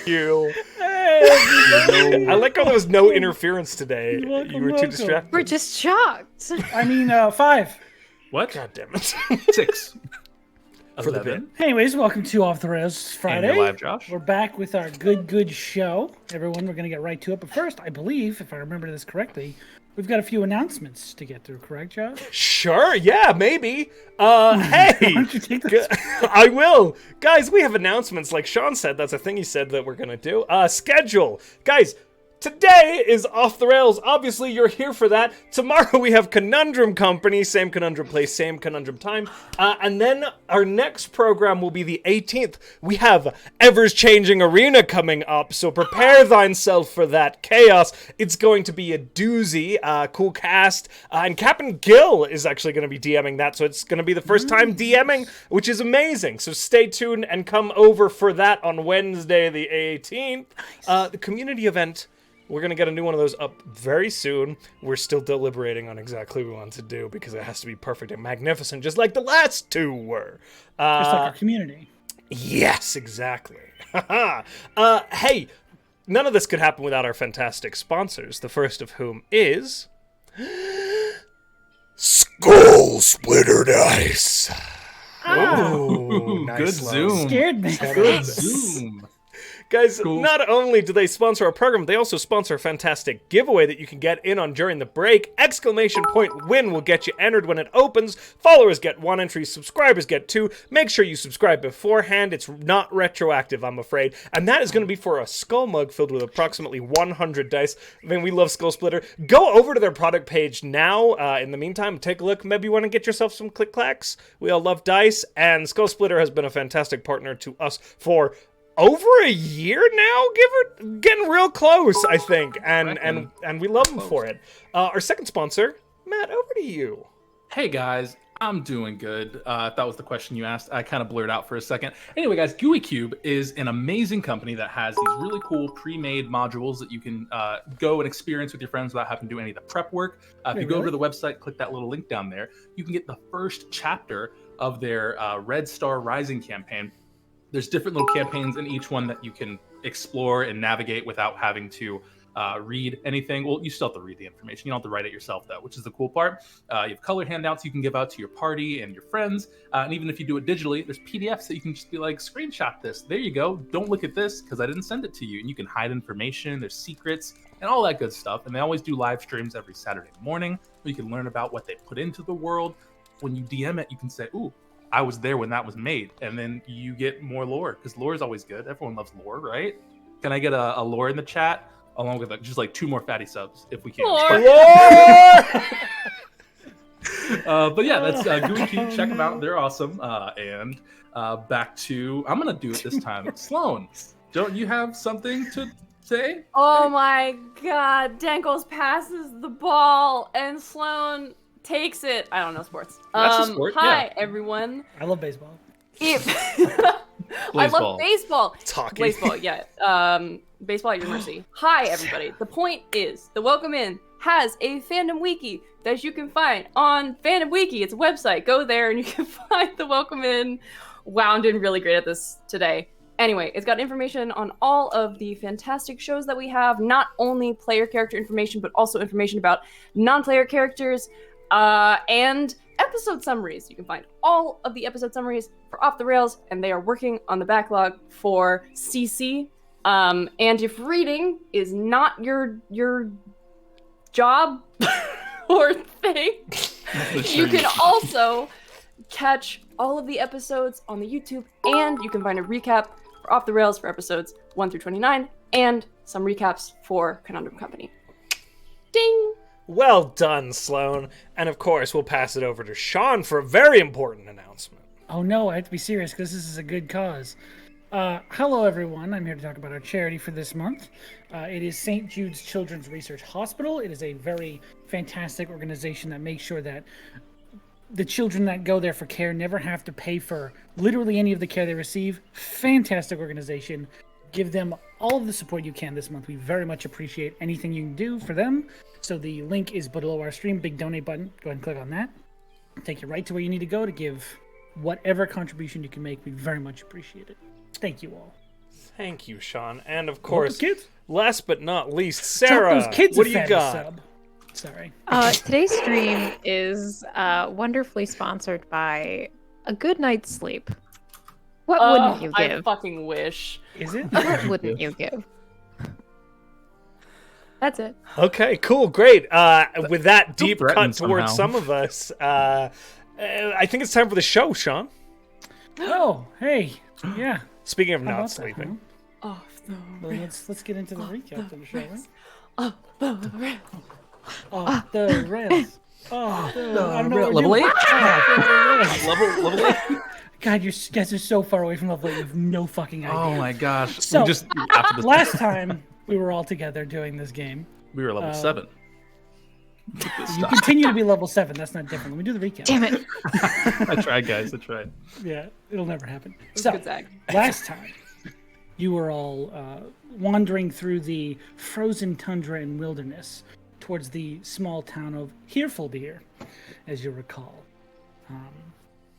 you. Hey, I like how there was no interference today. Welcome, You were too welcome. distracted. We're just shocked. I mean, 5. What? God damn it. 6. For the 11. Anyways, welcome to Off the Rails Friday. And you're live, Josh. We're back with our good show. Everyone, we're going to get right to it. But first, I believe, if I remember this correctly, we've got a few announcements to get through, correct, Josh? Sure, yeah, maybe. Hey! don't you take this? I will. Guys, we have announcements. Like Sean said, that's a thing he said that we're going to do. Schedule. Guys, today is Off the Rails. Obviously, you're here for that. Tomorrow we have Conundrum Company. Same Conundrum place, same Conundrum time. And then our next program will be the 18th. We have Ever's Changing Arena coming up, so prepare thyself for that chaos. It's going to be a doozy, cool cast. And Captain Gill is actually going to be DMing that, so it's going to be the first time DMing, which is amazing. So stay tuned and come over for that on Wednesday the 18th. The community event. We're going to get a new one of those up very soon. We're still deliberating on exactly what we want to do because it has to be perfect and magnificent, just like the last two were. Just like our community. Yes, exactly. Hey, none of this could happen without our fantastic sponsors, the first of whom is... Skull Splitter Dice. Ooh, nice good love. zoom. Scared me. Good zoom. Guys, Cool. not only do they sponsor our program, they also sponsor a fantastic giveaway that you can get in on during the break. Exclamation point win will get you entered when it opens. Followers get 1 entry, subscribers get 2. Make sure you subscribe beforehand. It's not retroactive, I'm afraid. And that is going to be for a skull mug filled with approximately 100 dice. I mean, we love Skull Splitter. Go over to their product page now. In the meantime, take a look. Maybe you want to get yourself some click-clacks. We all love dice, and Skull Splitter has been a fantastic partner to us for over a year now, getting real close, I think, and we love them for it. Our second sponsor, Matt, over to you. Hey guys, I'm doing good. If that was the question you asked, I kind of blurred out for a second. Anyway, guys, Gooey is an amazing company that has these really cool pre-made modules that you can go and experience with your friends without having to do any of the prep work. If you go over to the website, click that little link down there, you can get the first chapter of their Red Star Rising campaign. There's different little campaigns in each one that you can explore and navigate without having to read anything. Well, you still have to read the information. You don't have to write it yourself, though, which is the cool part. You have color handouts you can give out to your party and your friends. And even if you do it digitally, there's PDFs that you can just be like, screenshot this. There you go. Don't look at this because I didn't send it to you. And you can hide information. There's secrets and all that good stuff. And they always do live streams every Saturday morning where you can learn about what they put into the world. When you DM it, you can say, ooh, I was there when that was made, and then you get more lore, because lore is always good. Everyone loves lore, right? Can I get a lore in the chat, along with just like 2 more fatty subs, if we can? But yeah, that's Gooey Cube. Check them out. They're awesome. And back to, I'm going to do it this time. Sloan, don't you have something to say? Oh my god, Denkles passes the ball and Sloan takes it. I don't know sports. That's a sport, hi, yeah. everyone. I love baseball. I love baseball. It's hockey. Baseball, yeah. Baseball at your mercy. Hi, everybody. The point is, the Welcome In has a fandom wiki that you can find on Fandom Wiki. It's a website. Go there and you can find the Welcome In. Wow, I'm doing really great at this today. Anyway, it's got information on all of the fantastic shows that we have, not only player character information, but also information about non-player characters, and episode summaries. You can find all of the episode summaries for Off the Rails, and they are working on the backlog for CC. And if reading is not your job or thing, you can also catch all of the episodes on the YouTube, and you can find a recap for Off the Rails for episodes 1 through 29, and some recaps for Conundrum Company. Ding! Well done, Sloan. And of course, we'll pass it over to Sean for a very important announcement. Oh no, I have to be serious because this is a good cause. Hello everyone, I'm here to talk about our charity for this month. It is St. Jude's Children's Research Hospital. It is a very fantastic organization that makes sure that the children that go there for care never have to pay for literally any of the care they receive. Fantastic organization. Give them all of the support you can this month. We very much appreciate anything you can do for them. So the link is below our stream, big donate button. Go ahead and click on that. Take you right to where you need to go to give whatever contribution you can make. We very much appreciate it. Thank you all. Thank you, Sean. And of Welcome, course, kids. last but not least, Drop Sarah. those kids What a do you fat got? sub. Sorry. Today's stream is wonderfully sponsored by a good night's sleep. What wouldn't you I give? fucking wish. Is it? What wouldn't you give? That's it. Okay, cool, great. With that deep cut threatened towards somehow. some of us, I think it's time for the show, Sean. Oh, hey. Yeah. Speaking of How not about that, sleeping. Off the Well, let's get into the recap then, shall we? Off the rails. Off the rails. Oh, I don't know what we're level doing. 8. Off the rails. Level 8. God, you guys are so far away from level 8. You have no fucking idea. Oh my gosh. So, we just after this, Last time we were all together doing this game, we were level 7. you continue to be level 7. That's not different. Let me do the recap. Damn it. I tried, guys. I tried. Yeah, it'll never happen. That's So, good, Zach. last time, you were all wandering through the frozen tundra and wilderness towards the small town of Herefulbeer, as you recall.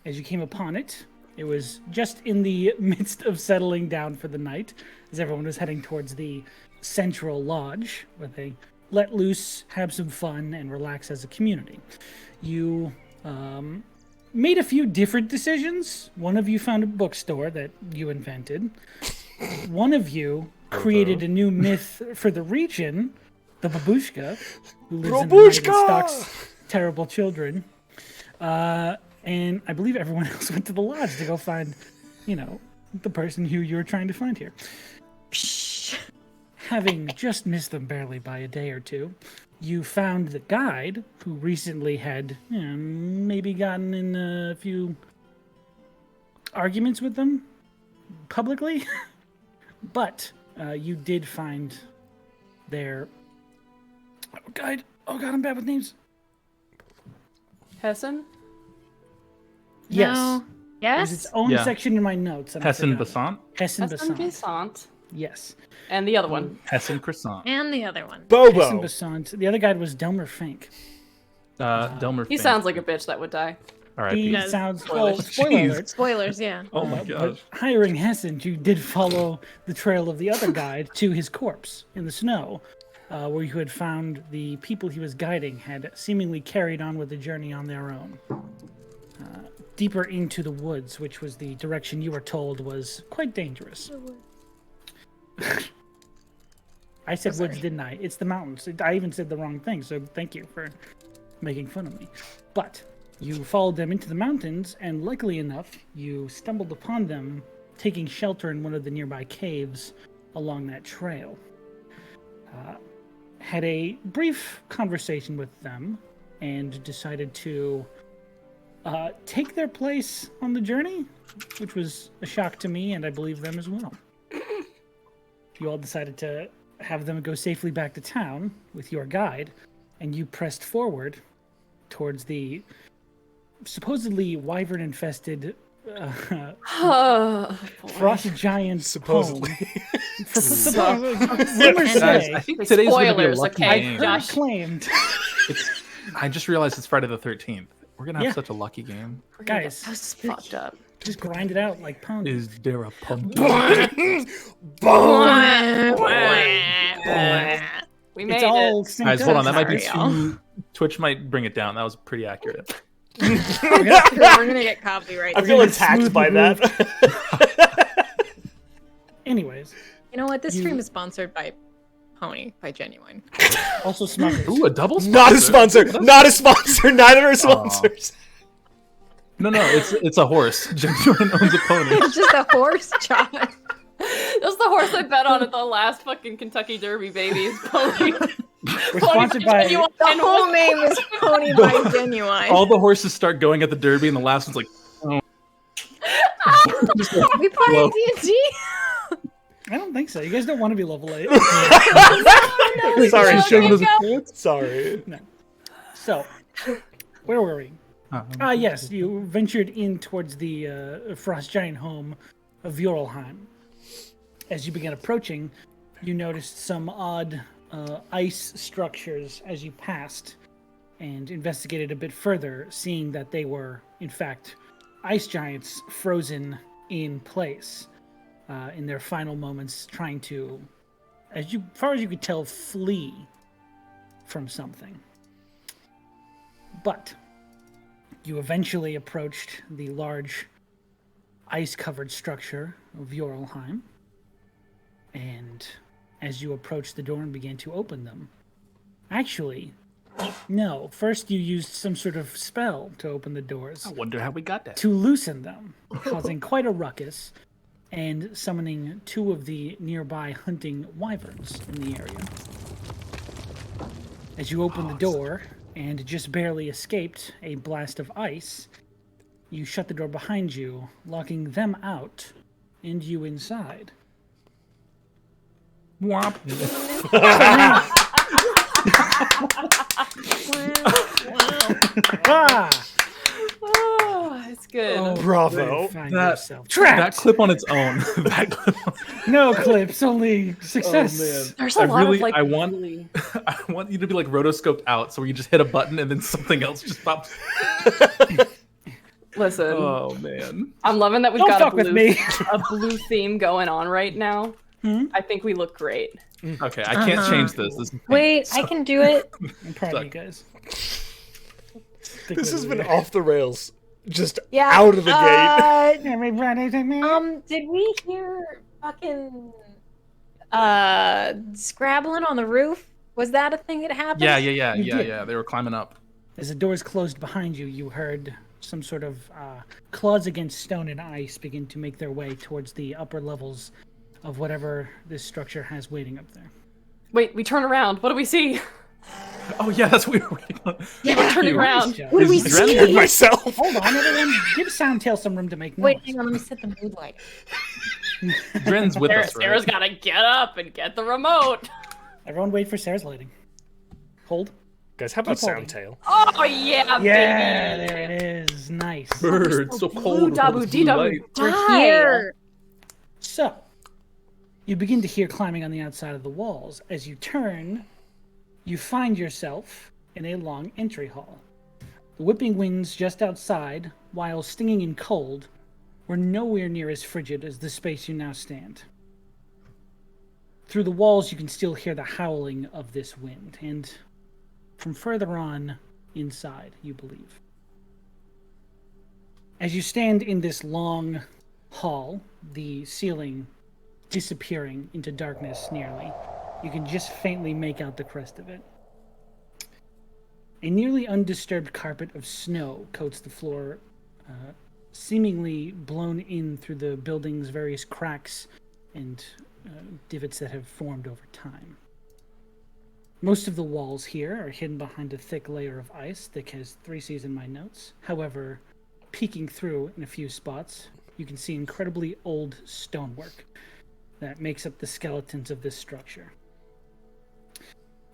As you came upon it, it was just in the midst of settling down for the night, as everyone was heading towards the central lodge, where they let loose, have some fun, and relax as a community. You made a few different decisions. One of you found a bookstore that you invented. One of you created a new myth for the region, the Babushka, who lives in the night and stalks terrible children. And I believe everyone else went to the lodge to go find, the person who you were trying to find here. Having just missed them barely by a day or two, you found the guide who recently had maybe gotten in a few arguments with them publicly. But you did find their guide. Oh god, I'm bad with names. Hessen? Yes. No. There's Yes? its own Yeah. section in my notes. And I Hessen forgot. Basant? Hessen Hessen Basant. Besant. Yes. And the other one. Hessen Croissant. And the other one. Hessen Bobo. Basant. The other guide was Delmer Fink. Delmer. He sounds like a bitch that would die. All right. He does. sounds... Spoilers. Oh, spoiler Jeez. alert. Spoilers, yeah. Oh my But gosh. hiring Hessen, you did follow the trail of the other guide to his corpse in the snow, where you had found the people he was guiding had seemingly carried on with the journey on their own. Deeper into the woods, which was the direction you were told was quite dangerous. I said woods, didn't I? It's the mountains. I even said the wrong thing, so thank you for making fun of me. But you followed them into the mountains, and luckily enough, you stumbled upon them taking shelter in one of the nearby caves along that trail. Had a brief conversation with them, and decided to take their place on the journey, which was a shock to me, and I believe them as well. You all decided to have them go safely back to town with your guide, and you pressed forward towards the supposedly wyvern-infested Oh, boy. frost giant Supposedly. home. Rumors Guys, I say, think today's going to be a Spoilers, lucky okay, game. Josh. claimed. I just realized it's Friday the 13th. We're going to have Yeah. such a lucky game. Guys, That's fucked up. just grind it out like pony. Is there a pumpkin? We made It's all it. synced Guys, up. hold on. That might be Sorry, too... Twitch might bring it down. That was pretty accurate. We're gonna get copyright. I feel Really attacked smooth by move. that. Anyways, You know what? This stream is sponsored by Pony, by Genuine. also Smuckers. Ooh, a double sponsor. Not a sponsor. Not a sponsor. Neither are sponsors. No, it's a horse. Genuine owns a pony. It's just a horse, Josh. That's the horse I bet on at the last fucking Kentucky Derby, baby. It's Pony. We're sponsored by... Genuine. The whole name is Pony by Genuine. All the horses start going at the derby, and the last one's like, oh. Just like, We play Whoa. D&D. I don't think so. You guys don't want to be level 8. Sorry, Just showing Sean. those- Sorry. So, where were we? Yes, you ventured in towards the frost giant home of Voralheim. As you began approaching, you noticed some odd ice structures as you passed, and investigated a bit further, seeing that they were, in fact, ice giants frozen in place. in their final moments, trying to, far as you could tell, flee from something. But you eventually approached the large ice-covered structure of Jorlheim, and as you approached the door and began to open them, actually, no, first you used some sort of spell to open the doors. I wonder how we got that. To loosen them, causing quite a ruckus, and summoning 2 of the nearby hunting wyverns in the area. As you opened the door and just barely escaped a blast of ice, you shut the door behind you, locking them out and you inside. Womp. Ah! Oh, it's good. Oh, Bravo. find That- yourself That trapped. clip on its own. That clip on... No clips, only success. Oh, man. There's a lot of like I want really... I want you to be like rotoscoped out, so where you just hit a button and then something else just pops. Listen, Oh man. I'm loving that we've Don't got fuck with me. a blue theme going on right now. Hmm? I think we look great. Okay, I can't change this. This is Wait, I can do it. I'm proud of you guys. This has been off the rails. Just Yeah. out of the gate. Everybody, Did we hear fucking scrabbling on the roof? Was that a thing that happened? Yeah. You did. They were climbing up. As the doors closed behind you, you heard some sort of claws against stone and ice begin to make their way towards the upper levels of whatever this structure has waiting up there. Wait, we turn around. What do we see? Oh yeah, that's what we were waiting on. We're turning Nice around. job. What do we Is Dren- see? Myself. Hold on, everyone. Give Soundtail some room to make noise. Wait, hang on. Let me set the mood light. Dren's with us, right? Sarah's gotta get up and get the remote. Everyone wait for Sarah's lighting. Hold. Guys, how about Keep holding. Soundtail? Oh yeah, Yeah, baby. there it is. Nice. Bird, so cold. with all Dabu this blue dabu light. We're die. here. So, you begin to hear climbing on the outside of the walls. As you turn, you find yourself in a long entry hall. The whipping winds just outside, while stinging and cold, were nowhere near as frigid as the space you now stand. Through the walls, you can still hear the howling of this wind, and from further on inside, you believe. As you stand in this long hall, the ceiling disappearing into darkness nearly, you can just faintly make out the crest of it. A nearly undisturbed carpet of snow coats the floor, seemingly blown in through the building's various cracks and divots that have formed over time. Most of the walls here are hidden behind a thick layer of ice, thick as 3Cs in my notes. However, peeking through in a few spots, you can see incredibly old stonework that makes up the skeletons of this structure.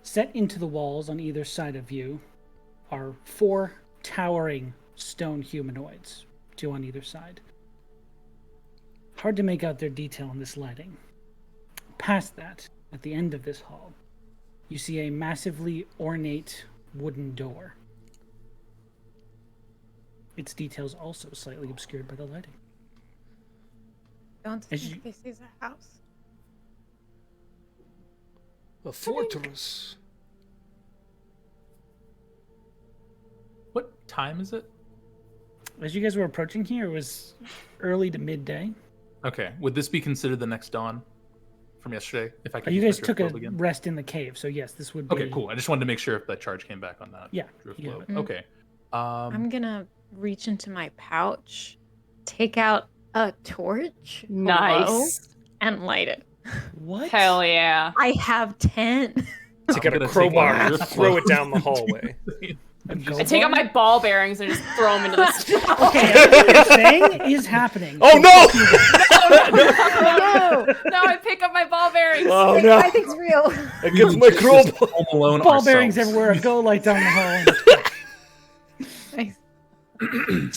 Set into the walls on either side of you are 4 towering stone humanoids, 2 on either side. Hard to make out their detail in this lighting. Past that, at the end of this hall, you see a massively ornate wooden door. Its details also slightly obscured by the lighting. Don't As think you- this is a house. A fortress. What time is it? As you guys were approaching here, it was early to midday. Okay. Would this be considered the next dawn from yesterday? If I could. You use guys my took a drift globe again? rest in the cave, so yes, this would be... Okay, cool. I just wanted to make sure if that charge came back on that. Yeah, Drift you globe. have it. Okay. I'm gonna reach into my pouch, take out a torch, hello, Nice. and light it. What? Hell yeah. I have 10. Take out a gonna take crowbar out and your throw it clothes. down the hallway. A I take out my ball bearings and just throw them into the snow. Okay, everything you're saying is happening. Oh no! No, No, I pick up my ball bearings. Oh I no! think it's real. Against my crowbar. Home Alone Ball bearings ourselves. everywhere. Go light down the hall. Nice.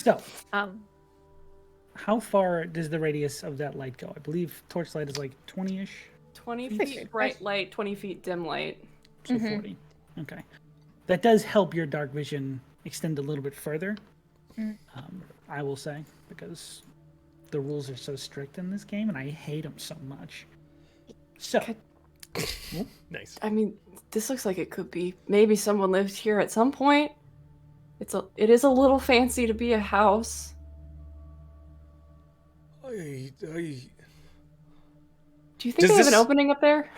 So, Um, how far does the radius of that light go? I believe torchlight is like 20-ish, 20 Figured. feet bright light, 20 feet dim light. so 40. Okay. That does help your dark vision extend a little bit further, I will say, because the rules are so strict in this game, and I hate them so much. So, Nice. I mean, this looks like it could be. Maybe someone lived here at some point. It is a little fancy to be a house. I... Do you think Does they have an this- opening up there?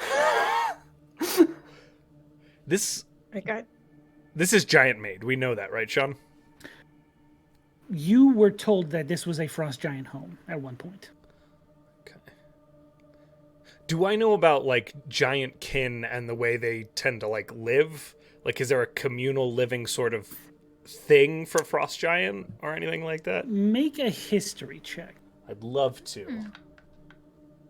This My God. this is giant made. We know that, right, Sean? you were told that this was a frost giant home at one point. Okay. Do I know about like giant kin and the way they tend to like live? Like, is there a communal living sort of thing for frost giant or anything like that? Make a history check. I'd love to.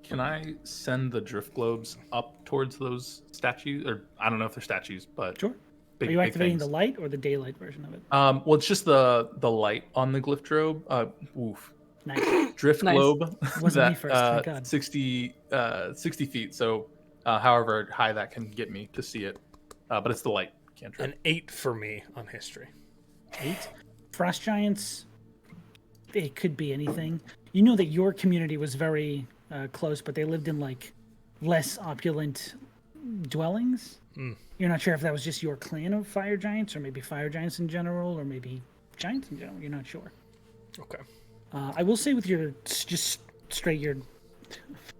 Can I send the drift globes up towards those statues? Or I don't know if they're statues, but Sure. big, Are you big activating the things. light or the daylight version of it? Well, it's just the light on the glyph drobe. Nice. Drift Nice. globe. Wasn't me first, thank God. 60 feet. So, however high that can get me to see it, but it's the light cantrip. An 8 for me on history. 8. Frost giants, it could be anything. You know that your community was very close, but they lived in like less opulent dwellings. You're not sure if that was just your clan of fire giants, or maybe fire giants in general, or maybe giants in general. You're not sure. Okay. I will say with your just straight your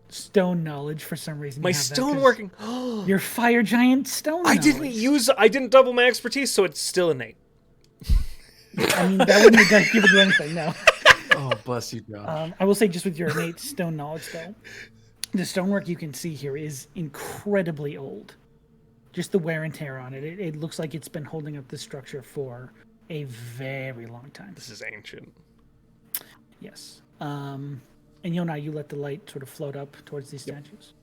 stone knowledge, for some reason. My you have that, 'cause stoneworking. Your fire giant stone. I knowledge. didn't double my expertise, so it's still an 8. I mean, that wouldn't have given you anything. No. Oh, bless you, God. I will say, just with your innate stone knowledge, though, the stonework you can see here is incredibly old. Just the wear and tear on it. It looks like it's been holding up this structure for a very long time. This is ancient. Yes. And Yona, you let the light sort of float up towards these statues.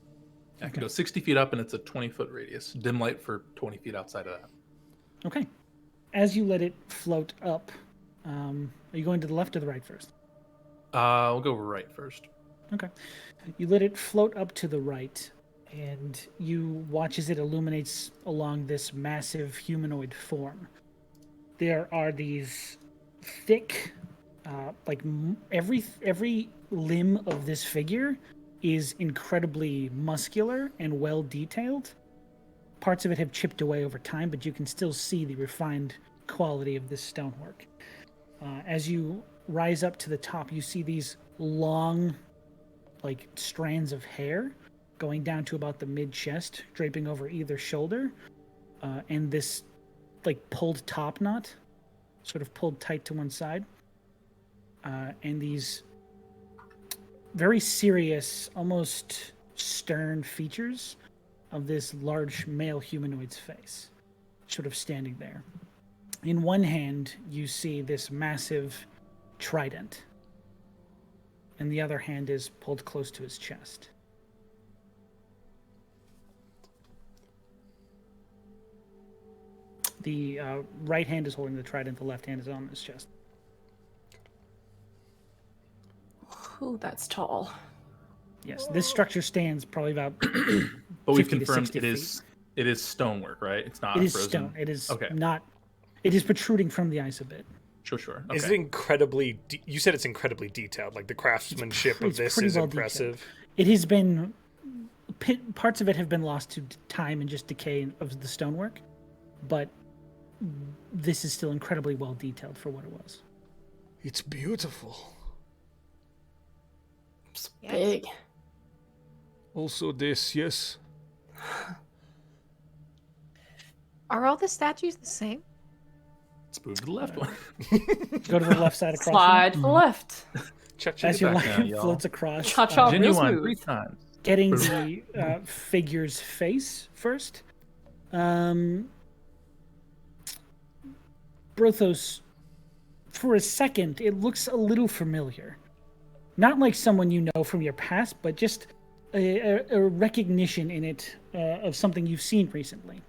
I can go 60 feet up, and it's a 20-foot radius. Dim light for 20 feet outside of that. Okay. As you let it float up, are you going to the left or the right first? We'll go right first. Okay. You let it float up to the right, and you watch as it illuminates along this massive humanoid form. There are these thick, every limb of this figure is incredibly muscular and well detailed. Parts of it have chipped away over time, but you can still see the refined quality of this stonework. As you rise up to the top, you see these long, like, strands of hair going down to about the mid-chest, draping over either shoulder, and this, like, pulled top knot, sort of pulled tight to one side, and these very serious, almost stern features of this large male humanoid's face, sort of standing there. In one hand, you see this massive trident, and the other hand is pulled close to his chest. The right hand is holding the trident, the left hand is on his chest. Ooh, that's tall. Yes, this structure stands probably about But we've 50 to confirmed 60 it is stonework, right? It's not It is frozen. stone. It is Okay. not. It is protruding from the ice a bit. Sure. Is it Okay. incredibly... you said it's incredibly detailed. Like, the craftsmanship of It's this pretty is well impressive. detailed. It has been... Parts of it have been lost to time and just decay of the stonework, but this is still incredibly well detailed for what it was. It's beautiful. It's Yes. big. Also this, yes. Are all the statues the same? Let's move to the left one. Go to the left side across. Slide to the left. Cha-cha. As your back light now, y'all. floats across, Cha-cha. real Genuine smooth. 3 times. getting the figure's face first. Brothos, for a second, it looks a little familiar. Not like someone you know from your past, but just a recognition in it of something you've seen recently.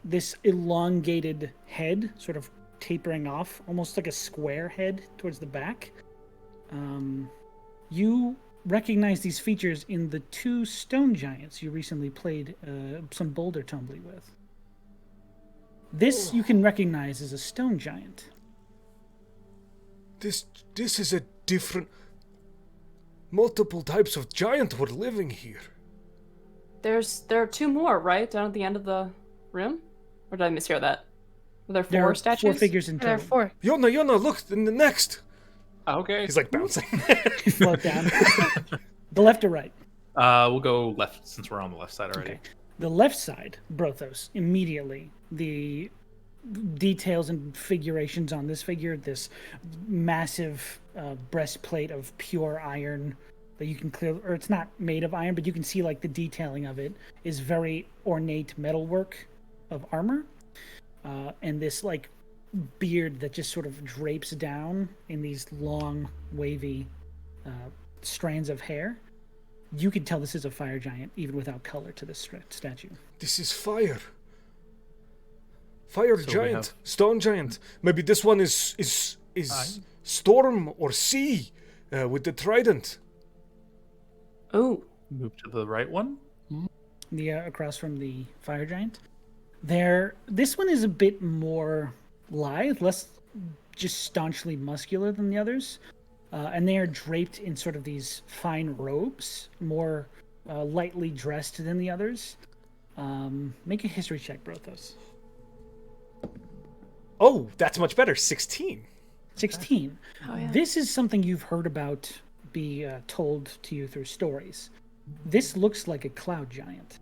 This elongated head, sort of tapering off, almost like a square head towards the back. You recognize these features in the 2 stone giants you recently played some boulder tumbly with. This you can recognize as a stone giant. This is a different... multiple types of giant were living here. There are 2 more, right? Down at the end of the room? Or did I mishear that? Were there 4 statues? 4 figures in There are total. 4. Yona, look, in the next. Okay. He's like bouncing. Float down. The left or right? We'll go left since we're on the left side already. Okay. The left side, Brothos, immediately, the details and figurations on this figure, this massive breastplate of pure iron that you can clearly, or it's not made of iron, but you can see like the detailing of it is very ornate metalwork of armor. And this like beard that just sort of drapes down in these long, wavy strands of hair. You can tell this is a fire giant, even without color to this statue. This is fire. Fire So we giant, have- stone giant. Maybe this one is storm or sea with the trident. Ooh. Move to the right one. The across from the fire giant. This one is a bit more lithe, less just staunchly muscular than the others, and they are draped in sort of these fine robes, more lightly dressed than the others. Make a history check, Brothos. Oh, that's much better. 16. 16. Oh, yeah. This is something you've heard about be told to you through stories. This looks like a cloud giant.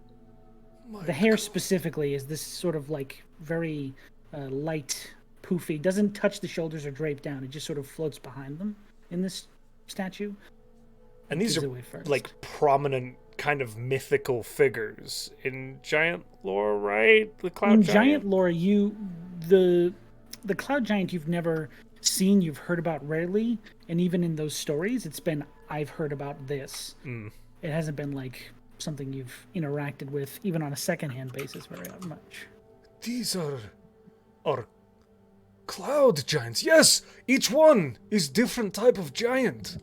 The hair specifically is this sort of like very light, poofy, doesn't touch the shoulders or drape down. It just sort of floats behind them in this statue. And these Gives are away first. like prominent kind of mythical figures in giant lore, right? The cloud In giant. giant lore, the cloud giant you've never seen, you've heard about rarely, and even in those stories, it's been I've heard about this. It hasn't been like something you've interacted with, even on a secondhand basis, very much. These are cloud giants. Yes, each one is different type of giant.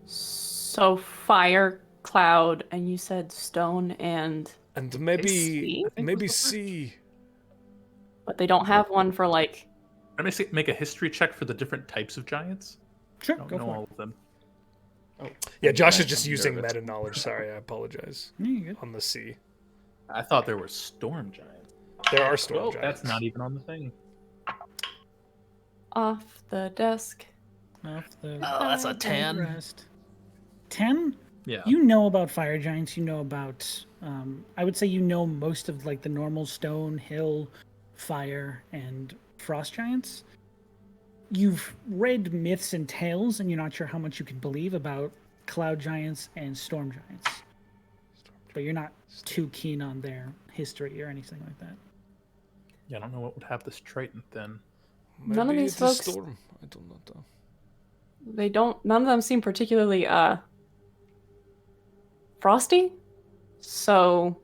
So fire, cloud, and you said stone and... And maybe sea? maybe sea. But they don't have one for like... Let me make a history check for the different types of giants. Sure, I don't go know for all it. of them. Oh, Yeah, Josh is just I'm using nervous. meta knowledge. Sorry, I apologize. Yeah, you're good. On the sea. I thought there were storm giants. There are storm Well, giants. that's not even on the thing. Off the desk. Off the Oh, that's a 10. rest. 10? Yeah. You know about fire giants. You know about. I would say you know most of like the normal stone, hill, fire, and frost giants. You've read myths and tales, and you're not sure how much you can believe about cloud giants and storm giants. But you're not too keen on their history or anything like that. Yeah, I don't know what would have this trident then. Maybe None of these it's a folks- storm. I don't know though. They don't... None of them seem particularly, frosty? So...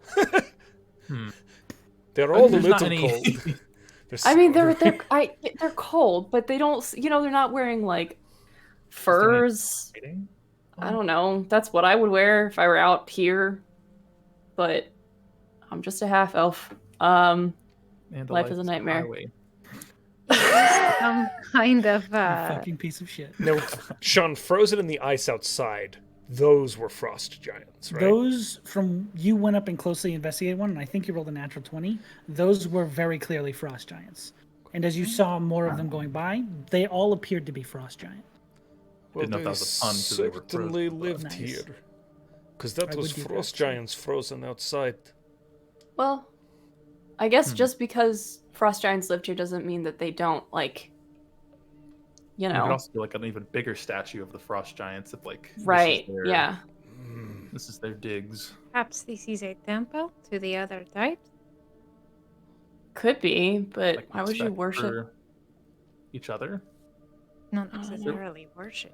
They're all a There's not little any- cold. I mean, they're cold, but they don't... You know, they're not wearing, like, furs. Fighting? I don't know. That's what I would wear if I were out here. But I'm just a half-elf. And Life is a nightmare. highway. Some kind of You fucking piece of shit. No, Sean, frozen in the ice outside. Those were frost giants, right? Those from you went up and closely investigated one, and I think you rolled a natural 20. Those were very clearly frost giants. And as you saw more of them going by, they all appeared to be frost giant. Well, Didn't know if that was a pun 'cause they were certainly frozen. lived Nice. here. Because that I was would do that, frost too. giants frozen outside. Well, I guess just because frost giants lived here doesn't mean that they don't, like, you You could know. also do like an even bigger statue of the frost giants if like this is Right, their- yeah. This is their digs. perhaps this is a temple to the other types. Could be, but Like why would you respect worship? for each other? Not don't know. necessarily worship.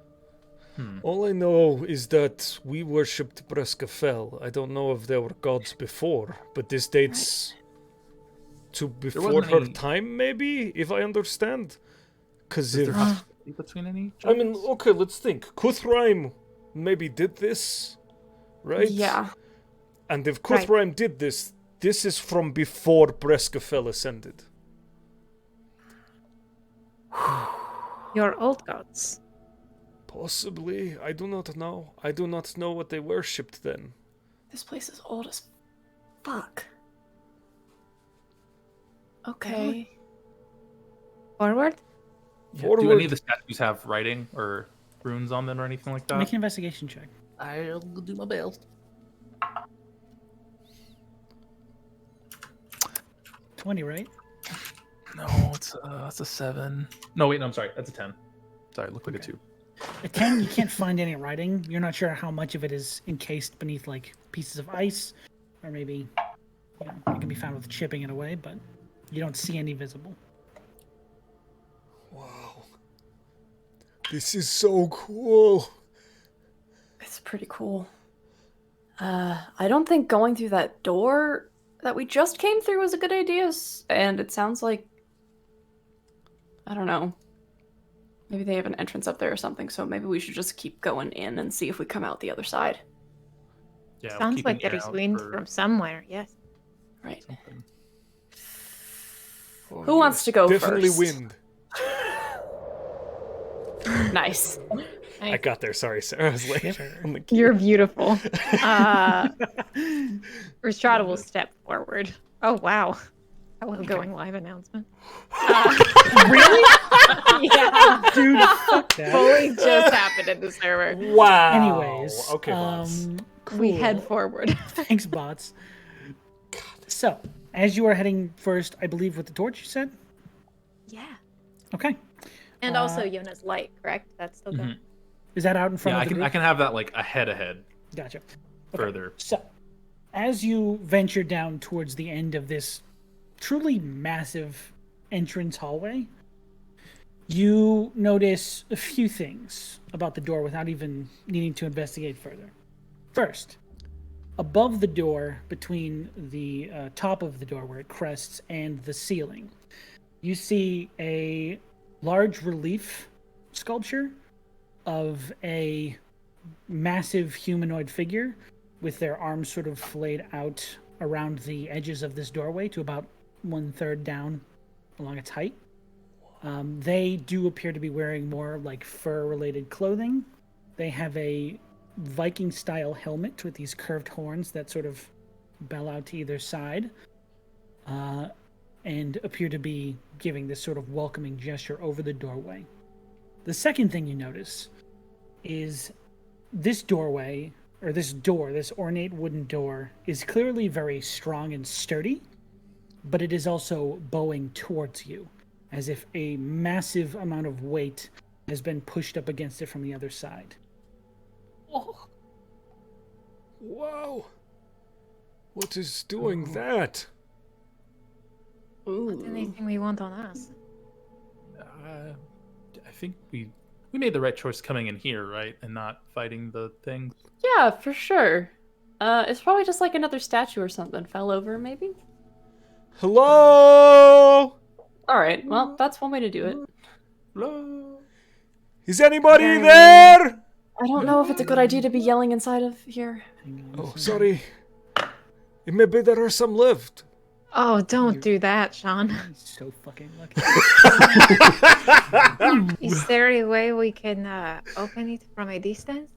All I know is that we worshipped Breskafell. I don't know if there were gods before, but this dates to before wasn't her any- time, maybe, if I understand. Because Is if... there hostility between any I mean, giants? okay, let's think. Kuthraim maybe did this, right? Yeah. And if Right. Kuthraim did this, this is from before Breskafell ascended. Your old gods. Possibly. I do not know. I do not know what they worshipped then. This place is old as fuck. Okay. Forward? Do any of the statues have writing or runes on them or anything like that? Make an investigation check. I'll do my best. 20, right? No, it's a 7. No, wait, no, I'm sorry. That's a 10. Sorry, it looked like a 2. A 10, you can't find any writing. You're not sure how much of it is encased beneath like pieces of ice, or maybe it can be found with chipping it away, but you don't see any visible. Wow. This is so cool. It's pretty cool. I don't think going through that door that we just came through was a good idea, and it sounds like, I don't know, maybe they have an entrance up there or something, so maybe we should just keep going in and see if we come out the other side. Yeah, Sounds like there is wind from somewhere, yes. Right. something. Oh, Who wants to go Definitely first? wind. Nice. I got there. Sorry, Sarah. I was late. on the You're beautiful. Rhystrata will step forward. Oh, wow. That was a going live announcement. Really? Yeah. Dude, fuck that. Fully just happened in the server. Wow. Anyways, Okay, bots. We cool. head forward. Thanks, bots. So, as you are heading first, I believe with the torch, you said? Yeah. Okay. And also Yona's light, correct? That's still going. Is that out in front Yeah, of the group? I can have that like ahead Gotcha. further. So, as you venture down towards the end of this truly massive entrance hallway, you notice a few things about the door without even needing to investigate further. First, above the door, between the top of the door where it crests and the ceiling, you see a large relief sculpture of a massive humanoid figure with their arms sort of flayed out around the edges of this doorway to about 1/3 down along its height. They do appear to be wearing more like fur-related clothing. They have a Viking-style helmet with these curved horns that sort of bell out to either side, and appear to be giving this sort of welcoming gesture over the doorway. The second thing you notice is this doorway, or this door, this ornate wooden door, is clearly very strong and sturdy, but it is also bowing towards you, as if a massive amount of weight has been pushed up against it from the other side. Oh. Wow. What is doing that? What's anything we want on us? I think we made the right choice coming in here, right, and not fighting the thing. Yeah, for sure. It's probably just like another statue or something fell over, maybe? Hello? Alright, well, that's one way to do it. Hello? Is anybody there? I don't know if it's a good idea to be yelling inside of here. Oh, sorry. Maybe there are some left. Oh, don't do that, Sean. He's so fucking lucky. Is there a way we can open it from a distance?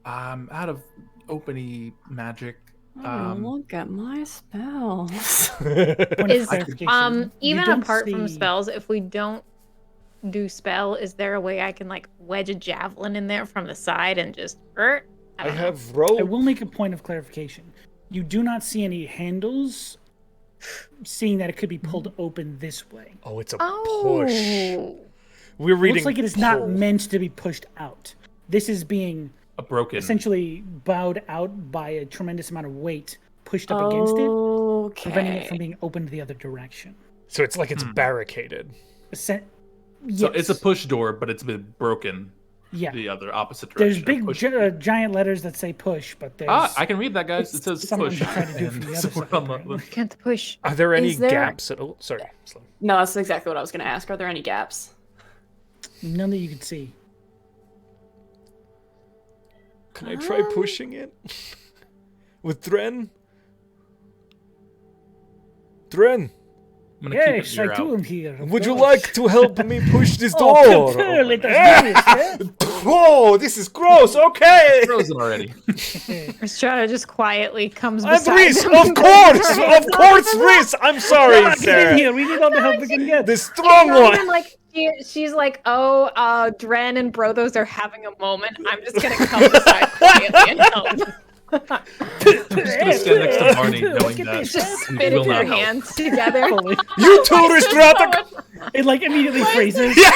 Out of openy magic. Look at my spells. Is clarification. You even don't apart from see- spells, if we don't do spell, is there a way I can like wedge a javelin in there from the side and just I don't know. have I rope. will make a point of clarification. You do not see any handles, seeing that it could be pulled open this way. Oh, it's a Oh. push. We're reading. Looks like it is pull. not meant to be pushed out. This is being A broken. essentially bowed out by a tremendous amount of weight pushed up against it, preventing it from being opened the other direction. So it's like it's barricaded. Yes. So it's a push door, but it's been broken Yeah. the other opposite There's direction. big Push. giant letters that say push, but there's I can read that, guys. It says someone push. tried to do it from the And other so side, we're on the- apparently. Can't push. Are there any Is there- gaps at all? Sorry. Slow. No, that's exactly what I was going to ask. Are there any gaps? none that you could see. Can I try pushing it? With Dren? Dren, I'm gonna keep Yes, an ear I do out. am here. of would you course. like to help me push this Oh, door? Capel, let us do this, eh? Whoa, this is gross. Okay. Frozen already. Rhystrata just quietly comes And beside Rhys, him. of course, Rhys. I'm sorry, Get in Sarah. here. We need all the help we can get. The strong Not one. even like she's like, oh, Dren and Brothos are having a moment. I'm just gonna come beside quietly and help. I'm just gonna stand next to Barney, knowing that Just we spit will in your not help. hands together. You two Rhystrata. It like immediately freezes. Yeah.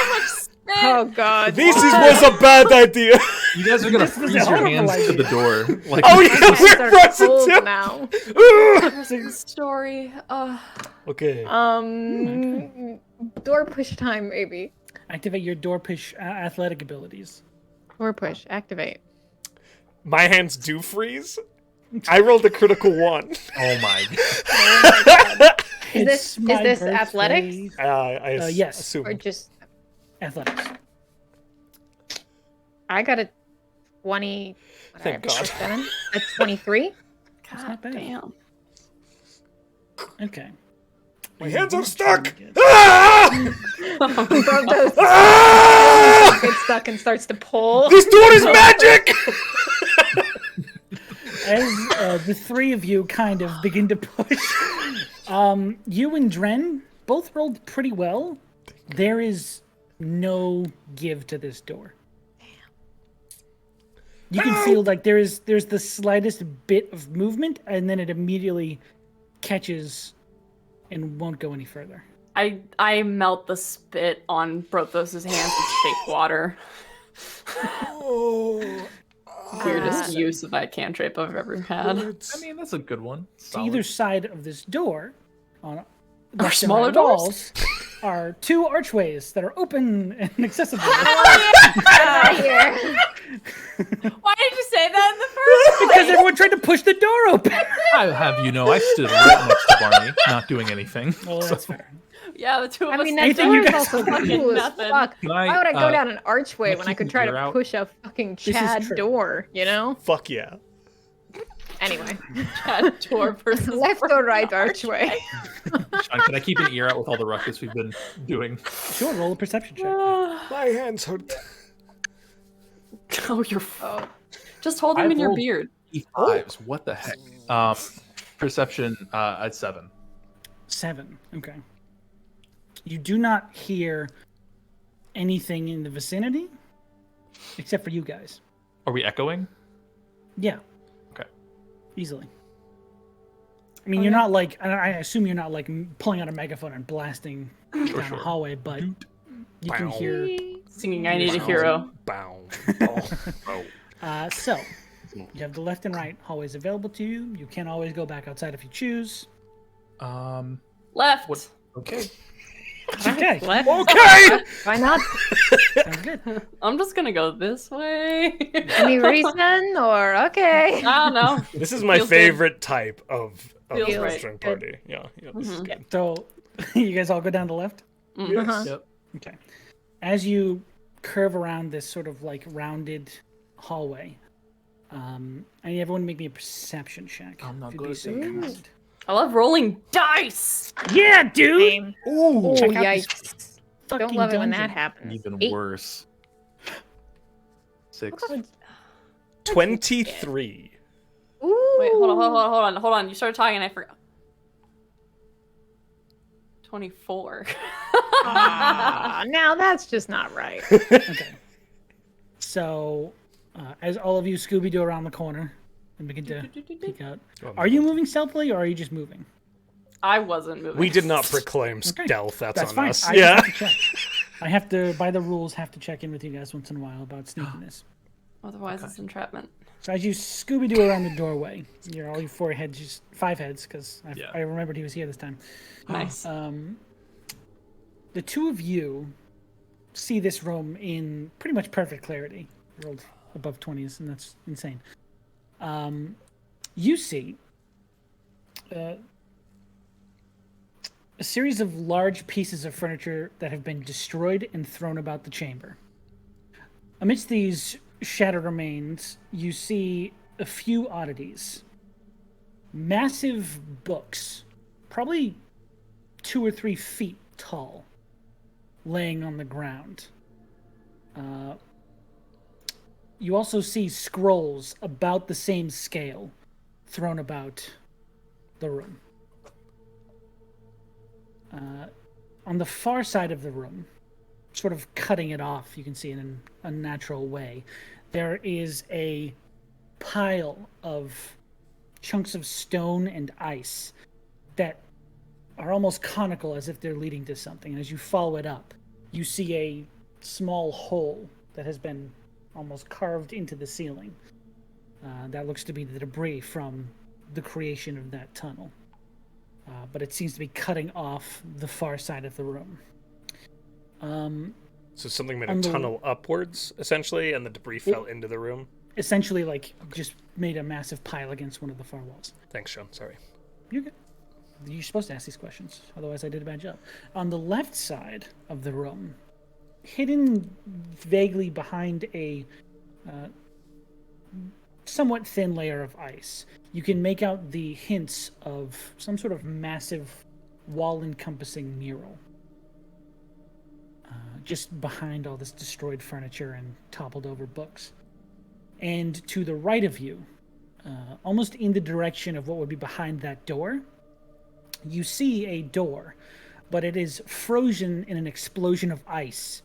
Oh god. This was a bad idea. You guys are gonna This was freeze a your horrible hands to the idea. door. Like, Oh yeah, Hands we're are frozen cold too. now. Story. Okay. Door push time, maybe. Activate your door push athletic abilities. Door push, activate. My hands do freeze. I rolled a critical 1. oh my. Is this athletics? I yes. assume. Or just Athletics. I got a 20. Thank God. 7. That's 23. That's not bad. Damn. Okay. My hands are stuck. Ah! Brothos Ah! gets stuck and starts to pull. This door is magic. As the three of you kind of begin to push, you and Dren both rolled pretty well. There is no give to this door. You can feel like there's the slightest bit of movement, and then it immediately catches and won't go any further. I melt the spit on Brothos' hands with fake water. Weirdest use of that cantrip I've ever had. I mean, that's a good one. To Solid. either side of this door, on Are left and smaller right doors? walls, are 2 archways that are open and accessible. Out of here. Why did you say that in the first place? Because everyone tried to push the door open. I have you know, I stood right next to Barney, not doing anything. Oh, that's fair. Yeah, the two of I us. mean, did that Anything door you is guys also fucking cool as nothing. fuck. Can Why would I go down an can archway I when I keep could an try ear to out? push a fucking is Chad true. door, you know? Fuck yeah. Anyway. Chad door versus Left or right archway? Sean, can I keep an ear out with all the ruckus we've been doing? Sure, roll a perception check. My hands hurt. Oh, you're. Just hold him I've in your rolled beard. E5s. What the heck? Perception at 7. 7. Okay. You do not hear anything in the vicinity, except for you guys. Are we echoing? Yeah. Okay. Easily. I mean, you're not like, I assume you're not like pulling out a megaphone and blasting down a sure. hallway, but you can hear. Singing "I Need a Hero." Bow. So, you have the left and right hallways available to you. You can always go back outside if you choose. Left. What? Okay. Okay. Left? Okay. Why not? Sounds good. I'm just gonna go this way. Any reason or okay? I don't know. This is my Feels good. favorite type of Feels right. restaurant party. Yeah, this is good. So, you guys all go down the left? Yes. Yep. Okay. As you curve around this sort of like rounded hallway, I need everyone to make me a perception check. I'm not if you'd be good. so kind. I love rolling dice. Yeah, dude! Same. Ooh, Oh, check out this yikes. fucking Don't love it when dungeon. that happens. Even 8. worse. 6. 23. Ooh. Wait, hold on. You started talking and I forgot. 24. Now that's just not right. Okay. So, as all of you Scooby-Doo around the corner and begin to peek out, are you moving stealthily or are you just moving? I wasn't moving. We did not proclaim stealth. That's on fine. us. I Yeah. just have to check. I have to, by the rules, have to check in with you guys once in a while about sneakiness. Otherwise, it's entrapment. So as you Scooby-Doo around the doorway, you're all your 4 heads, just 5 heads, because I remembered he was here this time. Nice. The two of you see this room in pretty much perfect clarity. Rolled above 20s, and that's insane. You see a series of large pieces of furniture that have been destroyed and thrown about the chamber. Amidst these shattered remains, you see a few oddities. Massive books, probably 2 or 3 feet tall, laying on the ground. You also see scrolls about the same scale thrown about the room. On the far side of the room, sort of cutting it off, you can see in an unnatural way, there is a pile of chunks of stone and ice that are almost conical, as if they're leading to something. And as you follow it up, you see a small hole that has been almost carved into the ceiling. That looks to be the debris from the creation of that tunnel. But it seems to be cutting off the far side of the room. So something made a tunnel upwards, essentially, and the debris fell into the room? Essentially, like, just made a massive pile against one of the far walls. Thanks, Sean. Sorry. You're good. You're supposed to ask these questions, otherwise I did a bad job. On the left side of the room, hidden vaguely behind a somewhat thin layer of ice, you can make out the hints of some sort of massive wall-encompassing mural. Just behind all this destroyed furniture and toppled-over books. And to the right of you, almost in the direction of what would be behind that door, you see a door, but it is frozen in an explosion of ice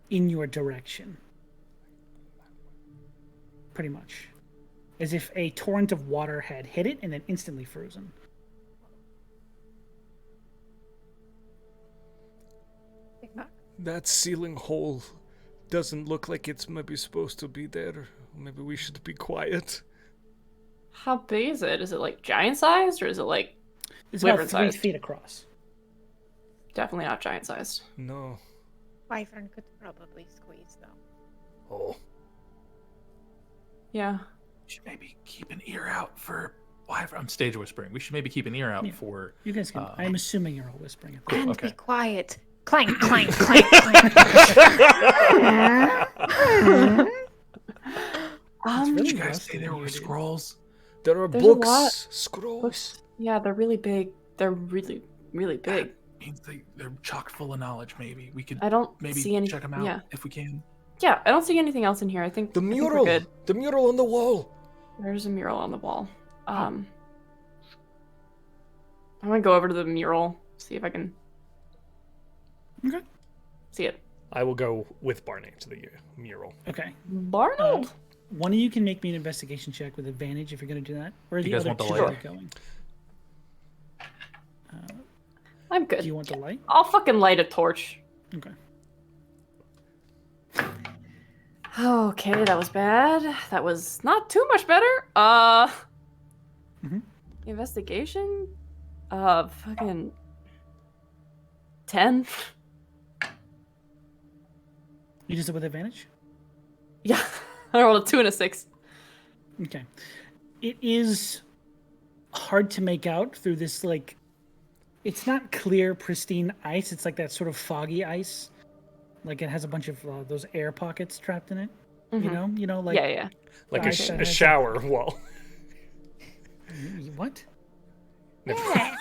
in your direction. Pretty much. As if a torrent of water had hit it and then instantly frozen. That ceiling hole doesn't look like it's maybe supposed to be there. Maybe we should be quiet. How big is it? Is it like giant sized or is it like It's about wyvern 3 sized? feet across. Definitely not giant sized. No. Wyvern could probably squeeze, though. Oh. Yeah. We should maybe keep an ear out for wyvern. I'm stage whispering. We should maybe keep an ear out for. You guys can. I'm assuming you're all whispering. And okay. be quiet. Clank, clank, clank, clank. Did you guys say there were scrolls? There are There's a books, lot. scrolls. Books. Yeah, they're really big. They're really, really big. Means they're chock full of knowledge. Maybe we could I don't maybe see any. check them out Yeah. if we can. Yeah, I don't see anything else in here. I think The I think mural. we're good. The mural on the wall. There's a mural on the wall. I'm gonna go over to the mural, see if I can Okay. see it. I will go with Barney to the mural. Okay. Barnold. One of you can make me an investigation check with advantage if you're going to do that. Or Do the you guys other want the two light? are going. I'm good. Do you want the light? I'll fucking light a torch. Okay. Okay, that was bad. That was not too much better. Investigation? Fucking 10. You just did with advantage? Yeah, I rolled a 2 and a 6. Okay. It is hard to make out through this, like, it's not clear, pristine ice. It's like that sort of foggy ice. Like it has a bunch of those air pockets trapped in it. Mhm. You know, like Yeah. Like Ice that a has shower wall. What? Yeah.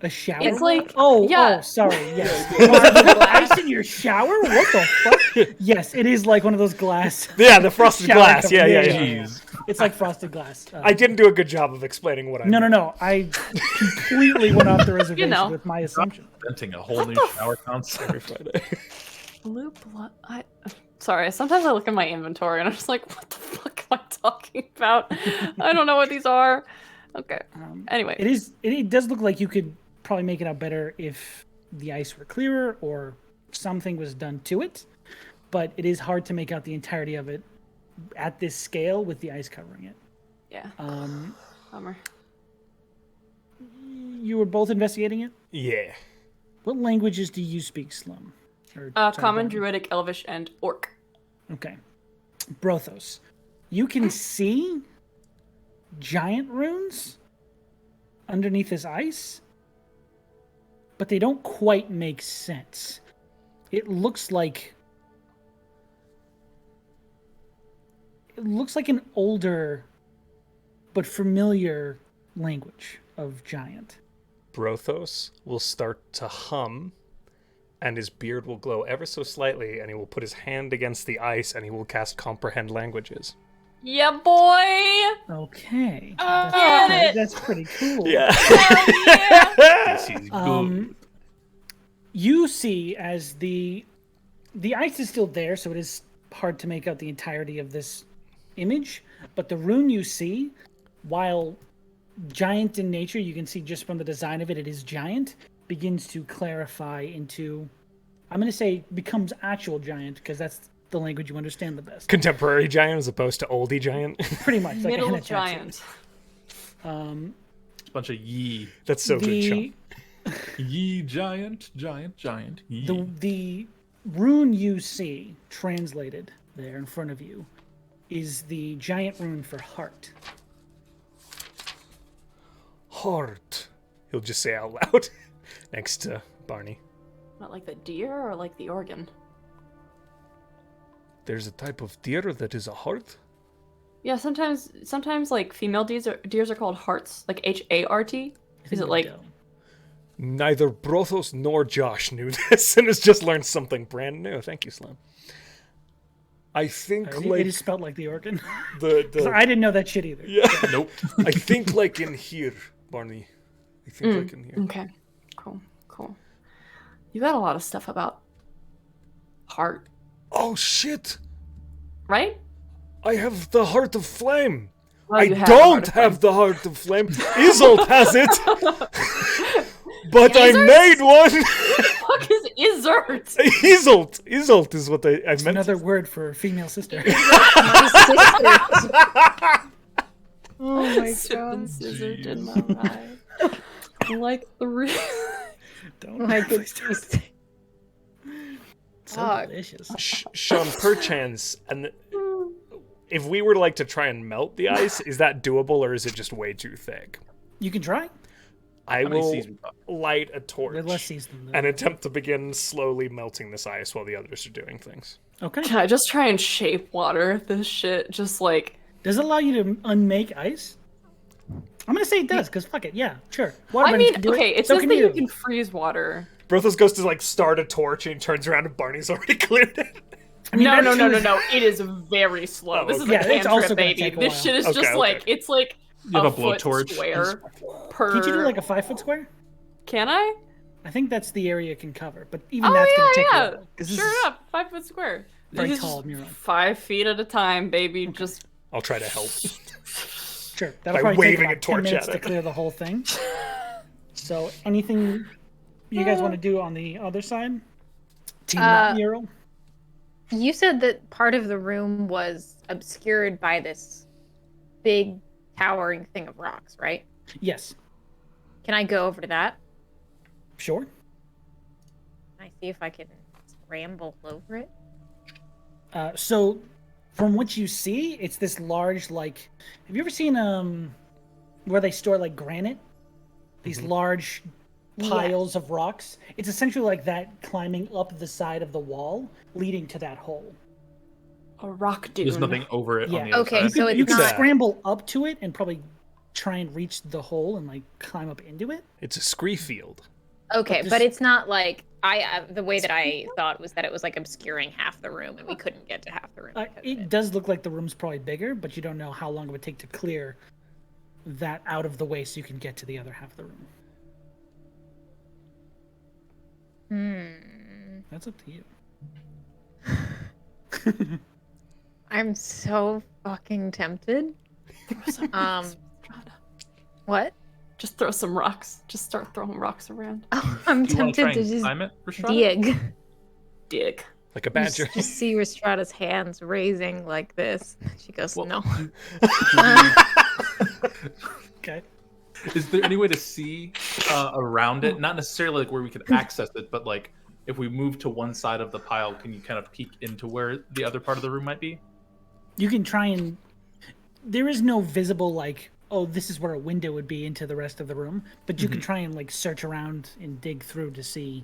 A shower? It's like Oh, sorry. Yes. Ice in your shower? What the fuck? Yes, it is like one of those glass. Yeah, the frosted shower glass. cups. Yeah. Jeez. It's like frosted glass. I didn't do a good job of explaining what I meant. No. I completely went off the reservation know. with my assumption. Inventing a whole new shower concept. Every Friday. blue blood. Sorry. Sometimes I look at my inventory and I'm just like, what the fuck am I talking about? I don't know what these are. Okay. Anyway, It does look like you could probably make it out better if the ice were clearer or something was done to it, but it is hard to make out the entirety of it at this scale with the ice covering it. yeah. Bummer. You were both investigating it? Yeah. What languages do you speak, Slum? Or, sorry, Common, Barney? Druidic, Elvish, and Orc. Okay. Brothos. You can see giant runes underneath this ice, but they don't quite make sense. It looks like an older but familiar language of giant. Brothos will start to hum and his beard will glow ever so slightly, and he will put his hand against the ice, and he will cast Comprehend Languages. Yeah, boy! Okay. Get it! That's pretty cool. Yeah. This is good. You see as the ice is still there, so it is hard to make out the entirety of this image, but the rune you see, while giant in nature, you can see just from the design of it, it is giant, begins to clarify into, I'm going to say becomes actual giant, because that's the language you understand the best. Contemporary giant as opposed to oldie giant. Pretty much. Like Middle a giant. Bunch of yee. That's so good, Sean. Yee giant, yee. The rune you see translated there in front of you is the giant rune for heart. Heart. He'll just say out loud next to Barney. Not like the deer or like the organ? There's a type of deer that is a heart? Yeah, sometimes like female deers are called hearts, like H-A-R-T. Is it like... Neither Brothos nor Josh knew this and has just learned something brand new. Thank you, Slim. I think it is spelled like the organ. the I didn't know that shit either. Yeah. Nope. I think like in here, Barney. I think like in here. Okay. Cool. You got a lot of stuff about heart, Oh shit! right? I have the heart of flame. Well, I you have the don't heart of have the heart of flame. Isolt has it. But I Izzard? made one. What the fuck is Izzard? Isolt. Isolt is what I meant. Another word for female sister. My sister. Oh my Sipping god. scissored in my ride. Like the real... Don't My goodness. so Fuck. delicious. Sean, perchance, and if we were to like to try and melt the ice, is that doable or is it just way too thick? You can try. I How many will seas we got? light a torch They're less seasoned though. and attempt to begin slowly melting this ice while the others are doing things. Okay. Can I just try and shape water this shit? Just like... Does it allow you to unmake ice? I'm gonna say it does, because fuck it, yeah, sure. I Waterbenders mean, can do okay, it so says can that you can freeze water. Brothos goes to like start a torch and he turns around and Barney's already cleared it. I mean, No, that too is- no. It is very slow. Oh, This is okay. a Yeah, it's also cantrip, gonna baby. take a This while. shit is Okay, just okay. like, it's like You have a foot blowtorch. square per... Can't you do like a 5-foot square? Can I? I think that's the area it can cover, but even Oh, that's gonna take a yeah. while. 'cause this Sure is- enough, 5 foot square. Very This is tall mural. 5 feet at a time, baby. Just I'll try to help. Sure, that'll By probably waving take a about 10 torch minutes at to it. clear the whole thing. So, anything you guys want to do on the other side? Team mural? You said that part of the room was obscured by this big towering thing of rocks, right? Yes. Can I go over to that? Sure. Can I see if I can scramble over it? So, from what you see, it's this large, like, have you ever seen where they store like granite? These large piles of rocks. It's essentially like that climbing up the side of the wall, leading to that hole. a rock dune. There's nothing over it Yeah. on the other Okay, side. so You it's can not. scramble up to it and probably try and reach the hole and like climb up into it. It's a scree field. Okay, But but this- it's not like the way that I thought was that it was like obscuring half the room and we couldn't get to half the room. because of It does look like the room's probably bigger, but you don't know how long it would take to clear that out of the way so you can get to the other half of the room. That's up to you. I'm so fucking tempted. What? Just throw some rocks. Just start throwing rocks around. Oh, I'm Do you want to tempted try to and just climb it, Rhystrata? dig. Dig. Like a badger. Just see Rhystrata's hands raising like this. She goes, Well, no. Okay. Is there any way to see around it? Not necessarily like where we could access it, but like if we move to one side of the pile, can you kind of peek into where the other part of the room might be? You can try and. There is no visible, like, oh, this is where a window would be into the rest of the room, but you can try and, like, search around and dig through to see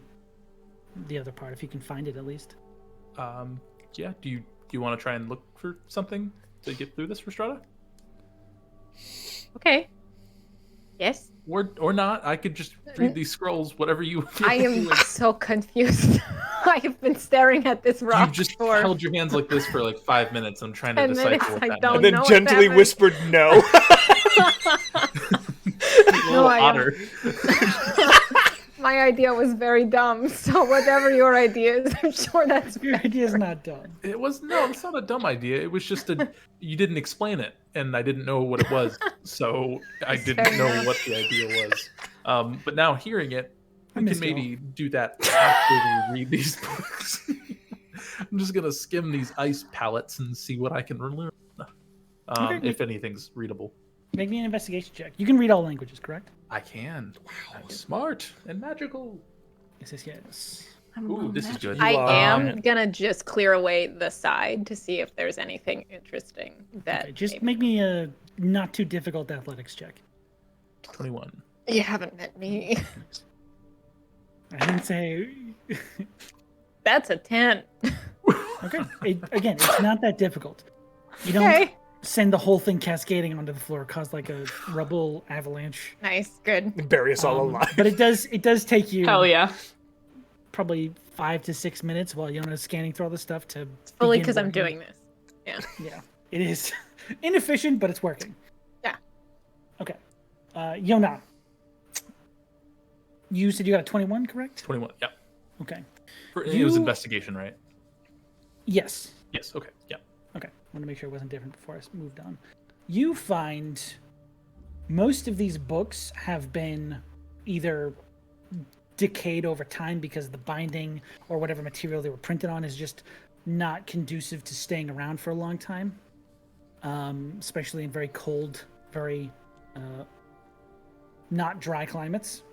the other part, if you can find it at least. Yeah. Do you want to try and look for something to get through this, Rhystrata? Okay. Yes. Or not. I could just read these scrolls, whatever you feel I like am doing. so confused. I have been staring at this rock You just for held your hands like this for like 5 minutes. I'm trying to 10 decipher minutes, what I that don't And meant. then know gently what that whispered no. A little I am- otter. My idea was very dumb, so whatever your idea is, I'm sure that's Your idea's not done. It's not a dumb idea. It was just you didn't explain it, and I didn't know what it was, so I didn't Fair know enough. what the idea was. But now hearing it, I we miss can y'all. maybe do that after we read these books. I'm just gonna skim these ice palettes and see what I can learn, Okay. if anything's readable. Make me an investigation check. You can read all languages, correct? I can. Wow, I'm smart and magical. Yes. Ooh, this is good. I are- am gonna just clear away the side to see if there's anything interesting that Okay, just maybe- make me a not too difficult athletics check. 21. You haven't met me. I didn't say. That's a 10. Okay. Again, it's not that difficult. You don't Okay. send the whole thing cascading onto the floor, cause like a rubble avalanche. Nice. Good. Bury us all alive. But it does take you Hell yeah. probably 5 to 6 minutes while Yona's scanning through all this stuff to. Fully begin because I'm working. doing this. Yeah. Yeah, it is inefficient, but it's working. Yeah. Okay, Yona, you said you got a 21, correct? 21. Yeah. Okay. It was You- investigation, right? Yes. Yes. Okay. Yeah. Okay. I want to make sure it wasn't different before I moved on. You find most of these books have been either decayed over time because the binding or whatever material they were printed on is just not conducive to staying around for a long time, especially in very cold, very not dry climates.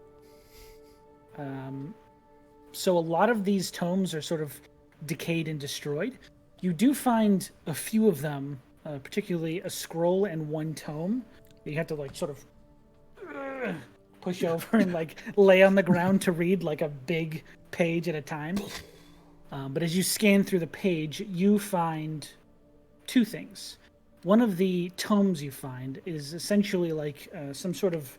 So a lot of these tomes are sort of decayed and destroyed. You do find a few of them, particularly a scroll and one tome that you have to like sort of push over and like lay on the ground to read like a big page at a time. But as you scan through the page, you find two things. One of the tomes you find is essentially like some sort of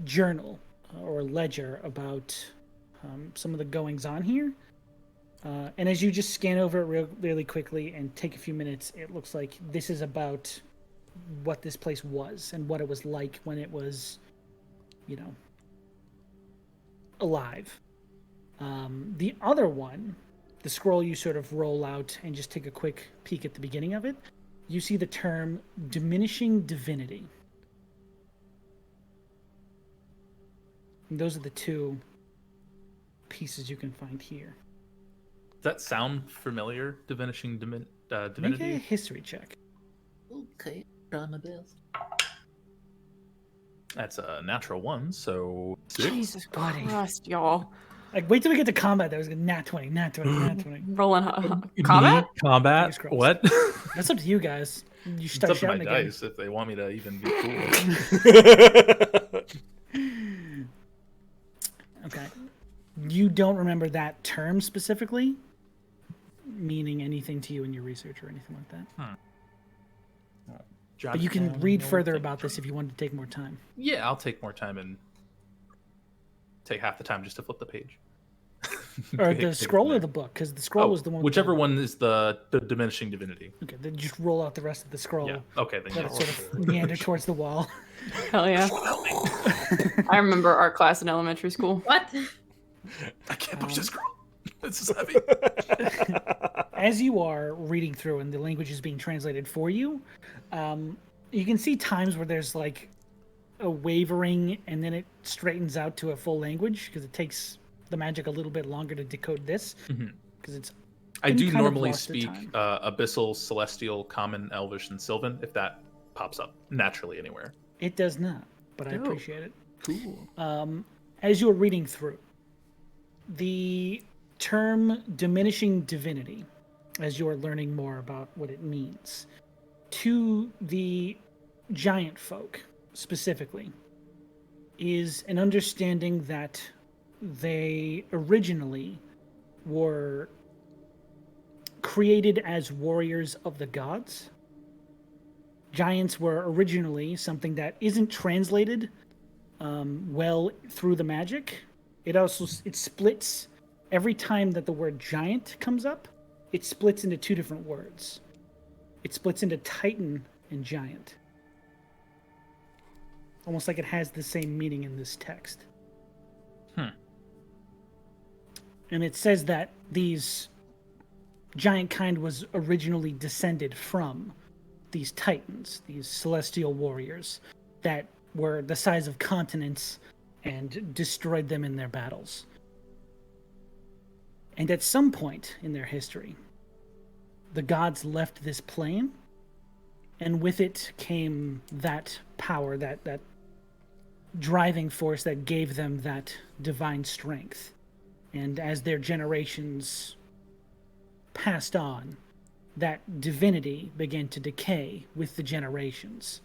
journal or ledger about some of the goings on here. And as you just scan over it really quickly and take a few minutes, it looks like this is about what this place was and what it was like when it was, alive. The other one, the scroll you sort of roll out and just take a quick peek at the beginning of it, you see the term diminishing divinity. And those are the two pieces you can find here. Does that sound familiar? Diminishing Make divinity? a history check. Okay, try my best. That's a natural 1, so 6. Jesus Buddy. Christ, y'all. Like, wait till we get to combat. That was good. Nat 20, nat 20, nat 20. Rolling Me? combat? Combat? Fingers crossed. What? That's up to you guys. You It's start up to my shouting again. dice if they want me to even be cool. Okay. You don't remember that term specifically, meaning anything to you in your research or anything like that. Jot But you it can down, read no further thing. about this if you wanted to take more time. Yeah, I'll take more time and take half the time just to flip the page. Or Take the it scroll from or there. the book? Because the scroll was the one. with Whichever the- one is the diminishing divinity. Okay, then just roll out the rest of the scroll. Yeah. Okay, then Let yeah. it sort of meander towards the wall. Hell yeah. I remember art class in elementary school. What? I can't push this scroll. This is heavy. As you are reading through and the language is being translated for you, you can see times where there's like a wavering and then it straightens out to a full language because it takes the magic a little bit longer to decode this because it's I been do kind of normally lost to speak time. Abyssal, Celestial, Common, Elvish, and Sylvan, if that pops up naturally anywhere. It does not, but I Oh. appreciate it. Cool. As you're reading through, the term diminishing divinity, as you're learning more about what it means, to the giant folk specifically, is an understanding that they originally were created as warriors of the gods. Giants were originally something that isn't translated well through the magic. It splits every time that the word giant comes up. It splits into two different words. It splits into Titan and giant. Almost like it has the same meaning in this text. And it says that these giant kind was originally descended from these titans, these celestial warriors that were the size of continents and destroyed them in their battles. And at some point in their history, the gods left this plane, and with it came that power, that driving force that gave them that divine strength. And as their generations passed on, that divinity began to decay with the generations.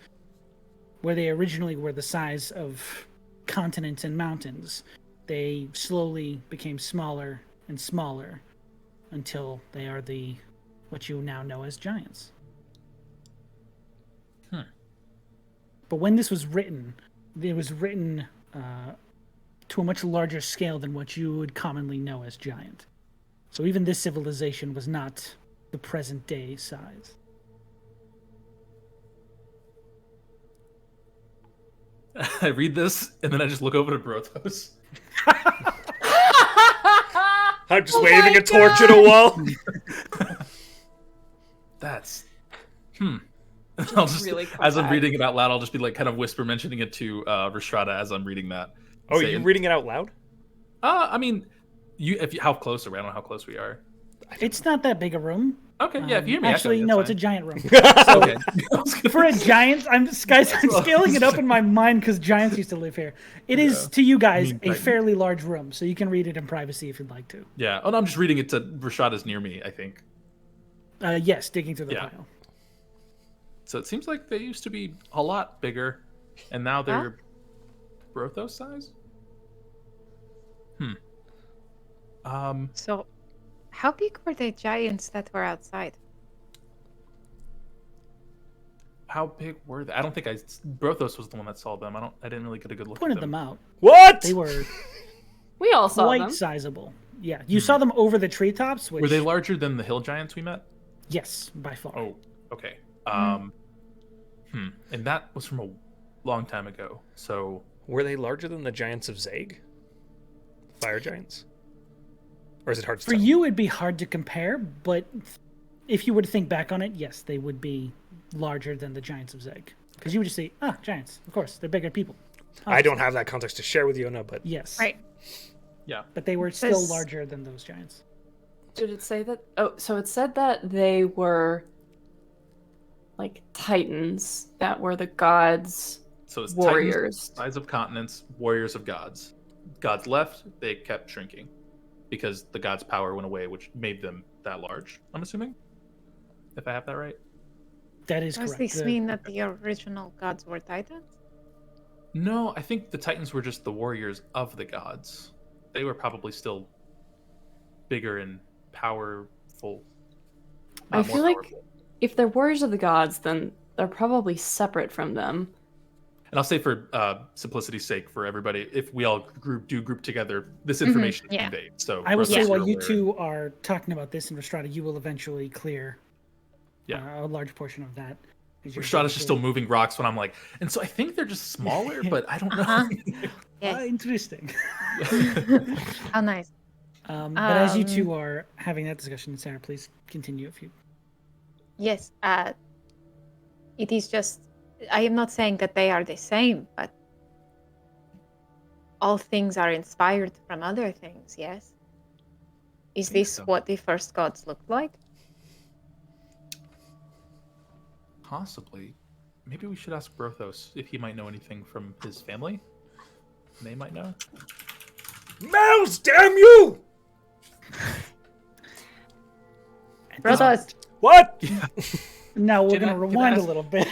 Where they originally were the size of continents and mountains, they slowly became smaller and smaller until they are what you now know as giants. But when this was written, it was written to a much larger scale than what you would commonly know as giant. So even this civilization was not the present day size. I read this, and then I just look over to Brothos. I'm just waving a torch at a wall. That's... I'll just, really as I'm reading it out loud, I'll just be like kind of whisper mentioning it to Rhystrata as I'm reading that. Oh, are you reading it out loud? I mean, how close are we? I don't know how close we are. It's not that big a room. Okay, yeah, if you hear me actually, echoing, no, that's it's a giant room. fine. Okay. For a giant, I'm scaling it up in my mind because giants used to live here. It is to you guys a fairly large room, so you can read it in privacy if you'd like to. Yeah. Oh, no, I'm just reading it to Rhystrata's near me, I think. Yes, digging through the pile. So it seems like they used to be a lot bigger, and now they're Brothos size? So, how big were the giants that were outside? How big were they? I don't think Brothos was the one that saw them. I didn't really get a good look Pointed at them. them out. What? They were We all saw quite them. sizable. Yeah, you saw them over the treetops. Which, Were they larger than the hill giants we met? Yes, by far. Oh, okay. And that was from a long time ago. So Were they larger than the giants of Zeg? Fire giants? Or is it hard to For tell? you, it'd be hard to compare, but if you were to think back on it, yes, they would be larger than the giants of Zeg. Because you would just say, giants. Of course, they're bigger people. I don't have that context to share with you, Ona, but... Yes. Right. yeah. But they were still larger than those giants. Did it say that? Oh, so it said that they were like titans that were the gods' So it's warriors. Titans, size of continents, warriors of gods. Gods left, they kept shrinking because the gods' power went away, which made them that large. I'm assuming, if I have that right. That is Does correct. this mean that the original gods were titans? No, I think the Titans were just the warriors of the gods. They were probably still bigger and powerful. I feel like if they're warriors of the gods, then they're probably separate from them. And I'll say for simplicity's sake, for everybody, if we all group together, this information is conveyed. So I will say Brothos, while you're you aware. two are talking about this in Rhystrata, you will eventually clear a large portion of that. Rhystrata's just still moving rocks when I'm like, and so I think they're just smaller, but I don't know. Yes. Interesting. How nice. But as you two are having that discussion, Sarah, please continue if you... Yes. It is just... I am not saying that they are the same, but all things are inspired from other things, yes? Is this so. what the first gods looked like? Possibly. Maybe we should ask Brothos if he might know anything from his family. They might know. Mouse, damn you! Brothos! What? Now we're Can going to I rewind a ask- little bit.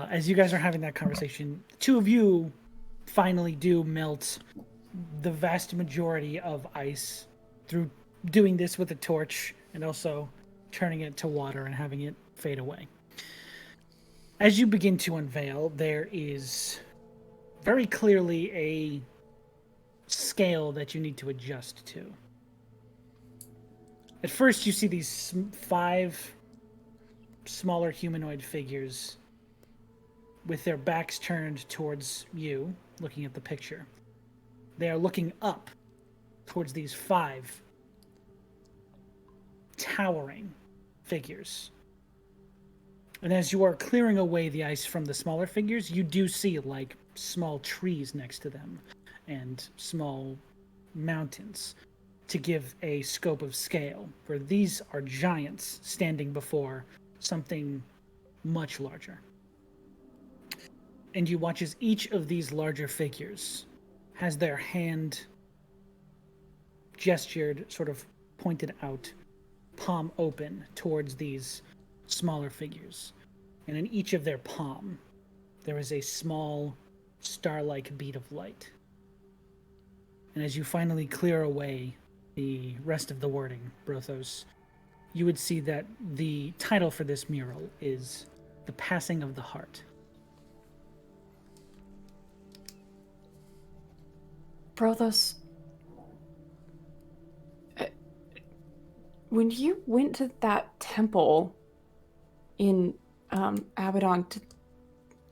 As you guys are having that conversation, the two of you finally do melt the vast majority of ice through doing this with a torch and also turning it to water and having it fade away. As you begin to unveil, there is very clearly a scale that you need to adjust to. At first, you see these 5 smaller humanoid figures with their backs turned towards you, looking at the picture. They are looking up towards these 5 towering figures. And as you are clearing away the ice from the smaller figures, you do see like small trees next to them and small mountains to give a scope of scale, where these are giants standing before something much larger. And you watch as each of these larger figures has their hand gestured, sort of pointed out, palm open towards these smaller figures. And in each of their palm, there is a small star-like bead of light. And as you finally clear away the rest of the wording, Brothos, you would see that the title for this mural is The Passing of the Heart. Brothos, when you went to that temple in Abaddon,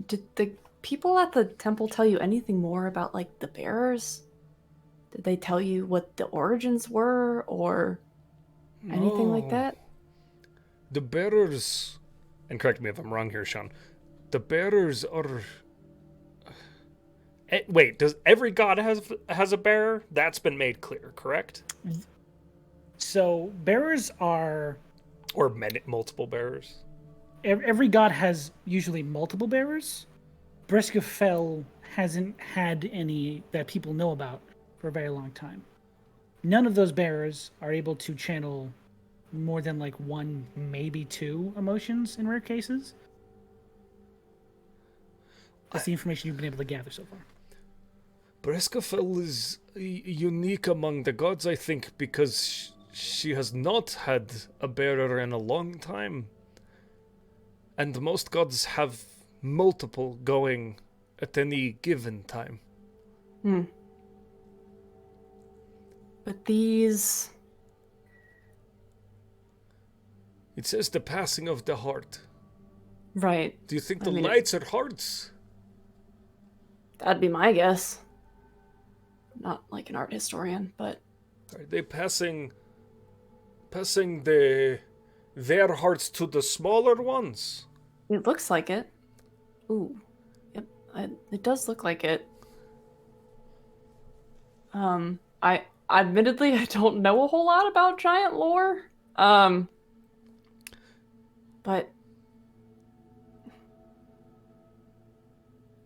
did the people at the temple tell you anything more about, like, the bearers? Did they tell you what the origins were, or anything like that? The bearers, and correct me if I'm wrong here, Sean, the bearers are... Wait, does every god has a bearer? That's been made clear, correct? So, bearers are... Or multiple bearers? Every god has usually multiple bearers. Briskafell hasn't had any that people know about for a very long time. None of those bearers are able to channel more than like 1, maybe 2 emotions in rare cases. That's the information you've been able to gather so far. Briskafell is unique among the gods, I think, because she has not had a bearer in a long time. And most gods have multiple going at any given time. But these... It says the passing of the heart. Right. Do you think the lights are hearts? That'd be my guess. Not like an art historian, but... Are they passing their hearts to the smaller ones? It looks like it. Ooh. Yep. It does look like it. Admittedly, I don't know a whole lot about giant lore. But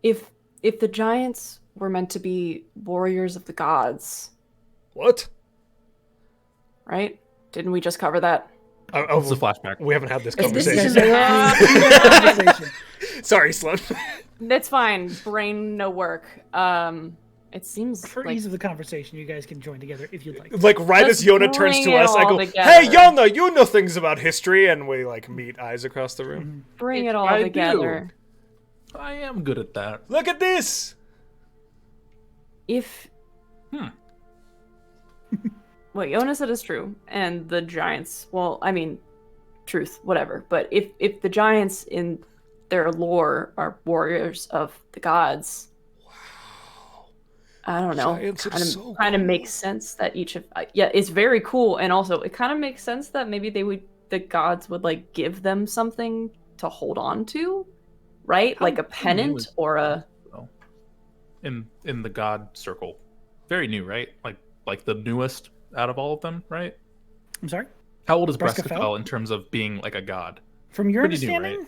if the giants were meant to be warriors of the gods... What? Right? Didn't we just cover that? It's a flashback. We haven't had this This conversation. is Sorry, Sloan. That's fine. Brain no work. It seems For like... ease of the conversation, you guys can join together if you'd like. Like, right Let's as Yona turns bring to it us, I all go, together. "Hey, Yona, you know things about history," and we, like, meet eyes across the room. Bring it all I together. do. I am good at that. Look at this! If... what Yona said is true, and the giants... Well, I mean, truth, whatever. But if the giants in their lore are warriors of the gods... I don't know. Kind of makes sense that each of it's very cool, and also it kind of makes sense that maybe the gods would like give them something to hold on to, right? Like a pennant or a in the god circle. Very new, right? Like the newest out of all of them, right? I'm sorry? How old is Briskafell? Briskafell in terms of being like a god? From your Pretty new, understanding,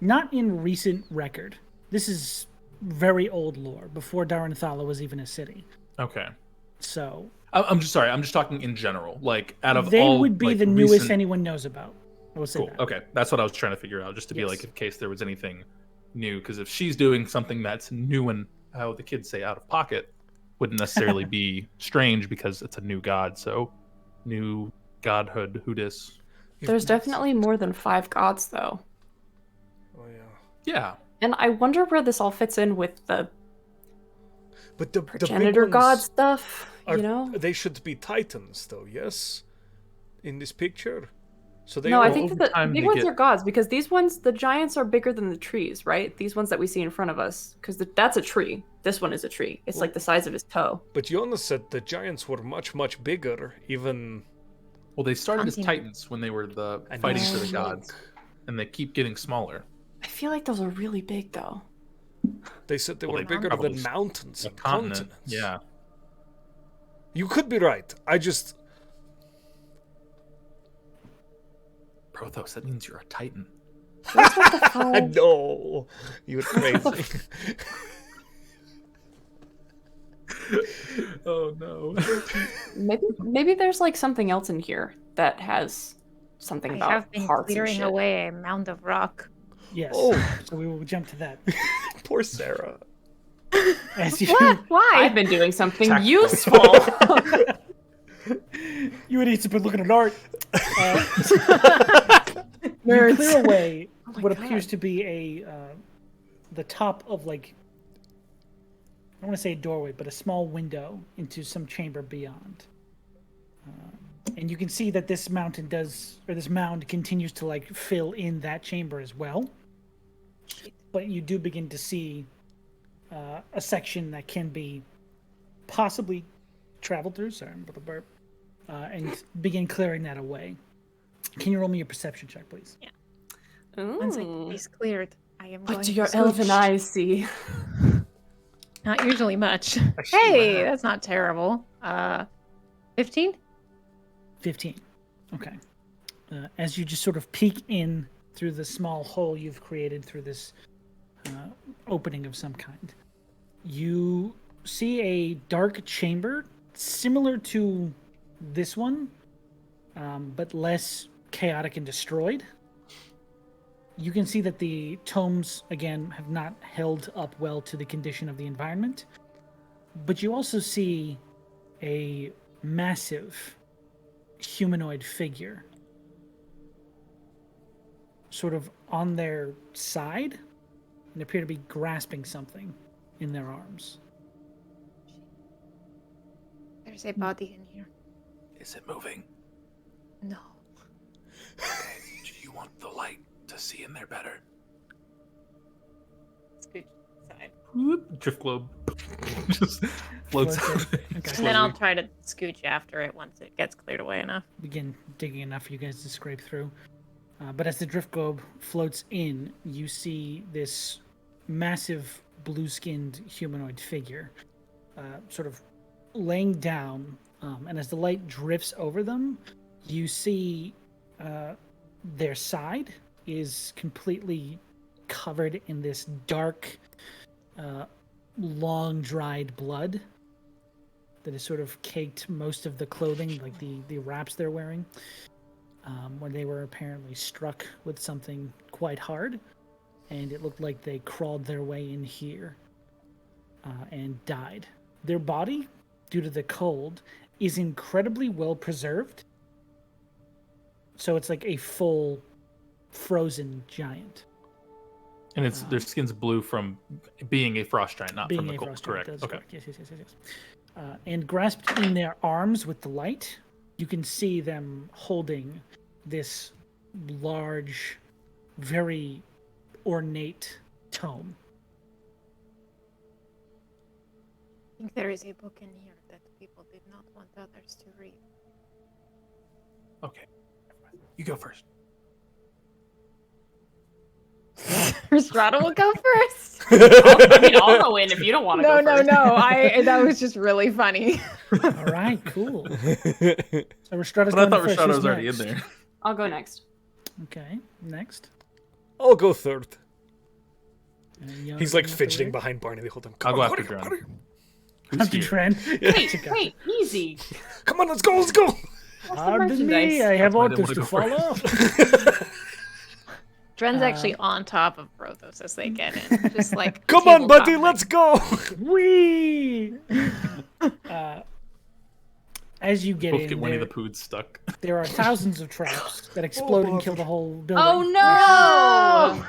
not in recent record. This is very old lore, before Daranthala was even a city. Okay. So I'm just sorry. I'm just talking in general. Like out of they all, would be like, the newest recent... anyone knows about. I will say Cool. that. Okay, that's what I was trying to figure out, just to be like, in case there was anything new. Because if she's doing something that's new and how the kids say out of pocket, wouldn't necessarily be strange because it's a new god. So new godhood, who dis? There's definitely more than 5 gods, though. Oh yeah. Yeah. And I wonder where this all fits in with the But the progenitor big god ones stuff, are, you know? they should be titans, though. Yes, in this picture. So they No, I are- think over that the time big they ones get- are gods because these ones, the giants are bigger than the trees, right? These ones that we see in front of us, because that's a tree. This one is a tree. It's like the size of his toe. But Jonas said the giants were much bigger, even. Well, they started as Continue. titans when they were And fighting for the Shrug. gods, and they keep getting smaller. I feel like those are really big, though. They said they Well, were they bigger probably than mountains A and continent. continents. Yeah. You could be right. I just. Brothos, that means you're a titan. No, you're crazy. Oh no. Maybe there's like something else in here that has something I about have been hearts and clearing shit. away a mound of rock. Yes. Oh. So we will jump to that. Poor Sarah. As you, What? Why? I've been doing something Tactful. useful. you idiots have been looking at art. You Nerds. clear away my what God. appears to be the top of like, I don't want to say a doorway, but a small window into some chamber beyond. And you can see that this mound continues to like fill in that chamber as well. But you do begin to see a section that can be possibly traveled through. Sorry, I'm about to burp. And begin clearing that away. Can you roll me a perception check, please? Once Ooh. he's cleared, I am going What do to your scooch. elven eyes see? Not usually much. see Hey, that. that's not terrible. 15? 15. Okay. As you just sort of peek in through the small hole you've created through this opening of some kind, you see a dark chamber similar to this one, but less chaotic and destroyed. You can see that the tomes, again, have not held up well to the condition of the environment. But you also see a massive humanoid figure sort of on their side and appear to be grasping something in their arms. There's a body in here. Is it moving? No. Do you want the light to see in there better? Scooch aside. Whoop, drift globe. Just floats Floats out. in. Okay. And then I'll try to scooch after it once it gets cleared away enough. Begin digging enough for you guys to scrape through. But as the drift globe floats in, you see this massive blue-skinned humanoid figure sort of laying down. And as the light drifts over them, you see their side is completely covered in this dark, long-dried blood that has sort of caked most of the clothing, like the wraps they're wearing. When they were apparently struck with something quite hard, and it looked like they crawled their way in here and died. Their body, due to the cold, is incredibly well preserved. So it's like a full frozen giant. And it's their skin's blue from being a frost giant, not Being from the a cold. frost giant, Correct. that is Okay. correct. Yes. And grasped in their arms with the light, you can see them holding this large, very ornate tome. I think there is a book in here that people did not want others to read. Okay. You go first. Rhystrata will go first. I mean, I'll go in if you don't want to No, go no, first. no. That was just really funny. All right, cool. So Rhystrata's But I going thought first. Rhystrata Who's was already in next? there. I'll go next. Okay, next. I'll go third. And He's like Jonas fitting over behind Barney the whole time. I'll Come go on, after Barney, Dren. Barney. there. After here? Dren. Wait, easy. Come on, let's go, let's go. What's the Pardon me, merchandise? I have That's why I orders didn't to wanna follow. Dren's actually on top of Brothos as they get in. Just like Come on, buddy, tabletop let's go. Whee! As you get Both in, get Winnie the Pooh stuck. there are thousands of traps that explode and kill the whole building. Oh no!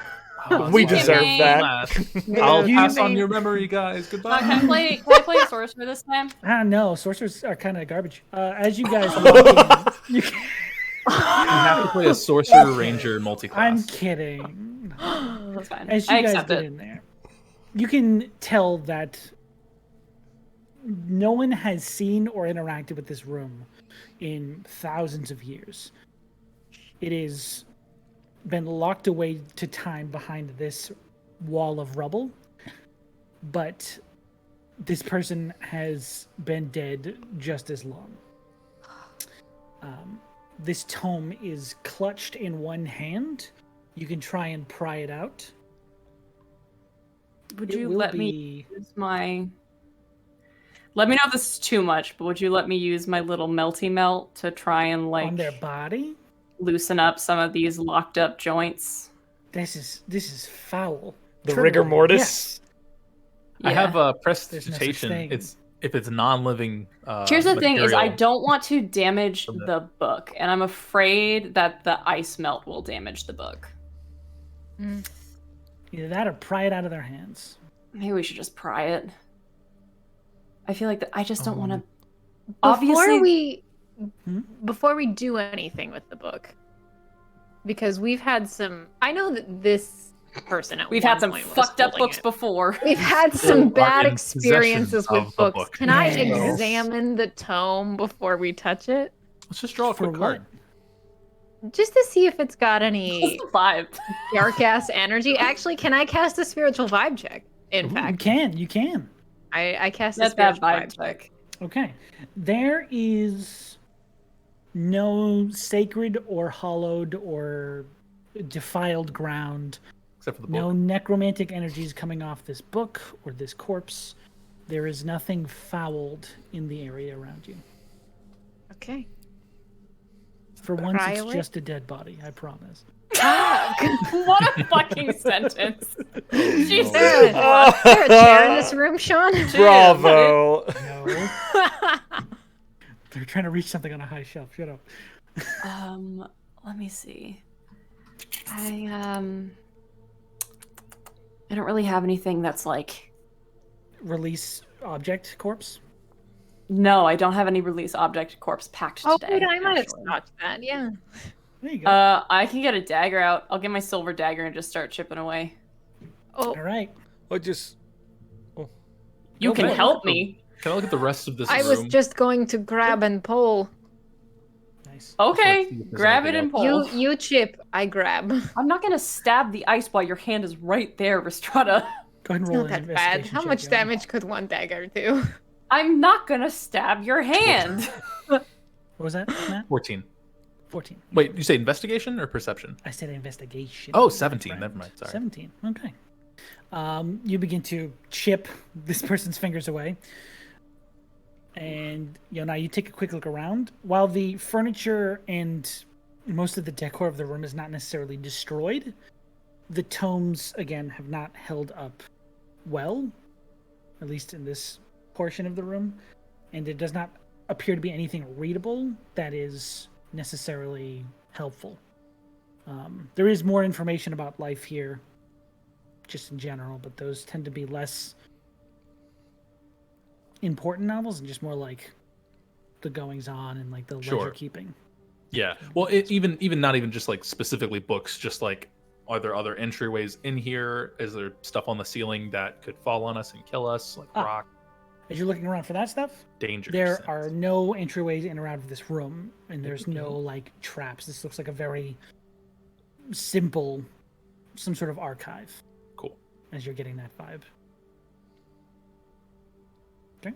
We Look at deserve me. that. I'll You- pass on your memory, guys. Goodbye. Can I play a sorcerer this time? No, sorcerers are kind of garbage. As you guys walk in, you can... You have to play a sorcerer ranger multi-class. I'm kidding. That's fine. As you I guys accept get it. in there, you can tell that no one has seen or interacted with this room in thousands of years. It has been locked away to time behind this wall of rubble, but this person has been dead just as long. This tome is clutched in one hand. You can try and pry it out. Would It you will let me be- use my... Let me know if this is too much, but would you let me use my little melty melt to try and like on their body? loosen up some of these locked up joints? This is foul. The Triple, rigor mortis. yes. I have Yeah. a prestidigitation. thing. It's if it's non-living. Here's the thing: is I material. don't want to damage From the book, and I'm afraid that the ice melt will damage the book. Either that or pry it out of their hands. Maybe we should just pry it. I feel like I just don't want to. Obviously, Before we do anything with the book, because we've had some. I know that this person at we've one had some point was fucked up holding books it. before. We've had Still some are bad in experiences possession with of the books. book. Can I Yes. examine the tome before we touch it? Let's just draw a For quick card. Just to see if it's got What's any the vibe? dark ass energy. Actually, can I cast a spiritual vibe check? In You fact, can. I cast a That's that spiritual vibe vibe check. Okay. There is no sacred or hallowed or defiled ground. Except for the book. No necromantic energies coming off this book or this corpse. There is nothing fouled in the area around you. Okay. For once, it's Cryo it? just a dead body, I promise. What a fucking sentence! Jesus. Is there a chair in this room, Sean? Bravo. No. They're trying to reach something on a high shelf. Shut up. Let me see. I don't really have anything that's like. Release object corpse. No, I don't have any release object corpse packed Oh, today. wait, I might have actually. scotched that. Yeah. There you go. I can get a dagger out. I'll get my silver dagger and just start chipping away. Oh, All right. I just. You Go can for it. help me. Can I look at the rest of this I room? was just going to grab and pull. Nice. Okay, Let's see if there's grab it anything and pull. You chip, I grab. I'm not gonna stab the ice while your hand is right there, Rhystrata. Go ahead and It's roll not an that bad. investigation How check, much Joey. damage could one dagger do? I'm not gonna stab your hand. What was that, Matt? 14. 14. Wait, you say investigation or perception? I said investigation. Oh, my 17. friend. Never mind. Sorry. 17. Okay. You begin to chip this person's fingers away. And now you take a quick look around. While the furniture and most of the decor of the room is not necessarily destroyed, the tomes, again, have not held up well, at least in this portion of the room. And it does not appear to be anything readable that is necessarily helpful. There is more information about life here, just in general, but those tend to be less important novels and just more like the goings on and like the Sure. leisure keeping. Yeah. Well, even not even just like specifically books, just like are there other entryways in here? Is there stuff on the ceiling that could fall on us and kill us, like rock, As you're looking around for that stuff, danger? there sense? are no entryways in or out of this room, and there's no like traps. This looks like a very simple, some sort of archive. Cool. As you're getting that vibe. Okay.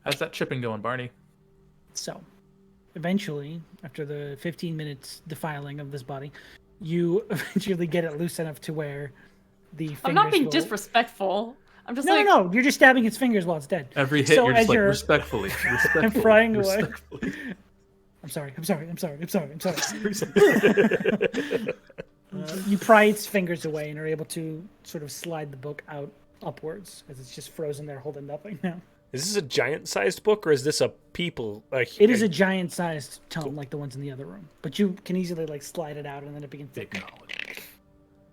How's that chipping going, Barney? So, eventually, after the 15 minutes defiling of this body, you eventually get it loose enough to where the fingers I'm not being will... disrespectful. I'm just No, like, no, you're just stabbing its fingers while it's dead. Every hit, So you're as just like you're- respectfully, I'm frying away. respectfully. I'm sorry. You pry its fingers away and are able to sort of slide the book out upwards as it's just frozen there holding nothing now. Is this a giant-sized book, or is this a people? It is a giant-sized tome, like the ones in the other room. But you can easily like slide it out, and then it begins to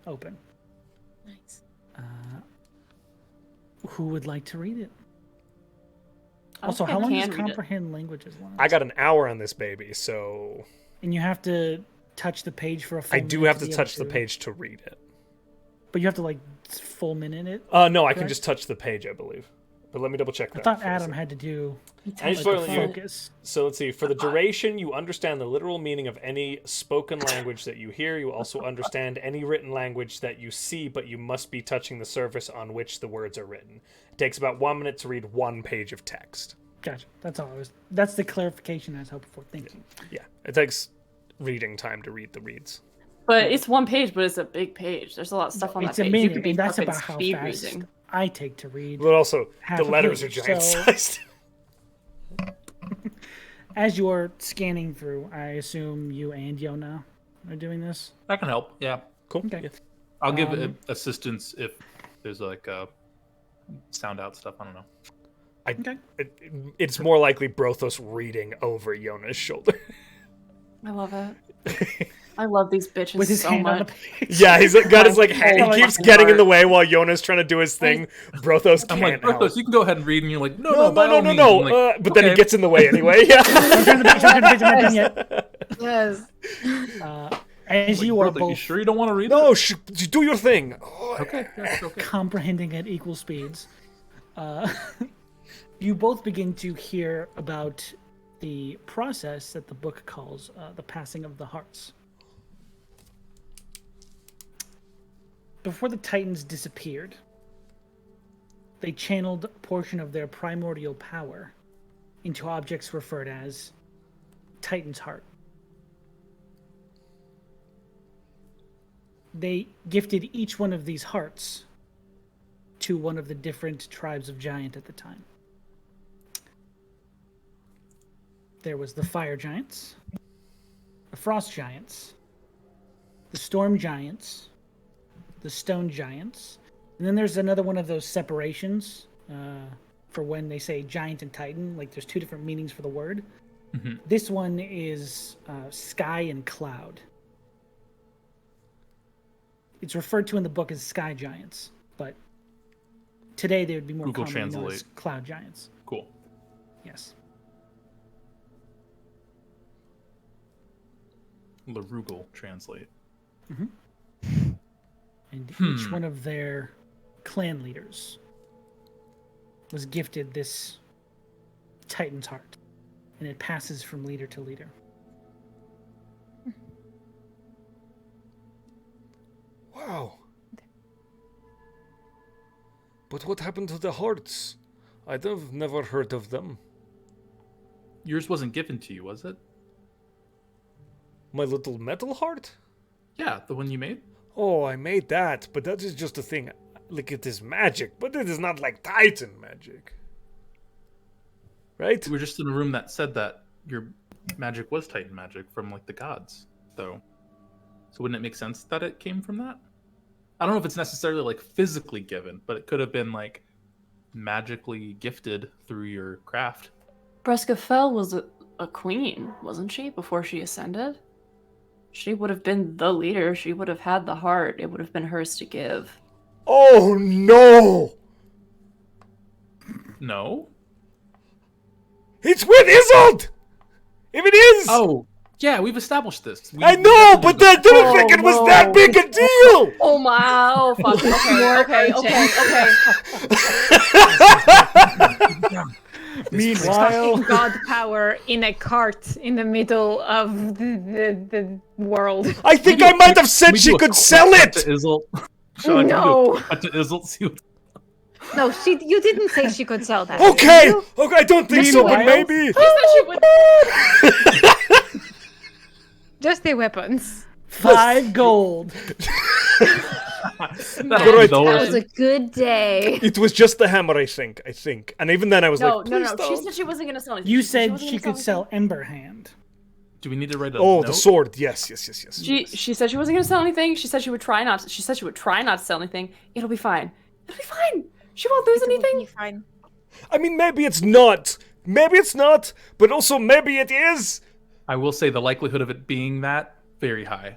open. Nice. Who would like to read it? I Also, think how I long can does read it. comprehend languages last? I got an hour on this baby, so And you have to touch the page for a full I minute. do have to be able touch the page to read it. But you have to like full minute it. No, I can Correct? just touch the page, I believe. But let me double check that. I thought for a Adam second. had to do I just like, wanted the you- focus. So let's see. For the duration, you understand the literal meaning of any spoken language that you hear. You also understand any written language that you see, but you must be touching the surface on which the words are written. It takes about 1 minute to read 1 page of text. Gotcha. That's all. That's the clarification I was hoping for. Thank you. Yeah, it takes reading time to read the reads. But it's 1 page, but it's a big page. There's a lot of stuff on It's that a page. You minute, could be and that's fucking about how speed fast reading. I take to read. But also, Half the a letters are page, giant so- sized. As you're scanning through, I assume you and Yona are doing this. That can help. Yeah, Cool. Okay. Yeah. I'll give assistance if there's like sound out stuff. I don't know. Okay. It's more likely Brothos reading over Yona's shoulder. I love it. I love these bitches With his so hand on the much. page. Yeah, he's got his like hand. Oh, He keeps fucking getting in the heart. way while Yona's trying to do his thing. Brothos I'm can't like, Brothos, help. you can go ahead and read, and you're like, no, No, by no, all no, means. no. I'm like, But then he okay. gets in the way anyway. Yeah. I'm turning the page, I'm not done yet. Yes. As Like, you are brother, you both sure you don't want to read No, it? do your thing. Oh, Okay, that's okay. comprehending at equal speeds, you both begin to hear about the process that the book calls the passing of the hearts. Before the Titans disappeared, they channeled a portion of their primordial power into objects referred as Titan's Heart. They gifted each one of these hearts to one of the different tribes of giant at the time. There was the fire giants, the frost giants, the storm giants, the stone giants, and then there's another one of those separations for when they say giant and titan. Like there's two different meanings for the word. Mhm. This one is sky and cloud. It's referred to in the book as sky giants, but today they would be more Google commonly known as Translate. cloud giants. Cool. Yes. LaRugal translate. And each one of their clan leaders was gifted this Titan's heart, and it passes from leader to leader. Wow. But what happened to the hearts? I've never heard of them. Yours wasn't given to you, was it? My little metal heart? Yeah, the one you made. Oh, I made that, but that is just a thing. Like, it is magic, but it is not like Titan magic. Right? We were just in a room that said that your magic was Titan magic from like the gods. So wouldn't it make sense that it came from that? I don't know if it's necessarily like physically given, but it could have been like magically gifted through your craft. Breska Fell was a queen, wasn't she, before she ascended? She would have been the leader. She would have had the heart. It would have been hers to give. Oh, no! No? It's with Isolde! If it is! Oh, yeah, we've established this. I know, but I didn't think it was that big a deal! Oh my! Oh fuck! Okay. Meanwhile, God power in a cart in the middle of the world. I think I might have said she could sell it! Sean, No. to Isolde, see what... No, you didn't say she could sell that. Okay! did you? Okay, I don't think so, but Meanwhile- maybe! Just the weapons. 5 gold. That'll Right. be the That worst. was a good day. It was just the hammer, I think. And even then I was No, like, no, please no. She don't. said she wasn't gonna sell anything. You said said wasn't she gonna could sell Emberhand. Do we need to write a Oh, note? the sword. Yes. She said she wasn't gonna sell anything. She said she would try not. She said she would try not to sell anything. It'll be fine. It'll be fine. She won't lose anything. Fine. I mean, maybe it's not. Maybe it's not, but also maybe it is. I will say the likelihood of it being that, very high.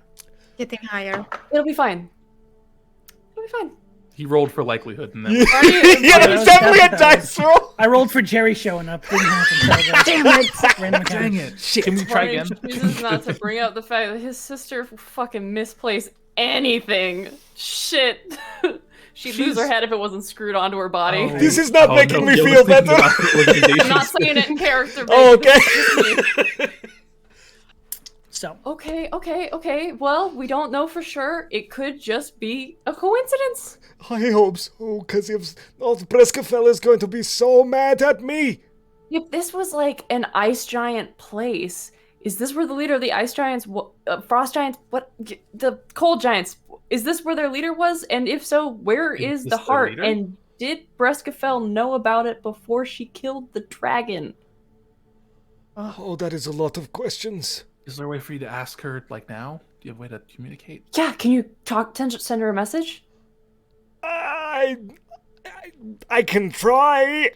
Getting higher. It'll be fine. It'll be fine. He rolled for likelihood and then... Yeah, there's definitely a dice roll. I rolled for Jerry showing up. Didn't happen. Damn it! Random account. Dang it. Shit. Can we try Barney again? chooses not to bring up the fact that his sister fucking misplaced anything. Shit. She'd lose her head if it wasn't screwed onto her body. Oh. This is not making no, me Yoda's feel thinking better. about the organization. I'm not saying it in character. Oh, babe. okay. So, Okay. Well, we don't know for sure. It could just be a coincidence. I hope so, because if not, Breskafell is going to be so mad at me. If this was like an ice giant place, is this where the leader of the ice giants, frost giants, the cold giants, is this where their leader was? And if so, where is the their heart? leader? And did Breskafell know about it before she killed the dragon? Oh, that is a lot of questions. Is there a way for you to ask her, like, now? Do you have a way to communicate? Yeah, can you send her a message? I can try.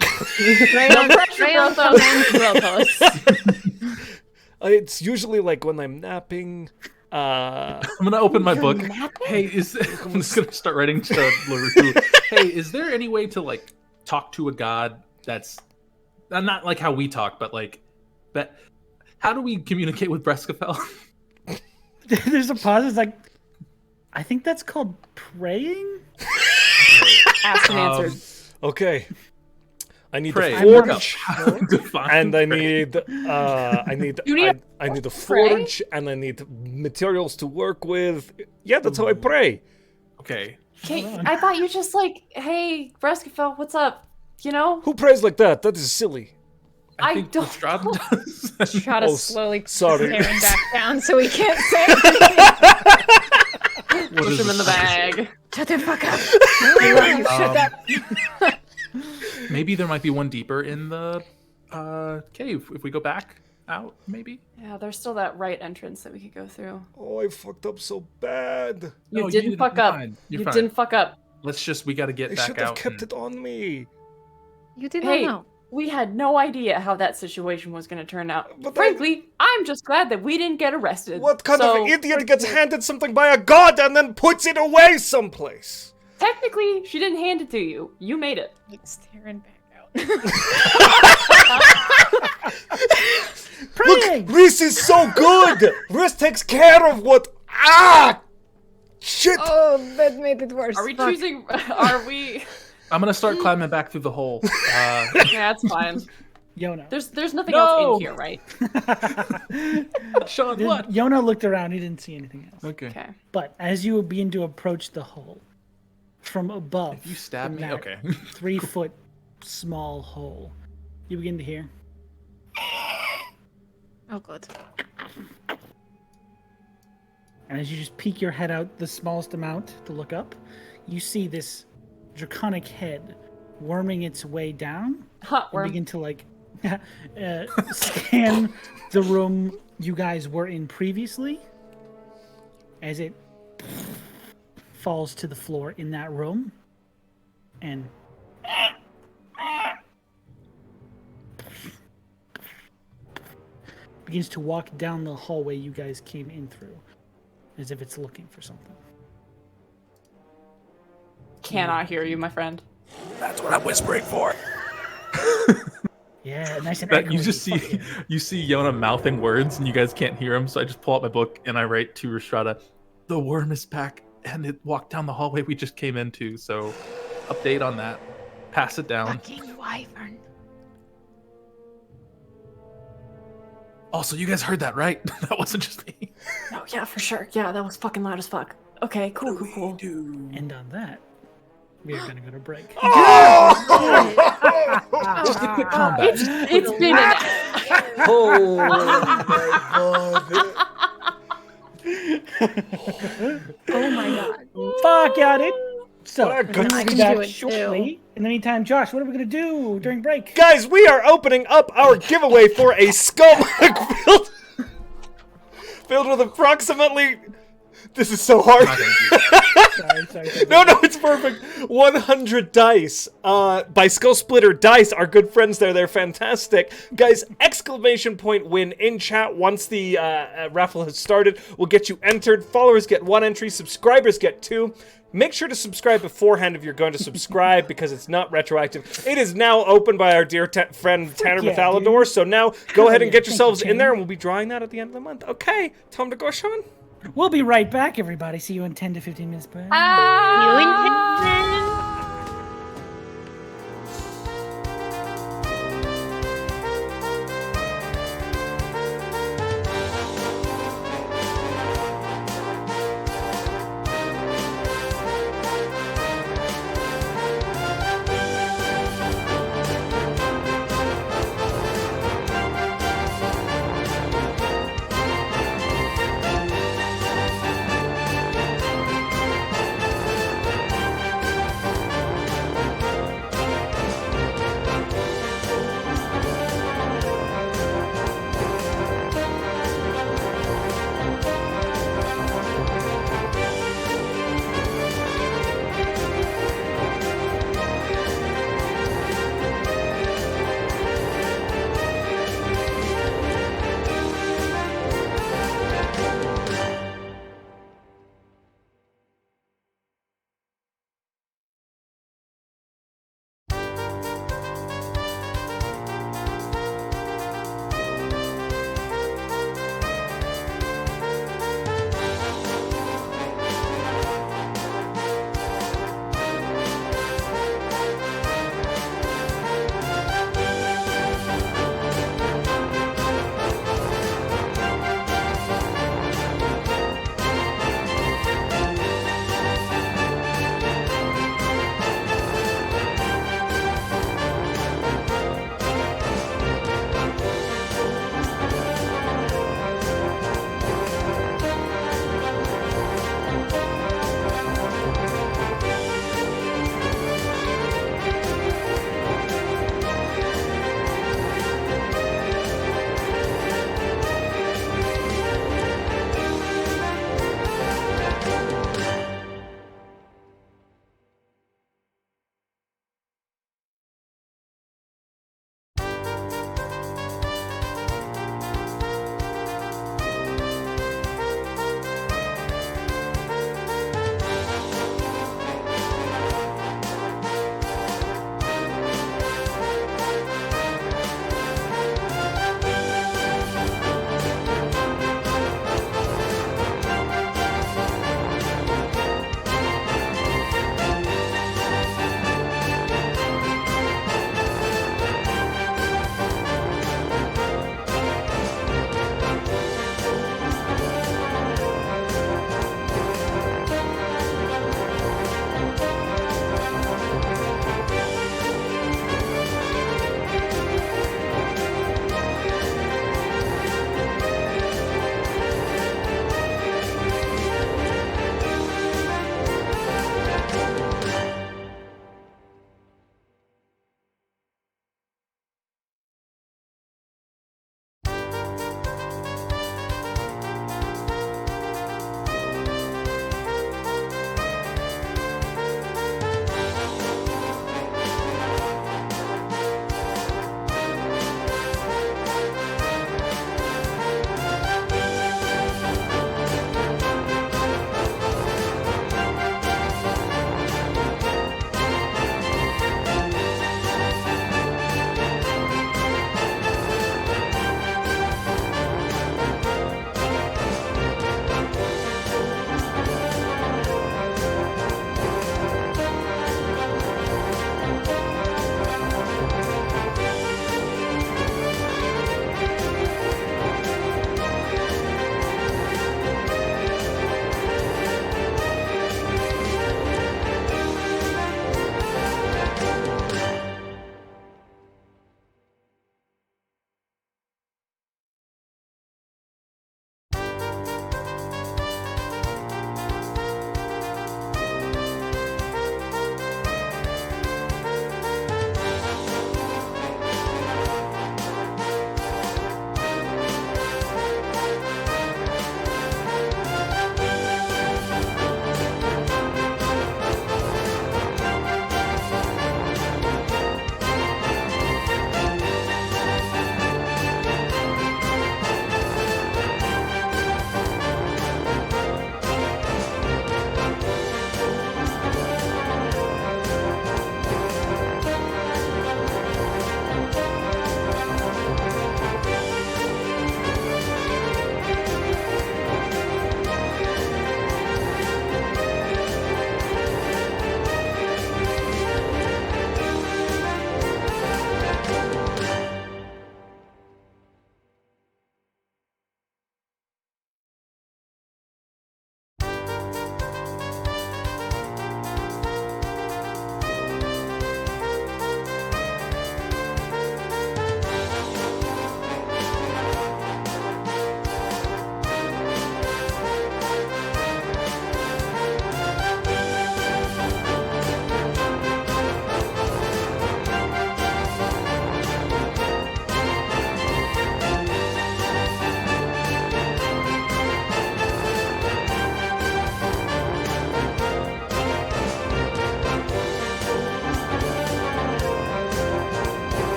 It's usually like when I'm napping. I'm gonna open my book. Hey, I'm just gonna start writing to LaRue. Hey, is there any way to like talk to a god that's not like how we talk, but like that? How do we communicate with Breskafell? there's a pause. It's like, I think that's called praying. Asked and answered. Okay. I need Pray. the forge, Define and I pray. need I need the forge, and I need materials to work with. Yeah, that's how I pray. Okay. Okay, I thought you just like, hey, Breskafell, what's up? You know? Who prays like that? That is silly. I think don't Rhystrata know. does. Try to Oh, slowly sorry. staring back down so he can't say anything. Push him in the bag. Shut the fuck up. I love you. Shut up. Maybe there might be one deeper in the cave if we go back out. Maybe. Yeah, there's still that right entrance that we could go through. Oh, I fucked up so bad. You No, didn't fuck you're up. fine. You're You fine. didn't fuck up. We got to get I back should have out. kept it on me. You did Hey, not know. we had no idea how that situation was going to turn out. But Frankly, I'm just glad that we didn't get arrested. What kind So, of idiot gets handed something by a god and then puts it away someplace? Technically, she didn't hand it to you. You made it. Like staring back out. Praying. Look, Reese is so good. Reese takes care of what. Shit. Oh, that made it worse. Are we Fuck. choosing? Are we? I'm gonna start climbing back through the hole. Yeah, that's fine. Yona. There's nothing No! else in here, right? Sean, what? Yona looked around. He didn't see anything else. Okay. Okay. But as you begin to approach the hole, from above, If you stab in me, that okay. 3-foot small hole, you begin to hear. Oh, good. And as you just peek your head out the smallest amount to look up, you see this draconic head worming its way down Hot and worm. begin to like scan the room you guys were in previously as it falls to the floor in that room and begins to walk down the hallway you guys came in through as if it's looking for something. Cannot hear you, my friend. That's what I'm whispering for. Yeah, nice and That you echoey. just see Fuck yeah. you see Yona mouthing words and you guys can't hear him, so I just pull out my book and I write to Rhystrata, the worm is back and it walked down the hallway we just came into, so update on that. Pass it down. Fucking wyvern. Also, you guys heard that, right? That wasn't just me. Oh yeah, for sure. Yeah, that was fucking loud as fuck. Okay, cool. And on that, we are gonna go to break. Just a quick combat. It's been an Oh my Oh my god. Fuck yeah, dude. So, Well, we're good. gonna I be can back do it shortly. too. In the meantime, Josh, what are we gonna do during break? Guys, we are opening up our giveaway for a scumbag filled with approximately. This is so hard. I'm not gonna do that. Sorry. No, it's perfect. 100 dice by Skull Splitter Dice, our good friends there. They're fantastic. Guys, exclamation point win in chat once the raffle has started. We'll get you entered. Followers get 1 entry. Subscribers get 2. Make sure to subscribe beforehand if you're going to subscribe because it's not retroactive. It is now open by our dear friend Tanner Bethalador. So now go ahead and get yourselves in there and we'll be drawing that at the end of the month. Okay, time to go, Sean. We'll be right back, everybody. See you in 10 to 15 minutes. Bye.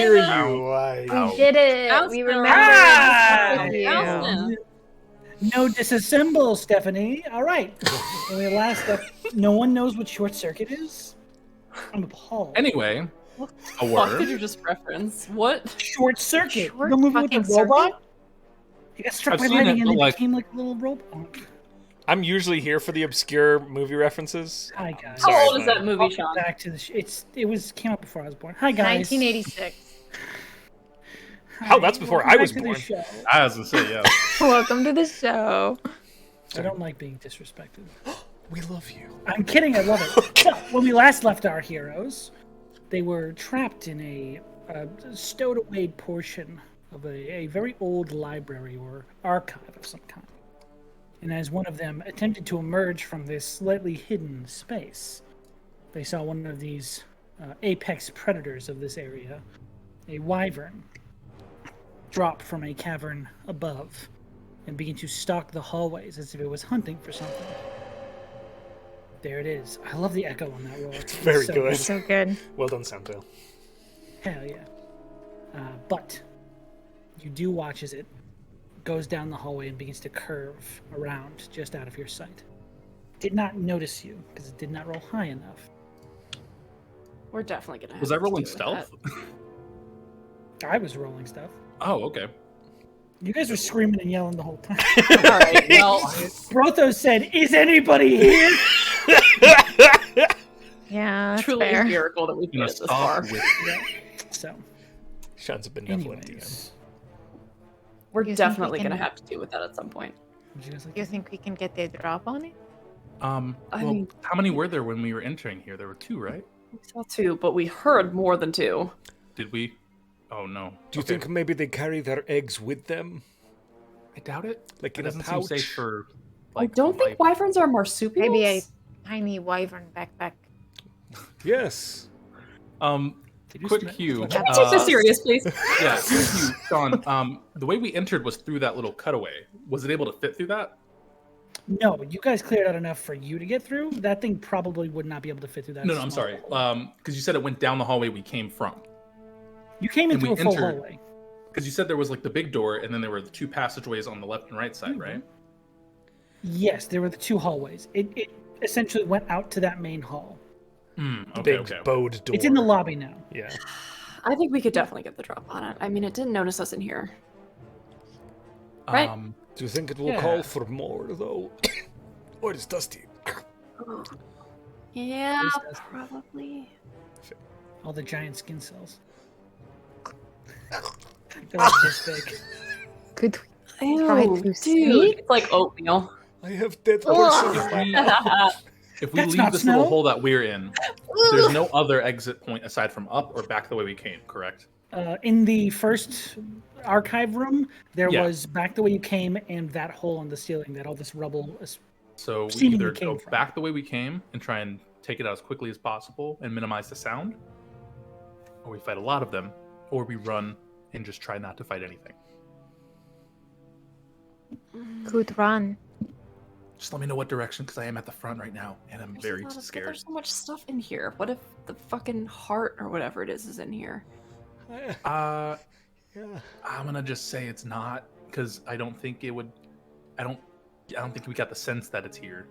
hear you. We did it. Mouse We now. remembered. Ah! With you. Mouse now. No disassemble, Stephanie. All right. When we last left, no one knows what short circuit is. I'm appalled. Anyway, What a the fuck did word. you just reference? What? Short circuit. Short the movie with the fucking robot. circuit? He got struck I've by seen lightning it, and but, then like- became like a little robot. I'm usually here for the obscure movie references. Hi guys. Sorry, How old is man. that movie, Welcome Sean? back to the came out before I was born. Hi guys. 1986. Hell, that's before Welcome I back was to the born. show. I was gonna say, yeah. Welcome to the show. I don't like being disrespected. We love you. I'm kidding. I love it. So, when we last left our heroes, they were trapped in a stowed away portion of a very old library or archive of some kind. And as one of them attempted to emerge from this slightly hidden space, they saw one of these apex predators of this area, a wyvern, drop from a cavern above and begin to stalk the hallways as if it was hunting for something. There it is. I love the echo on that roll. It's very so good. So good. Well done, Soundtail. Hell yeah. But you do watch as it goes down the hallway and begins to curve around just out of your sight. Did not notice you because it did not roll high enough. We're definitely gonna have Was I to rolling deal with stealth? I was rolling stuff. Oh, okay. You guys were screaming and yelling the whole time. that. All right. Well, Brothos said, "Is anybody here?" Yeah, that's truly fair. a miracle that we You know, made it this far. stop with So, Sean's a benevolent DM. anyways, We're You think definitely we gonna can- have to deal with that at some point. would you guys like You to- think we can get the drop on it? I well, mean- how many were there when we were entering here? There were 2, right? We saw 2, but we heard more than 2. Did we? Oh no. Do you think maybe they carry their eggs with them? I doubt it. Like It in a doesn't seem pouch? safe for. I don't think wyverns are marsupials. Maybe a tiny wyvern backpack. Yes. Did you Quick smell- cue. Take this serious, please. Yeah, quick cue, Sean. The way we entered was through that little cutaway. Was it able to fit through that? No, you guys cleared out enough for you to get through. That thing probably would not be able to fit through that. No, I'm small sorry. hole. Because you said it went down the hallway we came from. You came in and we through a full entered- hallway. Because you said there was like the big door, and then there were the 2 passageways on the left and right side, right? Yes, there were the 2 hallways. It essentially went out to that main hall. Okay, Big okay. bowed door. It's in the lobby now. Yeah. I think we could definitely get the drop on it. I mean, it didn't notice us in here. Right. Do you think it will Yeah. call for more, though? Or it's dusty? Yeah, This does- probably. All the giant skin cells. They're like this big. Could we Ew, try to dude, sneak? it's like oatmeal. I have dead person in my If we That's leave not this snow. little hole that we're in, there's no other exit point aside from up or back the way we came, correct? In the first archive room, there Yeah. was back the way you came and that hole in the ceiling that all this rubble is. So we Seemingly either came go from. back the way we came and try and take it out as quickly as possible and minimize the sound, or we fight a lot of them, or we run and just try not to fight anything. Could run. Just let me know what direction, because I am at the front right now, and I'm very scared. There's so much stuff in here. What if the fucking heart or whatever it is in here? Uh, Yeah. I'm gonna just say it's not, because I don't think it would. I don't think we got the sense that it's here.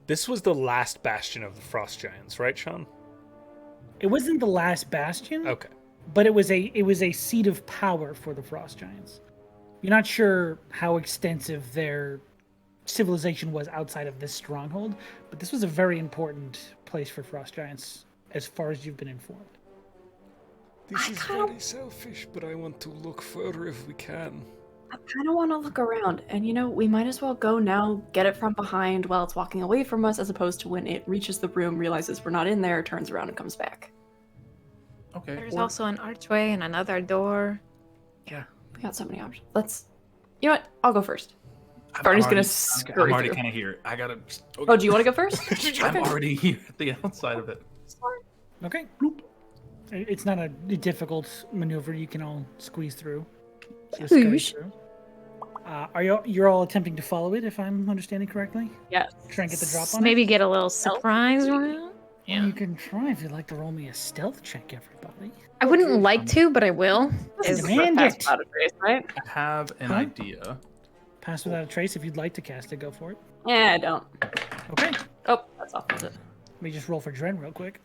This was the last bastion of the Frost Giants, right, Sean? It wasn't the last bastion, Okay. but it was a seat of power for the Frost Giants. You're not sure how extensive their civilization was outside of this stronghold, but this was a very important place for Frost Giants, as far as you've been informed. This is very selfish, but I want to look further if we can. I kind of want to look around, and we might as well go now, get it from behind while it's walking away from us, as opposed to when it reaches the room, realizes we're not in there, turns around and comes back. Okay. There's also an archway and another door. We got so many options. You know what? I'll go first. Barney's gonna scurry I'm already through. kind of here. I gotta. Oh, do you want to go first? I'm Okay. already here at the outside of it. Okay. It's not a difficult maneuver. You can all squeeze through. So scurry Whoosh. through. You're all attempting to follow it, if I'm understanding correctly? Yes. Try and get the drop on it? Maybe get a little surprise round. Well, you can try if you'd like to roll me a stealth check, everybody. I wouldn't like to, but I will. This is Demand pass it. without a trace, right? I have an Huh? idea. Pass without a trace. If you'd like to cast it, go for it. Yeah, I don't. Okay. Oh, that's opposite. Let me just roll for Dren real quick.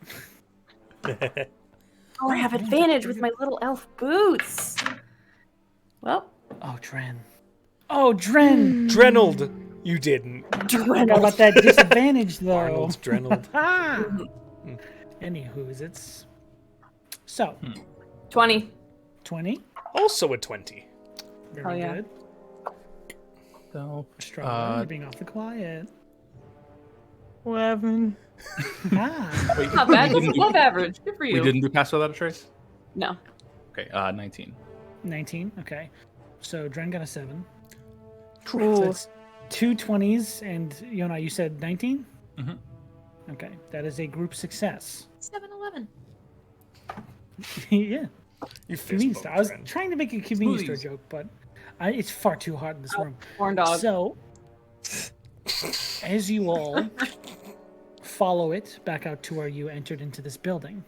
Oh, I have advantage with my little elf boots. Well, Oh, Dren. Oh, Dren. Drenold. You didn't. Forgot about that disadvantage, though. Arnold's Drenold. Ah. Anywho's, it's... So, 20. 20. Also a 20. Very Oh, yeah. good. So, Strong. You're being awfully quiet. 11. Ah. wait, Not bad. we That's didn't do- above average. Good for We you. didn't do pass without a trace? No. Okay, 19. 19. Okay. So, Dren got a 7. So Cool. it's 2 20s, and Yona, you said 19? Mhm. Okay. That is a group success. 7-11. Yeah. You Convenience fist store. I was bumped, trying to make a convenience store Smoothies. joke, but it's far too hot in this room. Corn dog. So, as you all follow it back out to where you entered into this building,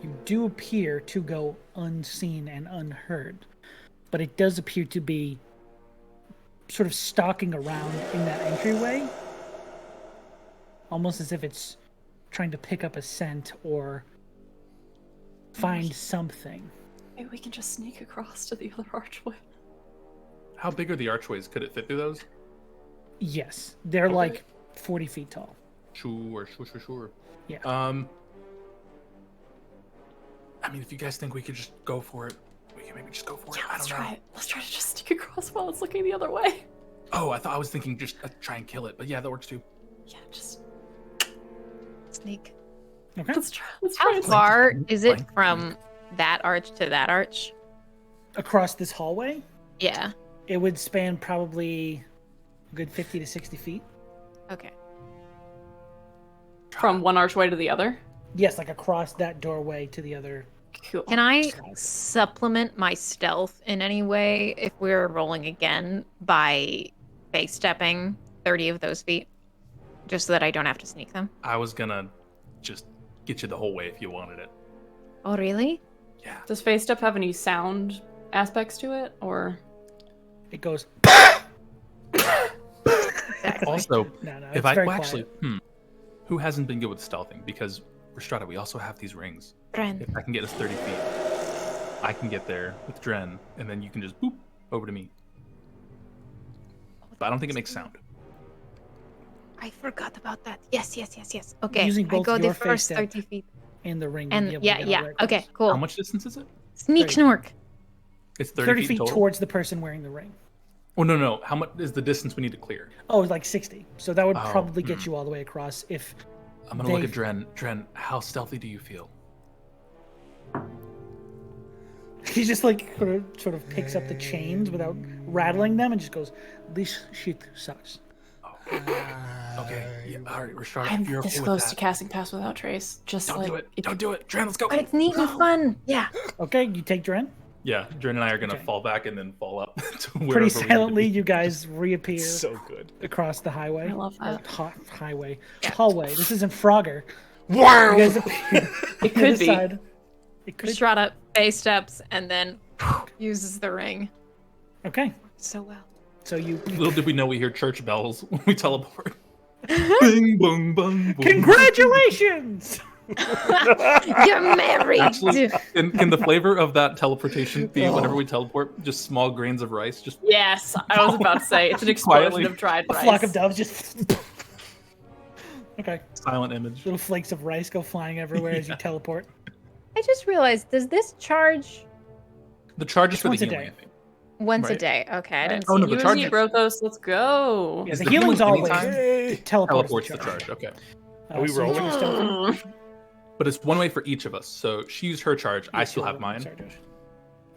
you do appear to go unseen and unheard, but it does appear to be sort of stalking around in that entryway, almost as if it's trying to pick up a scent or find something. Maybe we can just sneak across to the other archway. How big are the archways? Could it fit through those? Yes, they're Okay. like 40 feet tall. Sure. Yeah. I mean, if you guys think we could just go for it, we can maybe just go for it. I Let's don't try know. it. Let's try to just sneak across while it's looking the other way. Oh, I was thinking just try and kill it, but yeah, that works too. Yeah, just Sneak. Okay. let's try. How it. far is it Flank. from that arch to that arch? Across this hallway, Yeah. it would span probably a good 50 to 60 feet. Okay. From one archway to the other. Yes, like across that doorway to the other. Cool. Can I supplement my stealth in any way if we're rolling again by face stepping 30 of those feet? Just so that I don't have to sneak them. I was gonna just get you the whole way if you wanted it. Oh, really? Yeah. Does face step have any sound aspects to it, or It goes. Exactly. Also, No, if it's I very well, actually, quiet. who hasn't been good with stealthing? Because Rhystrata, we also have these rings. Dren. If I can get us 30 feet, I can get there with Dren, and then you can just boop over to me. But I don't think it makes sound. I forgot about that. Yes. Okay. Using I both go the your face first step 30 feet. In the ring. you'd be And able to yeah. get all the way Okay, across. cool. How much distance is it? Sneak 30. snork. It's 30, 30 feet feet total. towards the person wearing the ring. Oh no! How much is the distance we need to clear? Oh, like 60. So that would Oh, probably get you all the way across if. I'm gonna look They- at Dren. Dren, how stealthy do you feel? He just like sort of picks up the chains without rattling them and just goes, "This shit sucks." Okay. Yeah. All right, Rhystrata, I'm if you're this okay close with to that, casting pass without trace. Just don't like do it. Don't do it. Dren, let's go. But it's neat and fun. Yeah. Okay, you take Dren. Yeah, Dren and I are gonna Okay. fall back and then fall up to wherever Pretty we need to silently, be. you guys reappear So good. across the highway. I love that. Highway. Hallway. This isn't Frogger. Wow! You guys appear It on could the be. side. It could. Rhystrata face steps and then uses the ring. Okay, So well. so you. Little did we know we hear church bells when we teleport. Bing, bong, bong, boom. Congratulations! You're married. Actually, can the flavor of that teleportation be whenever we teleport just small grains of rice? Just Yes, I was about to say it's an explosion Quietly. of dried A rice. flock of doves just. Okay, silent image. little flakes of rice go flying everywhere as you teleport. I just realized, does this charge The charge is Just for the once a healing, day. I think. once a Right. day? Okay, I didn't Oh, see no, it. the You charge and me, is- Brothos, let's go. Yeah, Is the the healing's healing always. anytime? The teleport Teleports is the charge. Okay. Uh, Are we so you rolling? choose stealthy? But it's one way for each of us. So she used her charge. I Yes, still you're have rolling. mine. Sorry, Josh.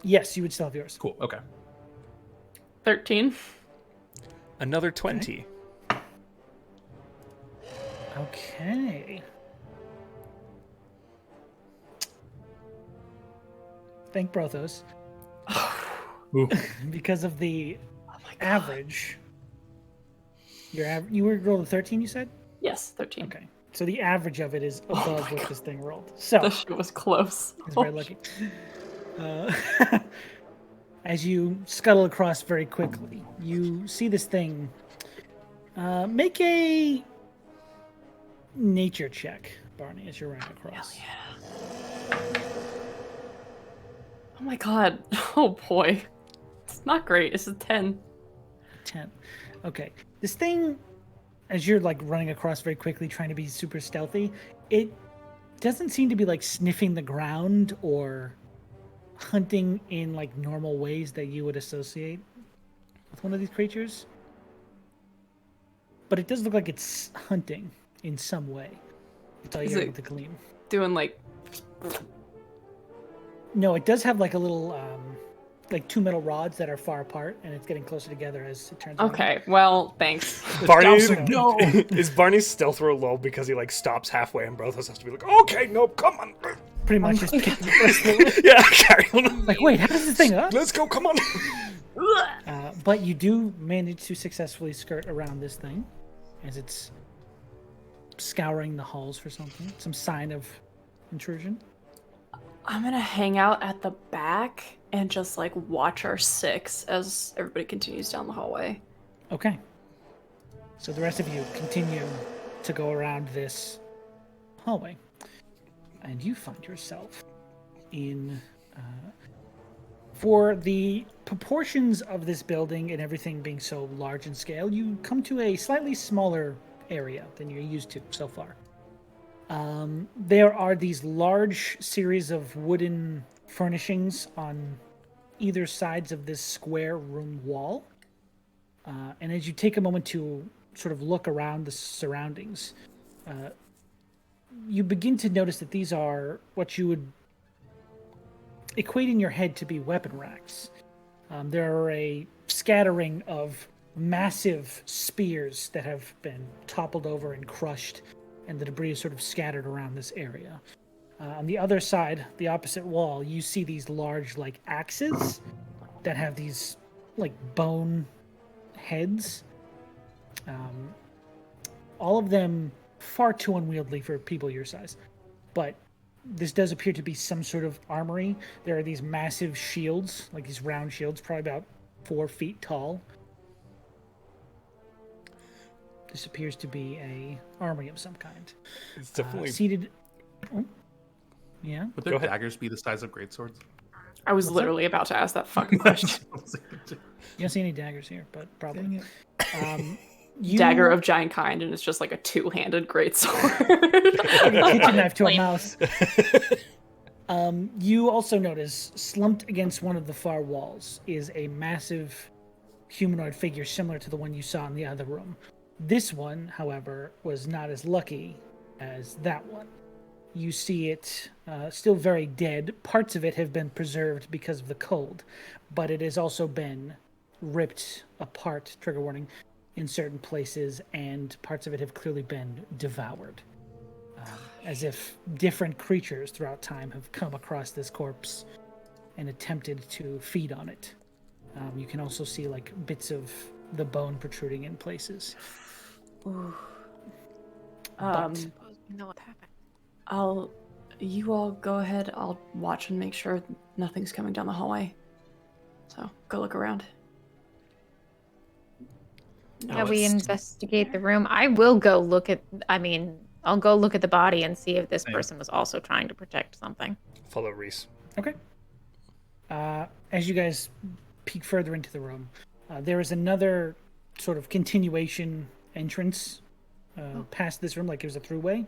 Yes, you would still have yours. Cool. Okay. 13. Another 20. Okay. Thank Brothos. Ooh. Because of the Oh my god. average. You were rolled a 13, you said? Yes, 13. Okay. So the average of it is above what this thing rolled. So That shit was close. it's very lucky. As you scuttle across very quickly, you see this thing. Make a nature check, Barney, as you're running across. Oh my god. Oh boy. It's not great. It's a 10. 10. Okay. This thing, as you're like running across very quickly, trying to be super stealthy, it doesn't seem to be like sniffing the ground or hunting in like normal ways that you would associate with one of these creatures. But it does look like it's hunting in some way. That's all Is you're it- able to glean. Doing like No, it does have like a little, like two metal rods that are far apart, and it's getting closer together as it turns out. okay. Well, thanks. Barney, No. is Barney's stealth roll low because he like stops halfway and Brothos has to be like, okay, no, come on. Pretty much just kick the first little. Yeah, carry on. Like, wait, how does this thing up? Let's go, come on. But you do manage to successfully skirt around this thing as it's scouring the halls for something, some sign of intrusion. I'm gonna hang out at the back and just like watch our 6 as everybody continues down the hallway. Okay. So the rest of you continue to go around this hallway, and you find yourself in. For the proportions of this building and everything being so large in scale, you come to a slightly smaller area than you're used to so far. There are these large series of wooden furnishings on either sides of this square room wall. And as you take a moment to sort of look around the surroundings, you begin to notice that these are what you would equate in your head to be weapon racks. There are a scattering of massive spears that have been toppled over and crushed, and the debris is sort of scattered around this area. On the other side, the opposite wall, you see these large, like, axes that have these, like, bone heads. All of them far too unwieldy for people your size. But this does appear to be some sort of armory. There are these massive shields, like these round shields, probably about 4 feet tall. This appears to be a armory of some kind. It's definitely Seated. Oh. Yeah. Would Go their ahead. daggers be the size of greatswords? I was literally about to ask that fucking question. You don't see any daggers here, but probably. You, Dagger of giant kind, and it's just like a 2-handed greatsword. like a kitchen knife to a Lame. mouse. You also notice, slumped against one of the far walls, is a massive humanoid figure similar to the one you saw in the other room. This one, however, was not as lucky as that one. You see it still very dead. Parts of it have been preserved because of the cold, but it has also been ripped apart, trigger warning, in certain places, and parts of it have clearly been devoured. As if different creatures throughout time have come across this corpse and attempted to feed on it. You can also see like bits of the bone protruding in places. But know what happened. You all go ahead. I'll watch and make sure nothing's coming down the hallway. So go look around. Yeah, we investigate the room. I will go look at. I'll go look at the body and see if this person was also trying to protect something. follow Reese. Okay. As you guys peek further into the room, there is another sort of continuation entrance past this room, like it was a throughway.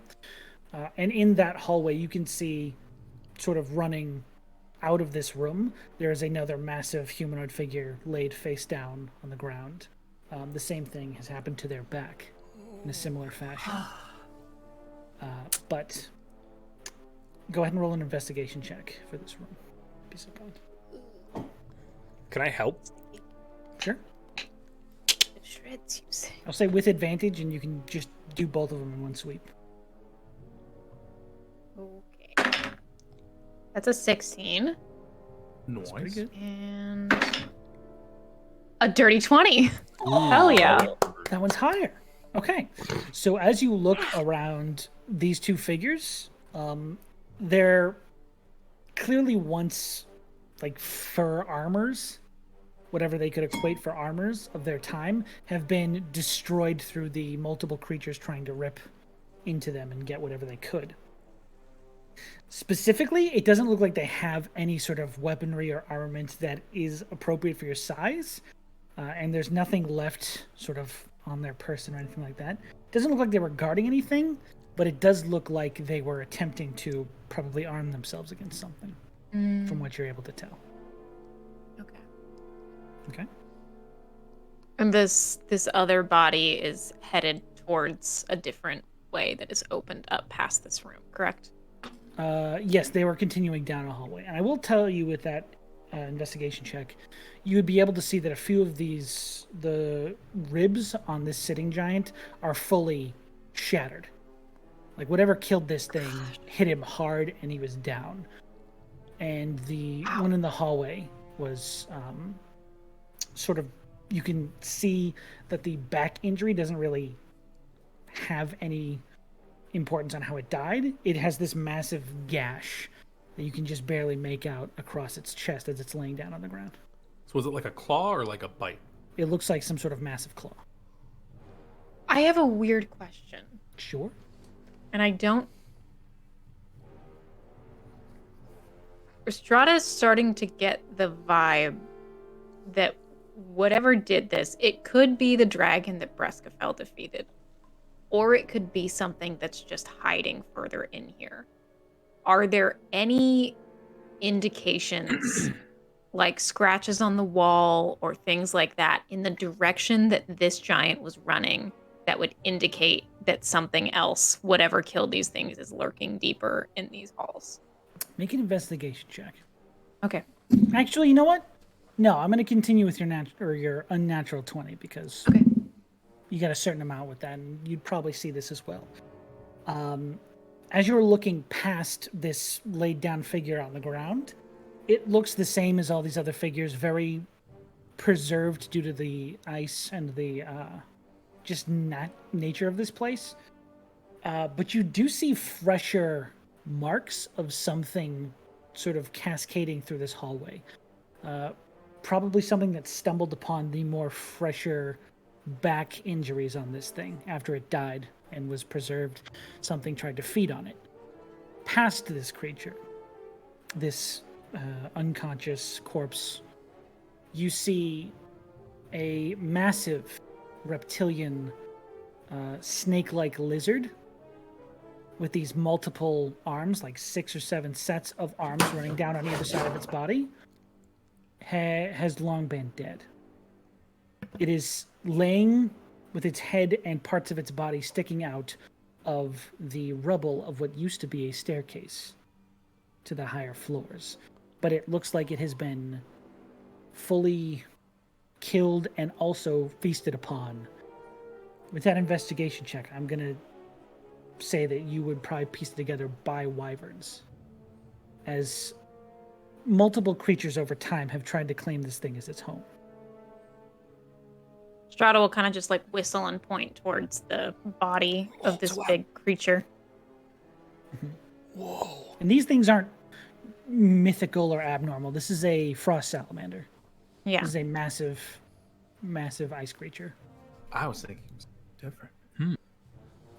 And in that hallway, you can see, sort of running out of this room, there is another massive humanoid figure laid face down on the ground. The same thing has happened to their back in a similar fashion. But go ahead and roll an investigation check for this room. Be so kind. Can I help? Sure. Shreds, you say. I'll say with advantage, and you can just do both of them in one sweep. Okay. That's a 16 Noise. Pretty good. and a dirty 20. Hell yeah. That one's higher. Okay, so as you look around these two figures, they're clearly once like fur armors, whatever they could equate for armors of their time, have been destroyed through the multiple creatures trying to rip into them and get whatever they could. Specifically, it doesn't look like they have any sort of weaponry or armament that is appropriate for your size, and there's nothing left sort of on their person or anything like that. It doesn't look like they were guarding anything, but it does look like they were attempting to probably arm themselves against something, from what you're able to tell. Okay. Okay. And this other body is headed towards a different way that is opened up past this room, correct? Yes, they were continuing down a hallway. And I will tell you with that investigation check, you would be able to see that a few of the ribs on this sitting giant are fully shattered. Like whatever killed this thing hit him hard and he was down. And the one in the hallway was sort of, you can see that the back injury doesn't really have any importance on how it died. It has this massive gash that you can just barely make out across its chest as it's laying down on the ground. So was it like a claw or like a bite? It looks like some sort of massive claw. I have a weird question. Sure. And I don't... Rhystrata is starting to get the vibe that whatever did this, it could be the dragon that Breskafell defeated. Or it could be something that's just hiding further in here. Are there any indications, like scratches on the wall or things like that, in the direction that this giant was running that would indicate that something else, whatever killed these things, is lurking deeper in these halls? Make an investigation check. Okay. Actually, you know what? No, I'm going to continue with your unnatural 20 because Okay. you got a certain amount with that, and you'd probably see this as well. As you're looking past this laid down figure on the ground, it looks the same as all these other figures, very preserved due to the ice and the just nature of this place. But you do see fresher marks of something sort of cascading through this hallway. Probably something that stumbled upon the more fresher back injuries on this thing after it died and was preserved. Something tried to feed on it. Past this creature, this unconscious corpse, you see a massive reptilian snake-like lizard with these multiple arms, like 6 or 7 sets of arms running down on either side of its body, has long been dead. It is laying with its head and parts of its body sticking out of the rubble of what used to be a staircase to the higher floors. But it looks like it has been fully killed and also feasted upon. With that investigation check, I'm going to say that you would probably piece it together by wyverns, as multiple creatures over time have tried to claim this thing as its home. Strata will kind of just like whistle and point towards the body of this big creature. Whoa. And these things aren't mythical or abnormal. This is a frost salamander. Yeah. This is a massive, massive ice creature. I was thinking it was different.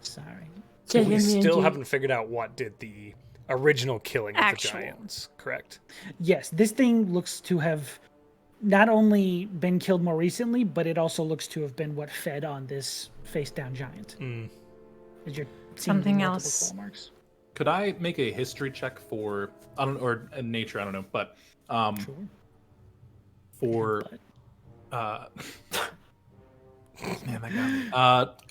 Sorry. So we still haven't figured out what did the original killing of the Actual. giants, correct? Yes, this thing looks to have not only been killed more recently, but it also looks to have been what fed on this face-down giant. As you're seeing Something the multiple else. claw marks. Could I make a history check for, I don't, or nature, I don't know, but Sure. for But man, that got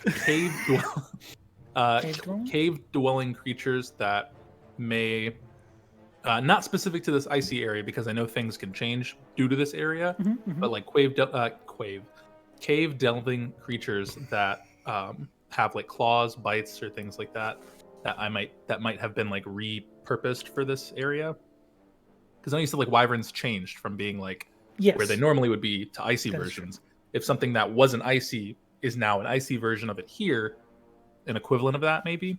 me. Cave dwelling creatures that may not specific to this icy area, because I know things can change due to this area, but like cave delving creatures that have like claws, bites, or things like that that might have been like repurposed for this area. Because I know you said like wyverns changed from being like yes. where they normally would be to icy That is versions. If something that wasn't icy is now an icy version of it here, an equivalent of that maybe,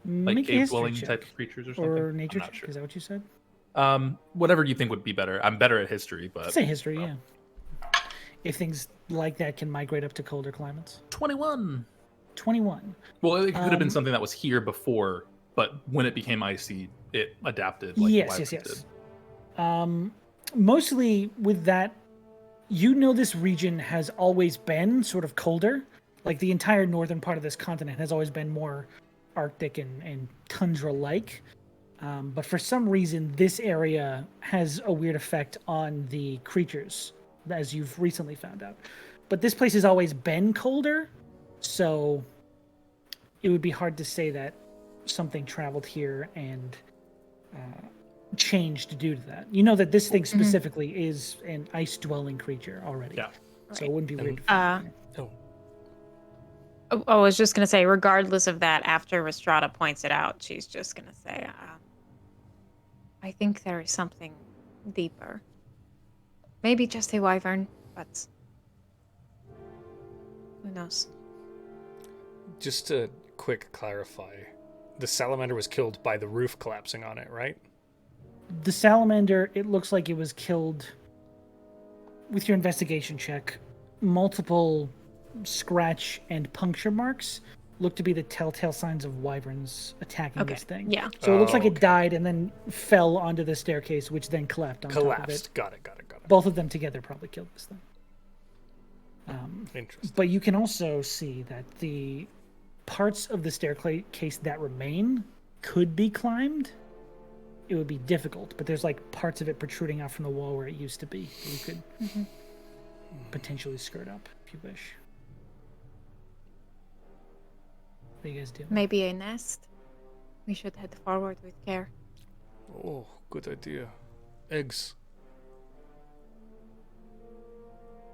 like Make a cave history dwelling check. type of creatures or something. Or I'm nature not check. sure. Is that what you said? Whatever you think would be better. I'm better at history, but Say history, yeah. If things like that can migrate up to colder climates. 21. 21. Well, it could have been something that was here before, but when it became icy, it adapted. Like Yes. did. Mostly with that, this region has always been sort of colder. Like the entire northern part of this continent has always been more Arctic and tundra-like. But for some reason, this area has a weird effect on the creatures, as you've recently found out. But this place has always been colder, so it would be hard to say that something traveled here and changed due to that. You know that this thing specifically is an ice-dwelling creature already. Yeah. So it wouldn't be weird to find here. I was just gonna say, regardless of that, after Rhystrata points it out, she's just gonna say, I think there is something deeper. Maybe just a wyvern, but who knows? Just to quick clarify, the salamander was killed by the roof collapsing on it, right? The salamander, it looks like it was killed with your investigation check. Multiple scratch and puncture marks look to be the telltale signs of wyverns attacking this thing. Yeah. So it looks like it okay. died and then fell onto the staircase, which then collapsed on top of it. Collapsed. Got it. Both of them together probably killed this thing. Interesting. But you can also see that the parts of the staircase that remain could be climbed. It would be difficult, but there's like parts of it protruding out from the wall where it used to be. You could potentially skirt up if you wish. What do you guys do? Maybe a nest. We should head forward with care. Oh, good idea. Eggs.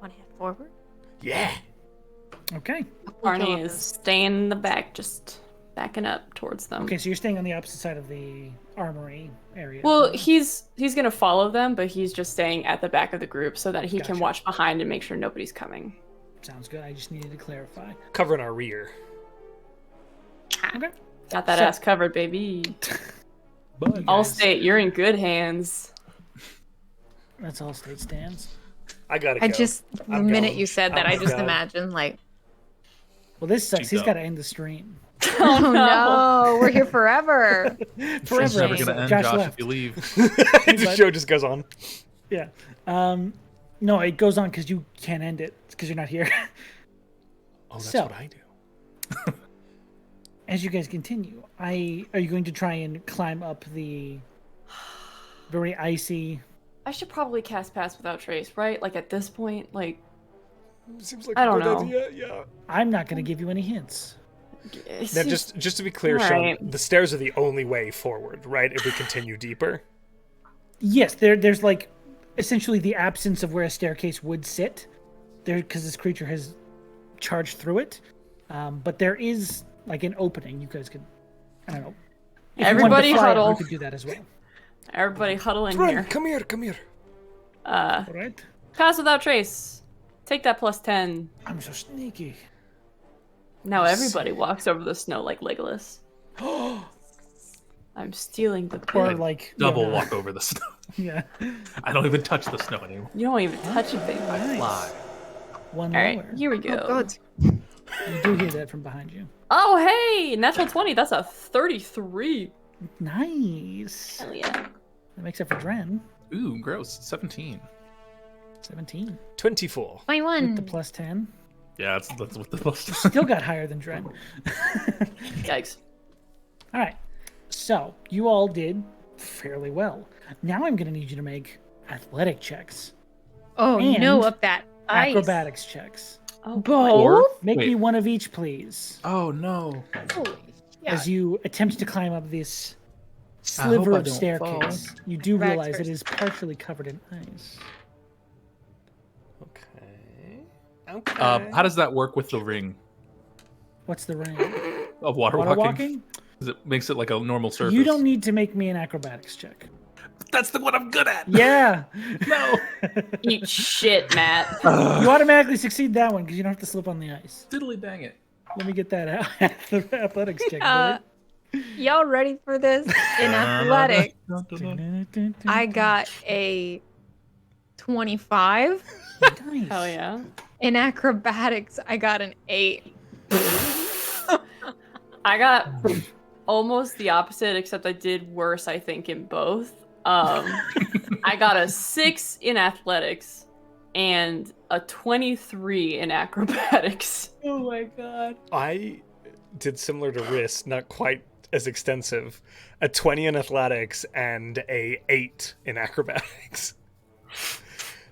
Want to head forward? Yeah. Okay. Barney is staying in the back, just backing up towards them. Okay, so you're staying on the opposite side of the armory area. Well, he's gonna follow them, but he's just staying at the back of the group so that he can Gotcha. watch behind and make sure nobody's coming. Sounds good. I just needed to clarify. Covering our rear. Okay. Got that So- ass covered, baby. But Allstate, you're in good hands. That's all state stands. I gotta I go. just, the I'm minute going. you said that, I'm I just going. imagined like, Well, this sucks. She's He's up. got to end the stream. oh no, we're here forever. It's Forever. never gonna end, Josh Josh, left. if you leave. The show just goes on. Yeah. No, it goes on because you can't end it because you're not here. Oh, that's So- what I do. As you guys continue, are you going to try and climb up the very icy? I should probably cast Pass Without Trace, right? Like at this point, like Seems like I a don't good know. idea. Yeah. I'm not going to give you any hints. it Now, seems- just to be clear, All Sean, right. the stairs are the only way forward, right? If we continue deeper. Yes, there's like essentially the absence of where a staircase would sit there because this creature has charged through it. But there is like an opening. You guys could, I don't know. If you wanted to Everybody fly, huddle. You could do that as well. Everybody huddle in Run, here. come here, come here. All right. Pass Without Trace. Take that plus 10. I'm so sneaky. Now everybody walks over the snow like Legolas. I'm stealing the Or pig. like Double yeah, walk over the snow. Yeah. I don't even touch the snow anymore. You don't even touch it, baby. Nice. Fly. One All right, lower. here we go. Oh god. You do hear that from behind you. Oh, hey! Natural 20. That's a 33. Nice. Hell yeah. That makes up for Dren. Ooh, gross. 17. 17. 24. 21. With the plus 10. Yeah, that's what the most. Still got higher than Dren. Yikes. All right. So, you all did fairly well. Now I'm going to need you to make athletic checks, Oh And no, up that ice. acrobatics checks. Oh, Both? Make me Wait. one of each, please. Oh no. Holy As you attempt to climb up this I hope sliver I of don't staircase, you do Acrobatics realize it first. is partially covered in ice. Okay. Okay. How does that work with the ring What's the range? of water, Water walking? walking? 'Cause it makes it like a normal surface. You don't need to make me an acrobatics check. That's the one I'm good at. Yeah. No. Eat shit, Matt. You automatically succeed that one because you don't have to slip on the ice. Diddly dang it. Let me get that out. The athletics check. Y'all ready for this? In athletics, I got a 25. Nice. Hell yeah. In acrobatics, I got an 8. I got almost the opposite, except I did worse, I think, in both. I got a 6 in athletics and a 23 in acrobatics. Oh my god. I did similar to Riss, not quite as extensive. A 20 in athletics and a 8 in acrobatics.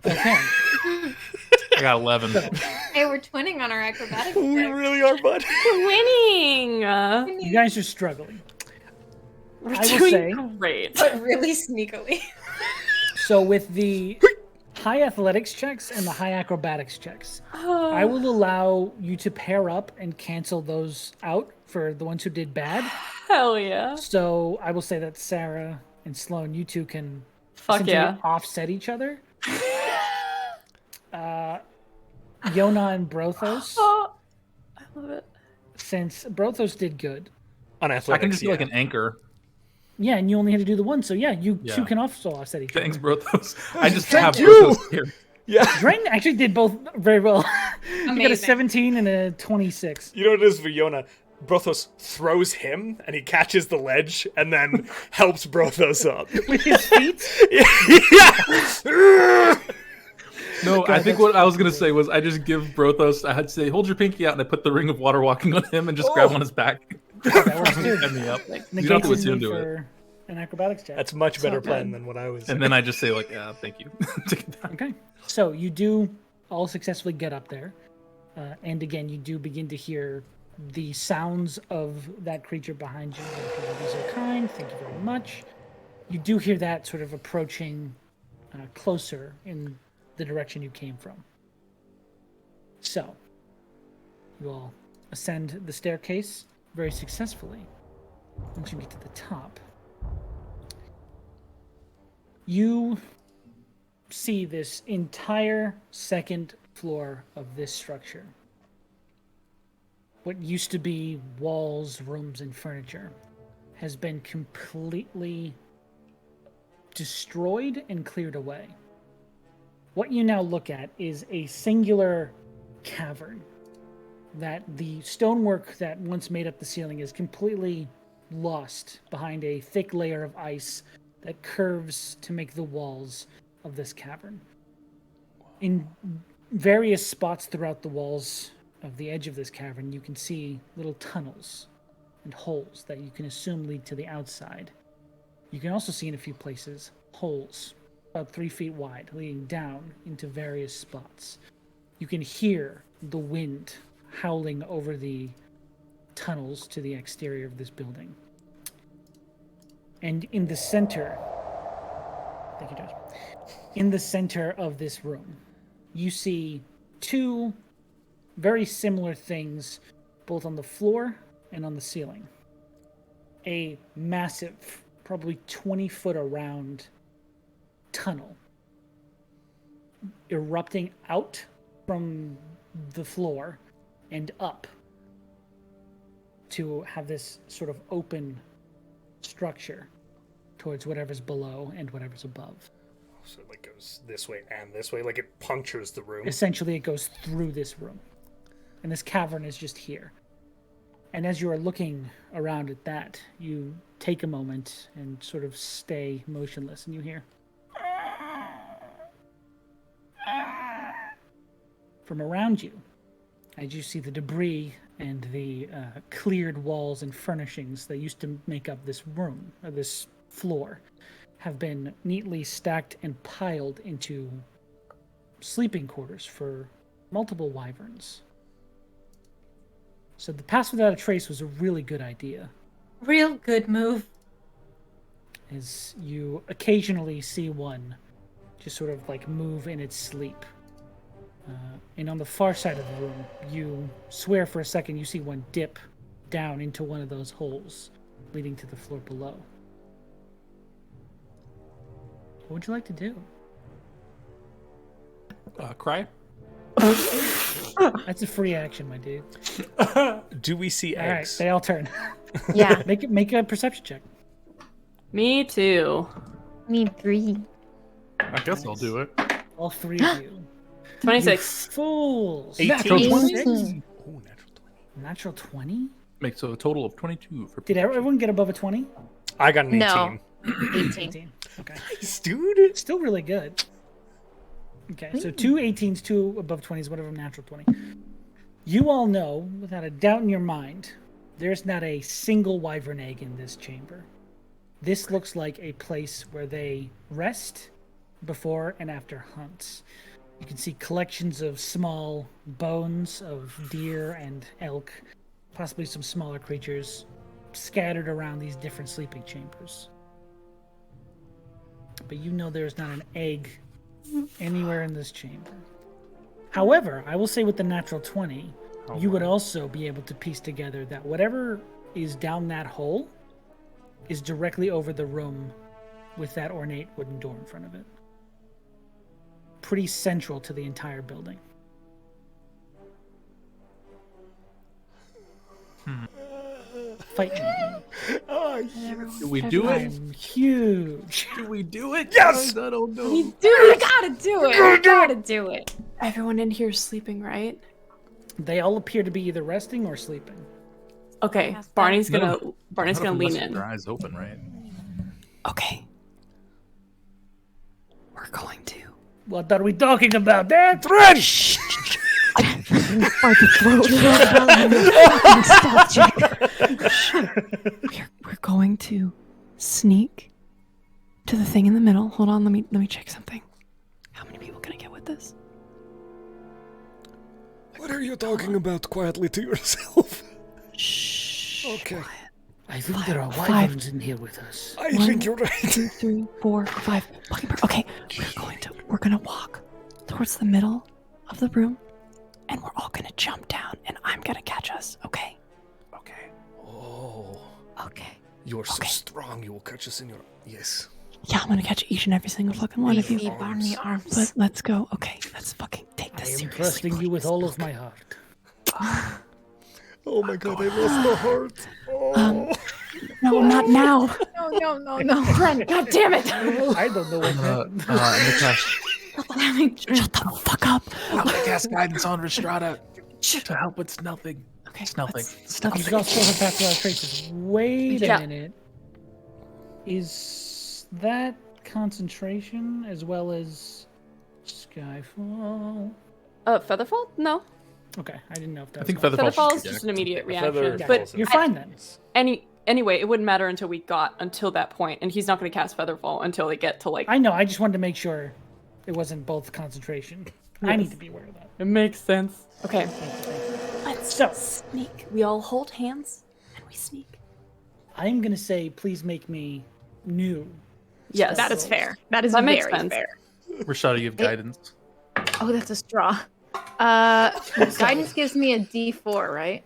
Okay. I got 11. Hey, we're twinning on our acrobatics. We check. really are, bud. Winning! You guys are struggling. We're I will doing say- great. But really sneakily. So with the high athletics checks and the high acrobatics checks, I will allow you to pair up and cancel those out for the ones who did bad. Hell yeah. So I will say that Sarah and Sloan, you two can Fuck essentially yeah. offset each other. Yona and Brothos, Oh, I love it. since Brothos did good. On I athletics, can just be like yeah. an anchor. Yeah, and you only had to do the one, so yeah, you two Yeah. can also offset each other. Thanks, Brothos. I just Thank have you. Brothos here. Yeah. Drain actually did both very well. You got a Amazing. 17 and a 26. You know what it is for Yona? Brothos throws him, and he catches the ledge, and then helps Brothos up. With his feet? Yeah! No, God, I think that's what I was gonna say was I just give Brothos. I had to say, hold your pinky out, and I put the ring of water walking on him, and just grab on his back. That works too. Set me up. Negates You don't have to his attune need to it. for an acrobatics check. That's much better not plan bad. than what I was. And then I just say like, yeah, thank you. Take it down. Okay. So you do all successfully get up there. And again, you do begin to hear the sounds of that creature behind you. These are kind. Thank you very much. You do hear that sort of approaching closer in the direction you came from. So you all ascend the staircase very successfully. Once you get to the top, you see this entire second floor of this structure. What used to be walls, rooms, and furniture has been completely destroyed and cleared away. What you now look at is a singular cavern that the stonework that once made up the ceiling is completely lost behind a thick layer of ice that curves to make the walls of this cavern. In various spots throughout the walls of the edge of this cavern, you can see little tunnels and holes that you can assume lead to the outside. You can also see in a few places holes about 3 feet wide leading down into various spots. You can hear the wind howling over the tunnels to the exterior of this building. And in the center, thank you, Josh. In the center of this room, you see two very similar things, both on the floor and on the ceiling. A massive, probably 20-foot around tunnel erupting out from the floor and up to have this sort of open structure towards whatever's below and whatever's above. So it like goes this way and this way, like it punctures the room. Essentially, it goes through this room. And this cavern is just here. And as you are looking around at that, you take a moment and sort of stay motionless, and you hear from around you, as you see the debris and the cleared walls and furnishings that used to make up this room, or this floor, have been neatly stacked and piled into sleeping quarters for multiple wyverns. So the pass without a trace was a really good idea, Real good move. as you occasionally see one just sort of like move in its sleep. And on the far side of the room, you swear for a second you see one dip down into one of those holes leading to the floor below. What would you like to do? Cry. That's a free action, my dude. Do we see All right, eggs? they all turn. Yeah. Make a perception check. Me too. Me 3. I guess I'll do it. All 3 of you. 26. Fools. 18. Natural 26? Oh, natural 20. Natural 20? Makes a total of 22 for. Did everyone get above a 20? I got an 18. No. 18. 18. Okay. Nice, dude. Still really good. Okay, so 2 18s, 2 above 20s, one of them natural 20. You all know, without a doubt in your mind, there's not a single wyvern egg in this chamber. This looks like a place where they rest before and after hunts. You can see collections of small bones of deer and elk, possibly some smaller creatures, scattered around these different sleeping chambers. But you know there's not an egg anywhere in this chamber. However, I will say with the natural 20, you would also be able to piece together that whatever is down that hole is directly over the room with that ornate wooden door in front of it. Pretty central to the entire building. Fight me. Do we do it? I'm huge. Do we do it? Yes! I don't know. We gotta do it. We gotta do it. Everyone in here is sleeping, right? They all appear to be either resting or sleeping. Okay, Yes, Barney's gonna Not lean unless in. Their eyes open, right? Okay. We're going to. What are we talking about? That We're going to sneak to the thing in the middle. Hold on, let me check something. How many people can I get with this? What are you talking about quietly to yourself? Shh. Okay. I think there are Five. wyverns in here with us. I think you're right. 2, 3, 4, 5. Okay, we're gonna walk towards the middle of the room, and we're all gonna jump down, and I'm gonna catch us. Okay. Okay. Oh, Okay. you're so Okay. strong. You will catch us in your. Yes. Yeah, I'm gonna catch each and every single fucking one of you. Beefy Barney arms. But let's go. Okay, let's fucking take I this am seriously. trusting you with please. all of my heart. Oh my god, I lost the heart. Oh. No, not now. No. Run! God damn it! I don't know what that. Shut the fuck up. I'm gonna cast guidance on Rhystrata to help with stealthing. Okay, Stealthing. He's also have pastoral traces. Wait a Yeah. minute. Is that concentration as well as Skyfall? Featherfall? No. Okay, I didn't know if that I think was Featherfall Featherfall is should just be an immediate Feather reaction. Yeah, But you're fine then. anyway, it wouldn't matter until we got until that point, and he's not going to cast Featherfall until they get to like. I know, I just wanted to make sure it wasn't both concentration. I need to be aware of that. It makes sense. Okay. Let's So- sneak. We all hold hands and we sneak. I'm going to say, please make me new. Yes, That is fair. That is That very makes sense. fair. Rhystrata, you have guidance. Oh, that's a straw. Guidance gives me a D4, right?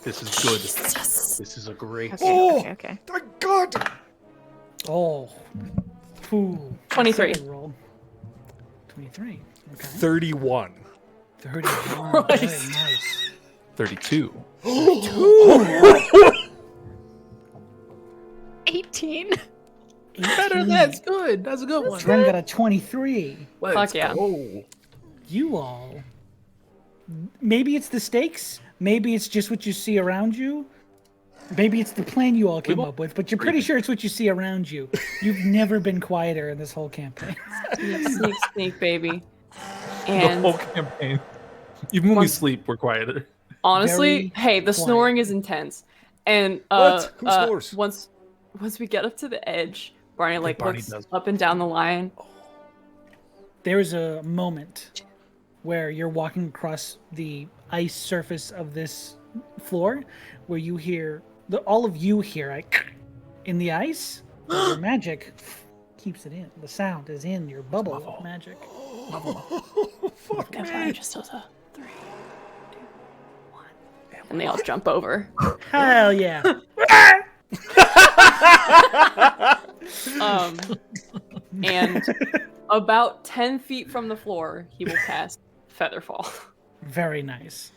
This is good. This is a great. Okay. Thank God. Oh. Ooh. 23. Second roll. 23. Okay. 31. 31. Very nice. 32. 18. Better. That's good. That's a good one. Dren got a 23. Fuck yeah. go. You all. Maybe it's the stakes. Maybe it's just what you see around you. Maybe it's the plan you all came up with, but you're pretty sure it's what you see around you. You've never been quieter in this whole campaign. Sneak, sneak, baby. The And whole campaign. Even when we Once- sleep, we're quieter. honestly, Very hey, the quiet. snoring is intense. And What? Who snores? once we get up to the edge, Barney like Barney looks does. up and down the line. There is a moment where you're walking across the ice surface of this floor where you hear, all of you hear like in the ice. Your magic keeps it in. The sound is in your bubble of magic. And Barney just does a 3, 2, 1, and they all jump over. Hell yeah. And about 10 feet from the floor, he will cast Featherfall. Very nice.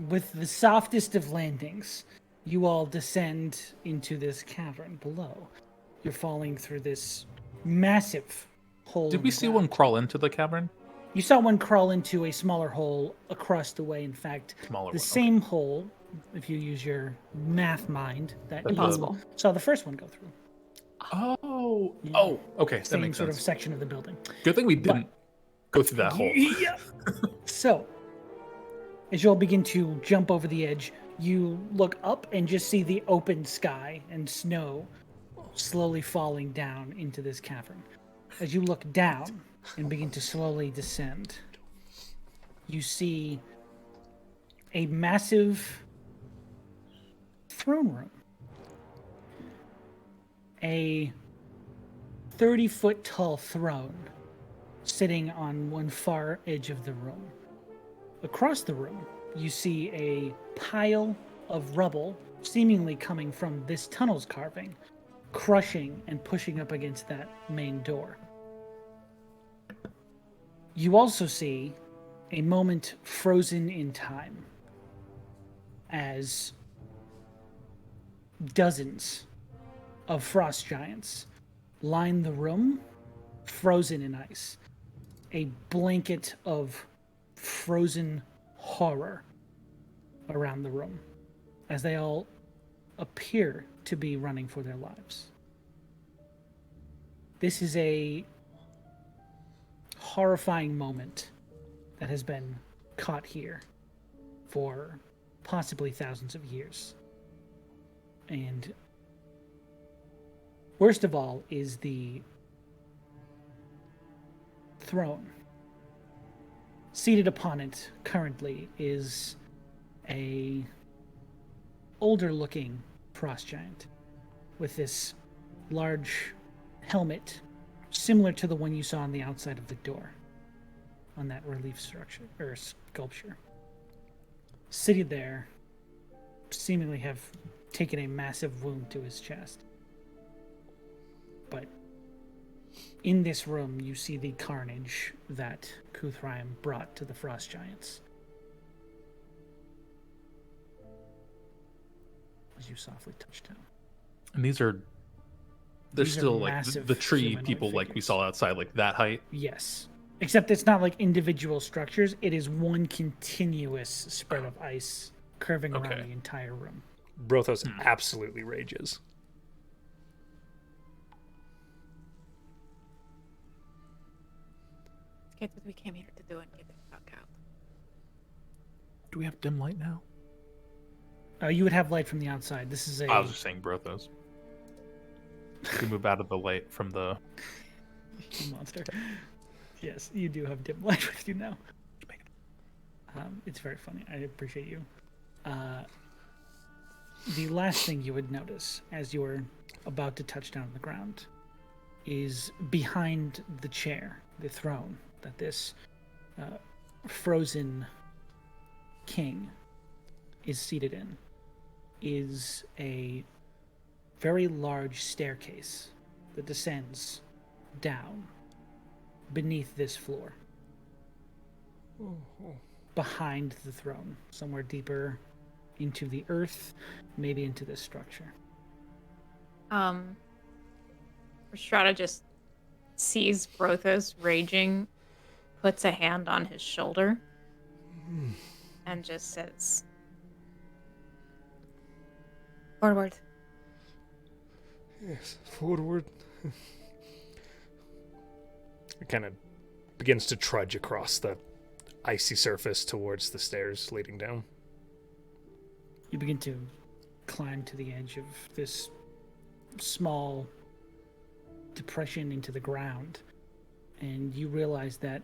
With the softest of landings, you all descend into this cavern below. You're falling through this massive hole. Did we see one crawl into the cavern? You saw one crawl into a smaller hole across the way. In fact, Smaller the one, same hole, if you use your math mind, that Impossible. you saw the first one go through. Oh, Yeah. oh, okay, that Same makes sort sense. of section of the building. Good thing we didn't go through that hole. Yeah. So, as you all begin to jump over the edge, you look up and just see the open sky and snow slowly falling down into this cavern. As you look down and begin to slowly descend, you see a massive throne room. A 30-foot tall throne sitting on one far edge of the room. Across the room, you see a pile of rubble, seemingly coming from this tunnel's carving, crushing and pushing up against that main door. You also see a moment frozen in time as dozens of frost giants line the room, frozen in ice. A blanket of frozen horror around the room as they all appear to be running for their lives. This is a horrifying moment that has been caught here for possibly thousands of years. And worst of all is the throne. Seated upon it currently is a older looking frost giant with this large helmet similar to the one you saw on the outside of the door on that relief structure or sculpture. Seated there, seemingly have taken a massive wound to his chest. But in this room, you see the carnage that Kuthraim brought to the frost giants. As you softly touch down. And they're These are still like massive the tree humanoid people like we figures. saw outside, like that height. Yes. Except it's not like individual structures. It is one continuous spread of ice curving around Okay. the entire room. Brothos absolutely rages. Let's get what we came here to do and get the fuck out. Do we have dim light now? You would have light from the outside. This is a I was just saying Brothos. We move out of the light from the monster. Yes, you do have dim light with you now. It's very funny. I appreciate you. The last thing you would notice as you are about to touch down on the ground is behind the chair, the throne that this frozen king is seated in, is a very large staircase that descends down beneath this floor. Behind the throne, somewhere deeper into the earth, maybe into this structure. Rhystrata just sees Brothos raging, puts a hand on his shoulder, and just says, "Forward." Yes, forward. It kind of begins to trudge across the icy surface towards the stairs leading down. You begin to climb to the edge of this small depression into the ground, and you realize that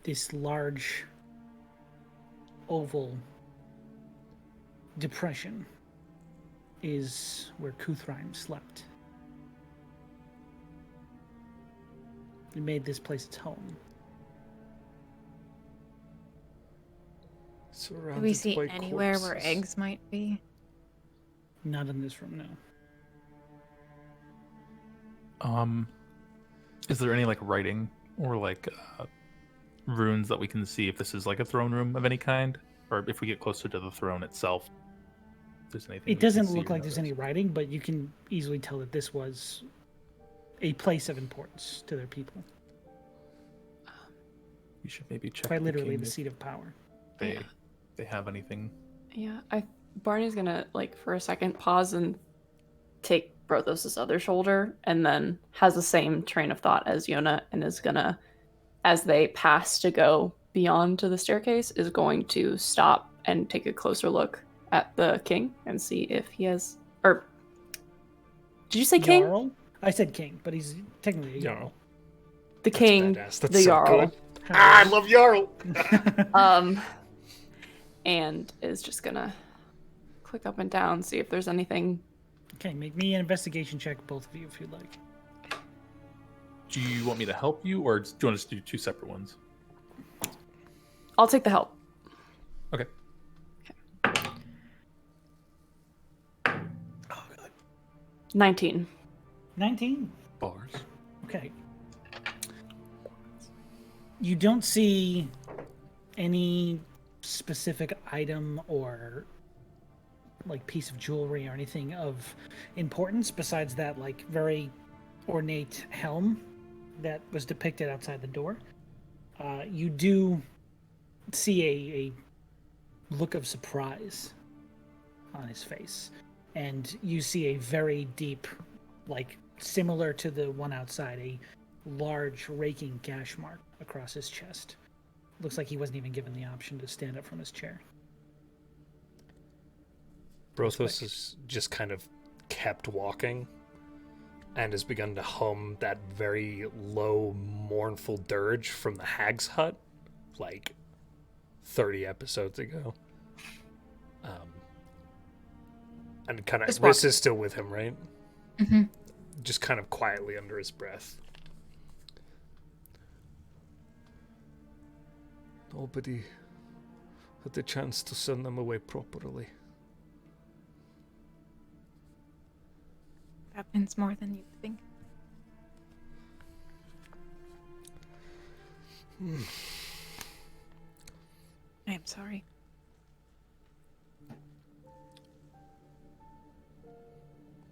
this large oval depression is where Kuthraim slept. He made this place its home. Do we see anywhere where eggs might be? Not in this room, no. Is there any like writing or like runes that we can see if this is like a throne room of any kind, or if we get closer to the throne itself? If there's anything It doesn't look like there's any writing, but you can easily tell that this was a place of importance to their people. You should maybe check. Quite literally the king seat of power. if they have anything. Yeah, Barney's gonna like for a second pause and take Brothos' other shoulder, and then has the same train of thought as Yona, and is gonna, as they pass to go beyond to the staircase, is going to stop and take a closer look at the king and see if he has. Or did you say king? Jarl? I said king, but he's technically a Jarl. The king, That's the so Jarl. good. I love Jarl. And is just gonna click up and down, see if there's anything. Okay, make me an investigation check, both of you, if you'd like. Do you want me to help you, or do you want us to do two separate ones? I'll take the help. Okay. 19. 19. Bars. Okay. You don't see any specific item or like piece of jewelry or anything of importance besides that like very ornate helm that was depicted outside the door. You do see a look of surprise on his face, and you see a very deep, like similar to the one outside, a large raking gash mark across his chest. Looks like he wasn't even given the option to stand up from his chair. Brothos has just kind of kept walking and has begun to hum that very low, mournful dirge from the Hag's Hut, like 30 episodes ago. And kind of, Rhys is still with him, right? Mm-hmm. Just kind of quietly under his breath. Nobody had the chance to send them away properly. Happens more than you think. I am sorry.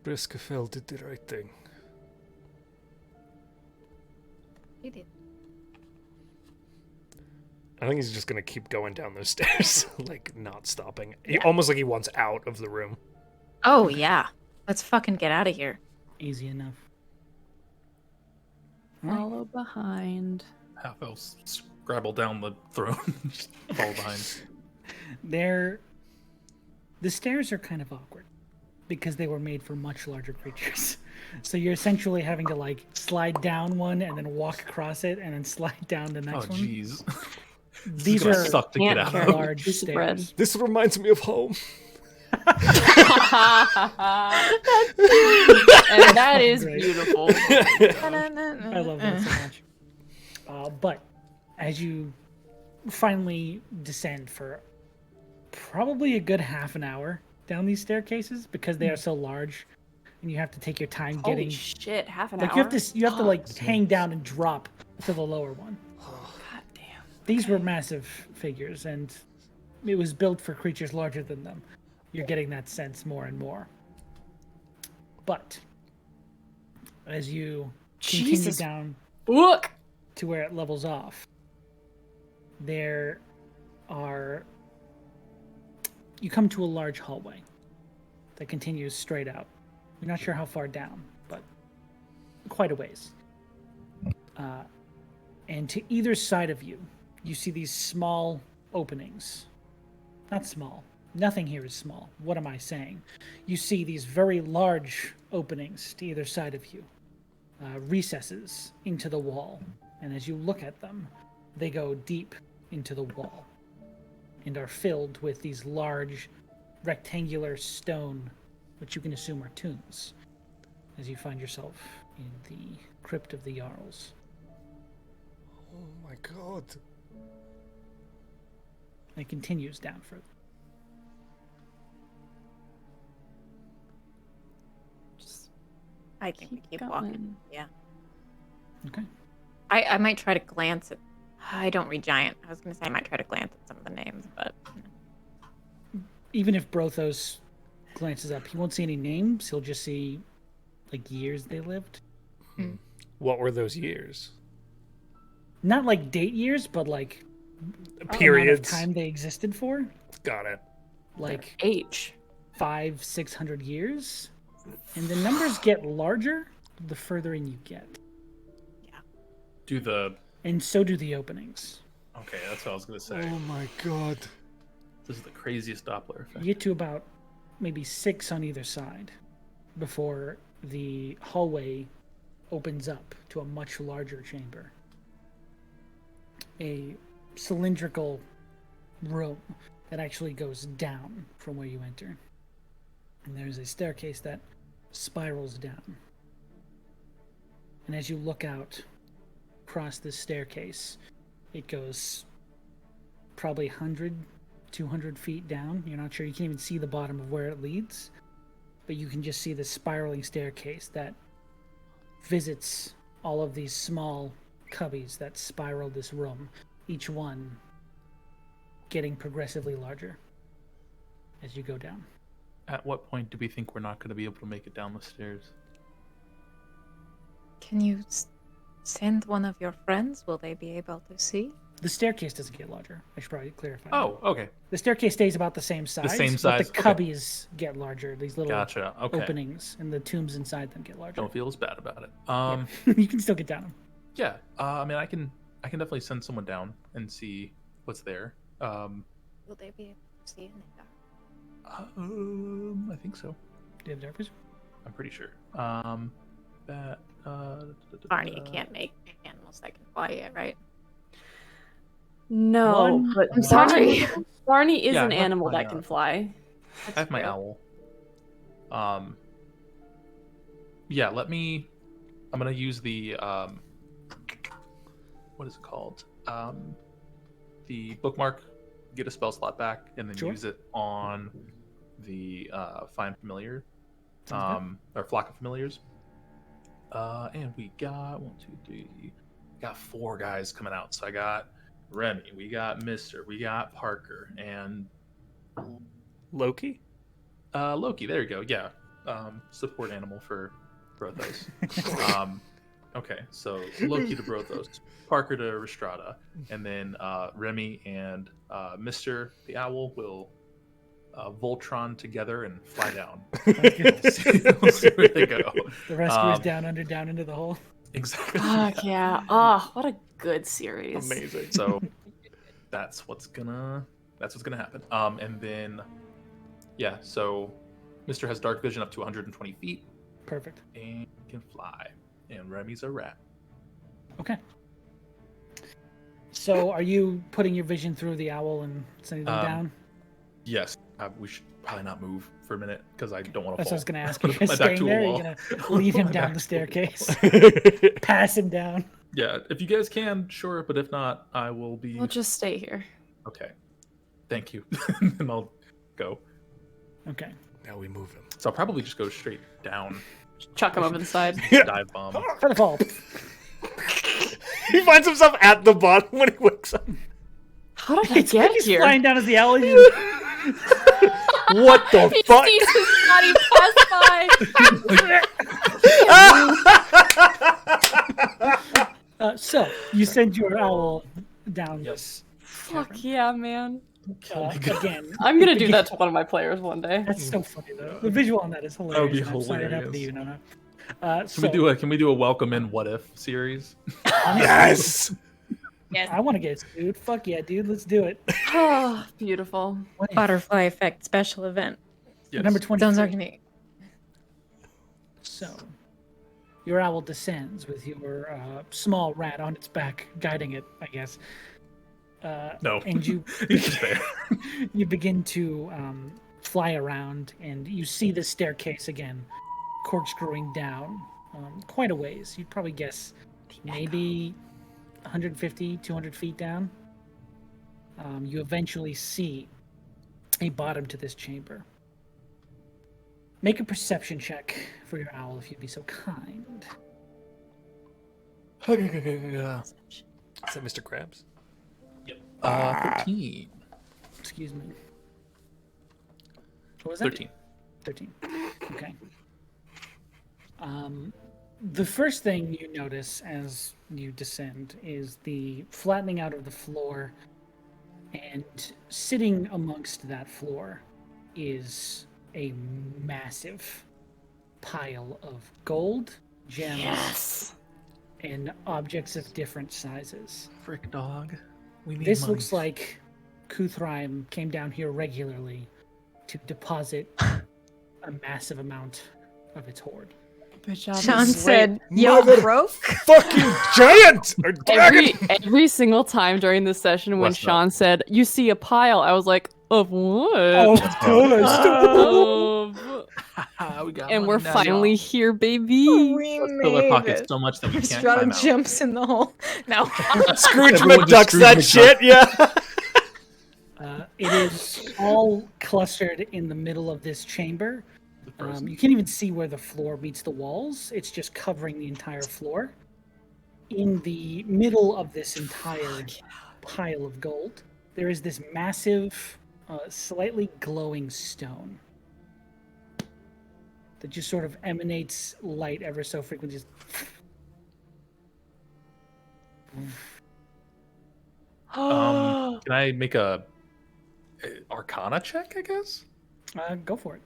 Briscafell did the right thing. He did. I think he's just gonna keep going down those stairs, like not stopping. Almost like he wants out of the room. Oh, yeah. Let's fucking get out of here. Easy enough. Follow behind. Half-elves scrabble down the throne. Just fall behind. The stairs are kind of awkward because they were made for much larger creatures. So you're essentially having to like slide down one and then walk across it and then slide down the next Oh, one. jeez. These are suck to get out. large Piece of bread. stairs. This reminds me of home. And that is Great. beautiful. I love that so much. But as you finally descend for probably a good half an hour down these staircases, because they are so large, and you have to take your time Holy getting shit, half an like hour? you have to like hang down and drop to the lower one. God damn. These were massive figures, and it was built for creatures larger than them. You're getting that sense more and more. But as you continue Jesus. down Look! to where it levels off, you come to a large hallway that continues straight out. You're not sure how far down, but quite a ways. And to either side of you, you see these small openings. Not small. Nothing here is small. What am I saying? You see these very large openings to either side of you. Recesses into the wall. And as you look at them, they go deep into the wall and are filled with these large rectangular stone, which you can assume are tombs, as you find yourself in the crypt of the Jarls. Oh my god. And it continues down further. I think we keep walking. going. Yeah. Okay. I might try to glance at. I don't read giant. I was going to say I might try to glance at some of the names, but. Even if Brothos glances up, he won't see any names. He'll just see like years they lived. What were those years? Not like date years, but like Periods. amount of time they existed for. Got it. Like Age. 500-600 years. And the numbers get larger the further in you get. Do the... And so do the openings. Okay, that's what I was going to say. Oh my god. This is the craziest Doppler effect. You get to about maybe 6 on either side before the hallway opens up to a much larger chamber. A cylindrical room that actually goes down from where you enter. And there's a staircase that spirals down. And as you look out across this staircase, it goes probably 100, 200 feet down. You're not sure. You can't even see the bottom of where it leads. But you can just see the spiraling staircase that visits all of these small cubbies that spiral this room, each one getting progressively larger as you go down. At what point do we think we're not going to be able to make it down the stairs? Can you send one of your friends? Will they be able to see? The staircase doesn't get larger. I should probably clarify. Oh, okay. The staircase stays about the same size. same But size, the okay. cubbies get larger. These little Gotcha. Okay. openings, and the tombs inside them get larger. Don't feel as bad about it. You can still get down them. Yeah. I mean, I can definitely send someone down and see what's there. Will they be able to see in the dark? I think so. Do you have darkness? I'm pretty sure. Barney, you can't make animals that can fly yet, right? No, One- but I'm sorry. Barney is Yeah, an I have animal my, that can fly. I have my owl. Yeah, I'm gonna use the what is it called? The bookmark, get a spell slot back, and then Sure. use it on the find familiar, Sounds or flock of familiars. And we got 1, 2, 3, got 4 guys coming out. So I got Remy, we got Mister, we got Parker, and Loki? Loki. There you go. Yeah, support animal for Brothos. Okay, so Loki to Brothos, Parker to Rhystrata, and then Remy and Mister the Owl will Voltron together and fly down. We'll see where they go. The rescuer's down into the hole. Exactly. Fuck yeah. Oh, what a good series. Amazing. So that's what's gonna happen. And then yeah, so Mister has dark vision up to 120 feet Perfect. and can fly. And Remy's a rat. Okay. So, are you putting your vision through the owl and sending them down? Yes, we should probably not move for a minute because I don't want to That's fall. what I was going to ask. Are you My back staying to a there? Or are wall. you going to lead him My down back the to a wall. staircase? Pass him down. Yeah, if you guys can, sure, but if not, I will be. We'll just stay here. Okay. Thank you. And I'll go. Okay. Now we move him. So I'll probably just go straight down. Chuck him over the side. Dive bomb. For the fall. He finds himself at the bottom when he wakes up. How did I get He's here? flying down as the owl. He's What the He fuck? sees his body pass by. so, you send your owl down Yes. Fuck yeah, man. again. I'm gonna do that to one of my players one day. That's so funny, though. The visual on that is hilarious. That would be I'm sorry it happened to hilarious. you, Nona. Can we do a welcome in what if series? Yes! Yes. I want to get sued. Fuck yeah, dude. Let's do it. Oh, beautiful. What if? Butterfly effect special event. Yes. Number 20. Sounds like me. So, your owl descends with your small rat on its back, guiding it, I guess. No. And you He's just there. you begin to fly around, and you see the staircase again, corkscrewing down quite a ways. You'd probably guess maybe 150, 200 feet down. You eventually see a bottom to this chamber. Make a perception check for your owl if you'd be so kind. Is that Mr. Krabs? 13. Excuse me. What was that? 13. 13. Okay. The first thing you notice as you descend is the flattening out of the floor, and sitting amongst that floor is a massive pile of gold, gems, and objects of different sizes. Frick dog. We need This money. looks like Kuthraim came down here regularly to deposit a massive amount of its hoard. Good job. Sean Miss said, Mother- "Yo, broke." Fucking giant! Or dragon! Every single time during this session when What's Sean said, "You see a pile," I was like, "Of what?" Of course. We got And money we're now, finally y'all. here, baby. We Let's fill our made pockets it. so much that we can't Rhystrata climb out. jumps in the hole. No. Scrooge Everyone just McDucks Scrooge that McDuck. shit, yeah. It is all clustered in the middle of this chamber. You can't even see where the floor meets the walls. It's just covering the entire floor. In the middle of this entire pile of gold, there is this massive, slightly glowing stone that just sort of emanates light ever so frequently. Just... Can I make a Arcana check, I guess? Go for it.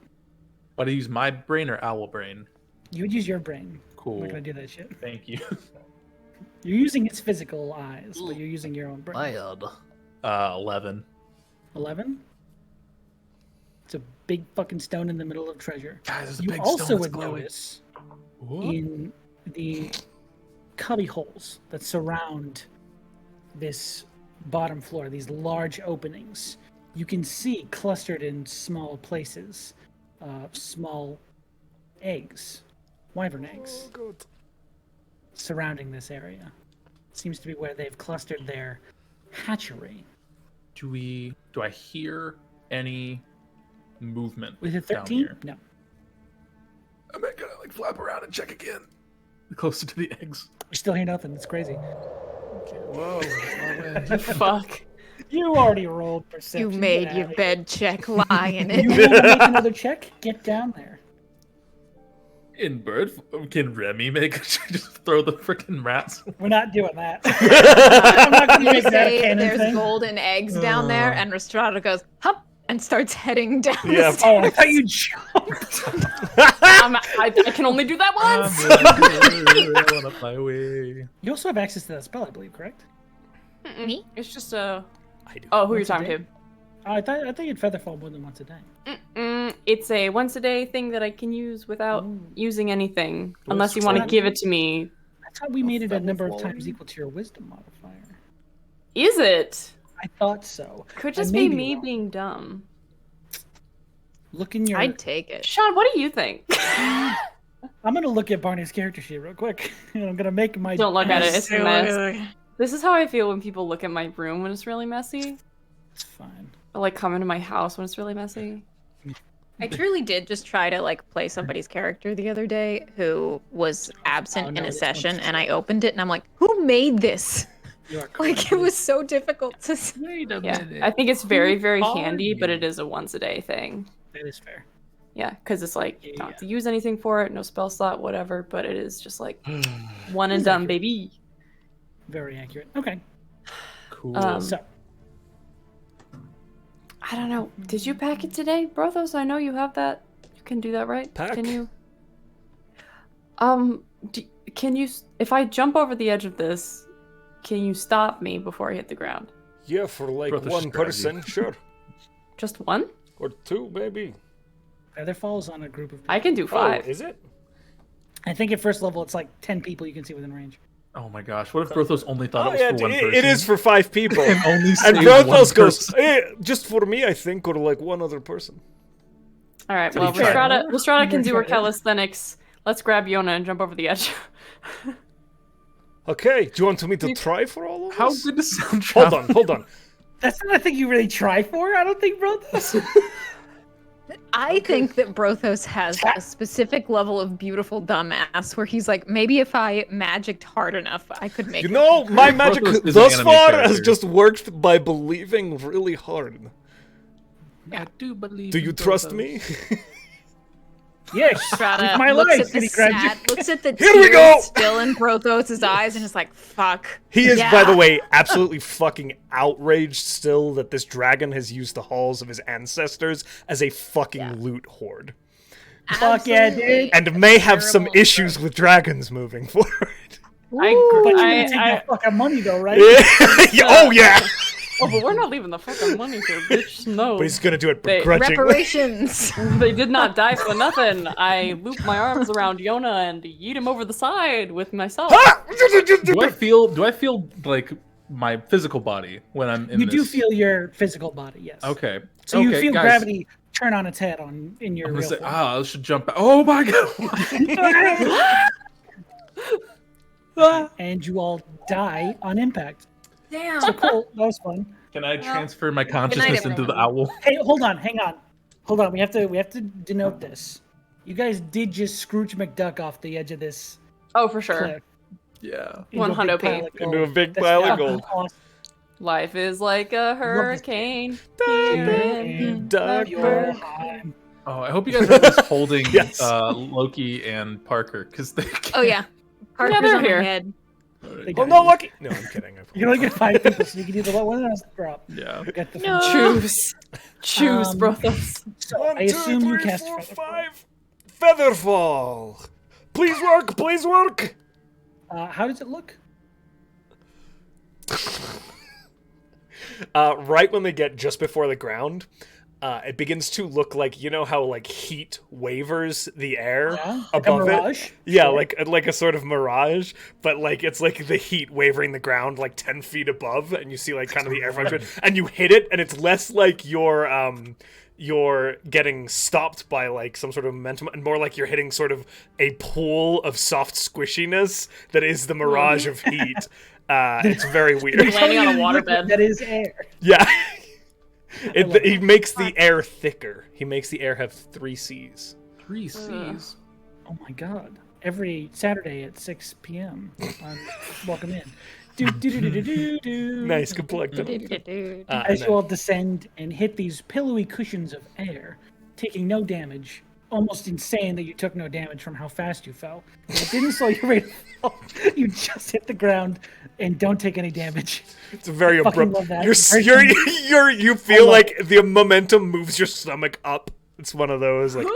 Why do you use my brain or owl brain? You would use your brain. I'm Cool. not gonna do that shit. Thank you. You're using its physical eyes, but you're using your own brain. 11. 11? It's a big fucking stone in the middle of treasure. Guys, there's a You big also stone that's would glowing. notice What? in the cubby holes that surround this bottom floor, these large openings, you can see clustered in small places, small eggs, wyvern eggs, surrounding this area. Seems to be where they've clustered their hatchery. Do I hear any movement With a down 13? here? No. I'm not gonna like flap around and check again. Closer to the eggs. We still hear nothing. It's crazy. Whoa. Fuck. You already rolled perception. You made Get your outta bed check, lie in here. You it. want to make another check? Get down there. In bird, can Remy make just throw the freaking rats? We're not doing that. I'm not going to You make that a say canon there's thing. golden eggs down there, and Rhystrata goes, hup, and starts heading down Yeah. the Oh, I stairs. thought you jumped. I can only do that once. I went up my way. You also have access to that spell, I believe, correct? Me? It's just a. I do. Oh, who are you Once a talking day? to? Oh, I thought you'd featherfall more than once a day. It's a once a day thing that I can use without Ooh. using anything, Well, unless you it's want to not- give it to me. I thought we made it a number of featherfall? times equal to your wisdom modifier. Is it? I thought so. Could I just may be me wrong. being dumb. Look in your. I'd take it. Sean, what do you think? I'm gonna look at Barney's character sheet real quick, and I'm gonna make my. Don't look at it. It's a mess. It's This is how I feel when people look at my room when it's really messy. It's fine. Or like come into my house when it's really messy. I truly did just try to like play somebody's character the other day who was absent Oh, in no, a this session, one's- and I opened it, and I'm like, who made this? You are correct. Like, it was so difficult to. Wait a Yeah, minute. I think it's very, very are handy, but you? it is a once a day thing. That is fair. Yeah, because it's like you don't Yeah. have to use anything for it, no spell slot, whatever. But it is just like one and done, baby. Very accurate. Okay. Cool. So I don't know. Did you pack it today, Brothos? I know you have that. You can do that, right? Pack? Can you? Can you? If I jump over the edge of this, can you stop me before I hit the ground? Yeah, for like Brothos one just grabbed person, sure. Just one? Or two, maybe. Featherfall's on a group of. I can do 5. Oh, is it? I think at first level it's like 10 people you can see within range. Oh my gosh, what if Brothos only thought Oh, it was yeah, for one it- person? it is for 5 people. And only And saved Brothos one goes, person. just for me, I think, or like one other person. All right. So Well, you tried. Rhystrata can do her tried it. calisthenics. Let's grab Yona and jump over the edge. Okay, do you want me to try for all of How us? good does sound Hold on, hold on. That's not a thing you really try for. I don't think, bro. I think that Brothos has a specific level of beautiful dumbass where he's like, maybe if I magicked hard enough, I could make You know, my magic Brothos is thus an anime far character. has just worked by believing really hard. I do believe. Do you in trust Brothos. me? Yes, Strata it's my looks life. at the and he grabs you. sad, looks at the Here we tears go! still in Brothos' eyes and is like, fuck. He is, yeah. by the way, absolutely fucking outraged still that this dragon has used the halls of his ancestors as a fucking loot hoard. Fuck yeah, Absolutely. dude. And may have some Terrible issues with dragons moving forward. But you're gonna take I, that fucking money though, right? Oh, yeah! oh, but we're not leaving the fucking money here, bitch. No. But he's gonna do it They- begrudgingly. Reparations. They did not die for nothing. I looped my arms around Yona and yeet him over the side with myself. Do I feel like my physical body when I'm in You this? do feel your physical body, yes. Okay. So you okay, feel guys, gravity turn on its head in your I'm gonna real say, form. I should jump back. Oh my god! And you all die on impact. Damn. So cool. That was fun. Can I transfer my consciousness into the everyone. owl? Hey, hang on. We have to denote this. You guys did just Scrooge McDuck off the edge of this Oh, for sure. cliff. Yeah. into a big 100p. pile of gold. Into a big That's pile of fucking gold. awesome. Life is like a hurricane. In Dark your bird. time. Oh, I hope you guys are just holding Yes. Loki and Parker because they. Oh, yeah. Parker's they're on my here. head. They Oh got no, you. Lucky! No, I'm kidding. You're gonna get 5 people, so you can either let one of us drop. Yeah. or get the No. Choose. Choose, Um, Brothos. So One, I assume two, you three, cast four, Featherfall. 5. Featherfall. Please work. Please work. How does it look? Right when they get just before the ground, it begins to look like, you know how like heat wavers the air Yeah, like a above mirage? it. Yeah, Sure. like a sort of mirage, but like it's like the heat wavering the ground like 10 feet above, and you see like kind of the air fluctuate, and you hit it, and it's less like you're getting stopped by like some sort of momentum, and more like you're hitting sort of a pool of soft squishiness that is the mirage of heat. It's very weird. Landing on a Liquid waterbed. That is air. Yeah. love He makes the air thicker. He makes the air have 3 C's. 3 C's. Oh my god. Every Saturday at 6 p.m. on Welcome In. Do, do, do, do, do, do, do. Nice, good plug. As you all descend and hit these pillowy cushions of air, taking no damage. Almost insane that you took no damage from how fast you fell. It didn't slow your rate of fall. You just hit the ground and don't take any damage. It's a very fucking abrupt. love that. You feel like the momentum moves your stomach up. It's one of those like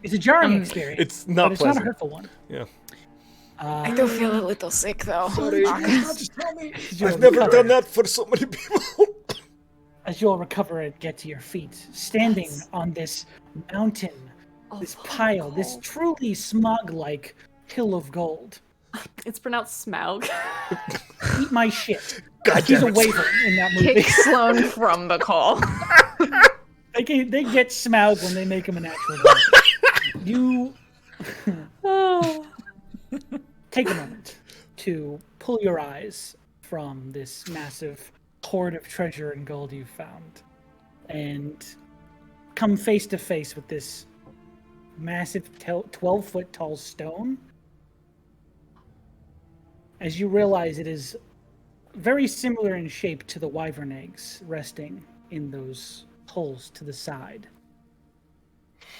It's a jarring experience. it's not but it's pleasant. not a hurtful one. Yeah. I do feel a little sick, though. I've never done that for so many people. As you all recover and get to your feet, standing on this mountain, this pile, this truly smog-like hill of gold. It's pronounced Smaug. Eat my shit. God He's damn a it. waver in that movie. Kick Sloan from the call. They get Smaug when they make him an actual dog. You take a moment to pull your eyes from this massive hoard of treasure and gold you've found and come face to face with this massive 12-foot tall stone. As you realize it is very similar in shape to the wyvern eggs resting in those holes to the side.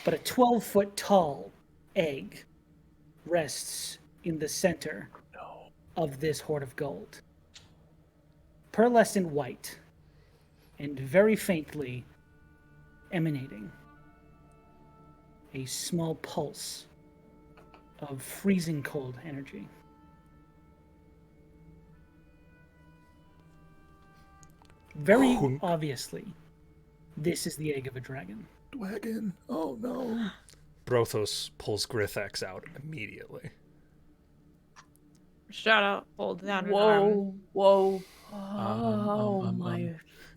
But a 12-foot tall egg rests in the center of this hoard of gold. Pearlescent white and very faintly emanating a small pulse of freezing cold energy. Very obviously, this is the egg of a dragon. Dragon. Oh no. Brothos pulls Grithax out immediately. Shut up. Hold down an arm. Whoa. Oh my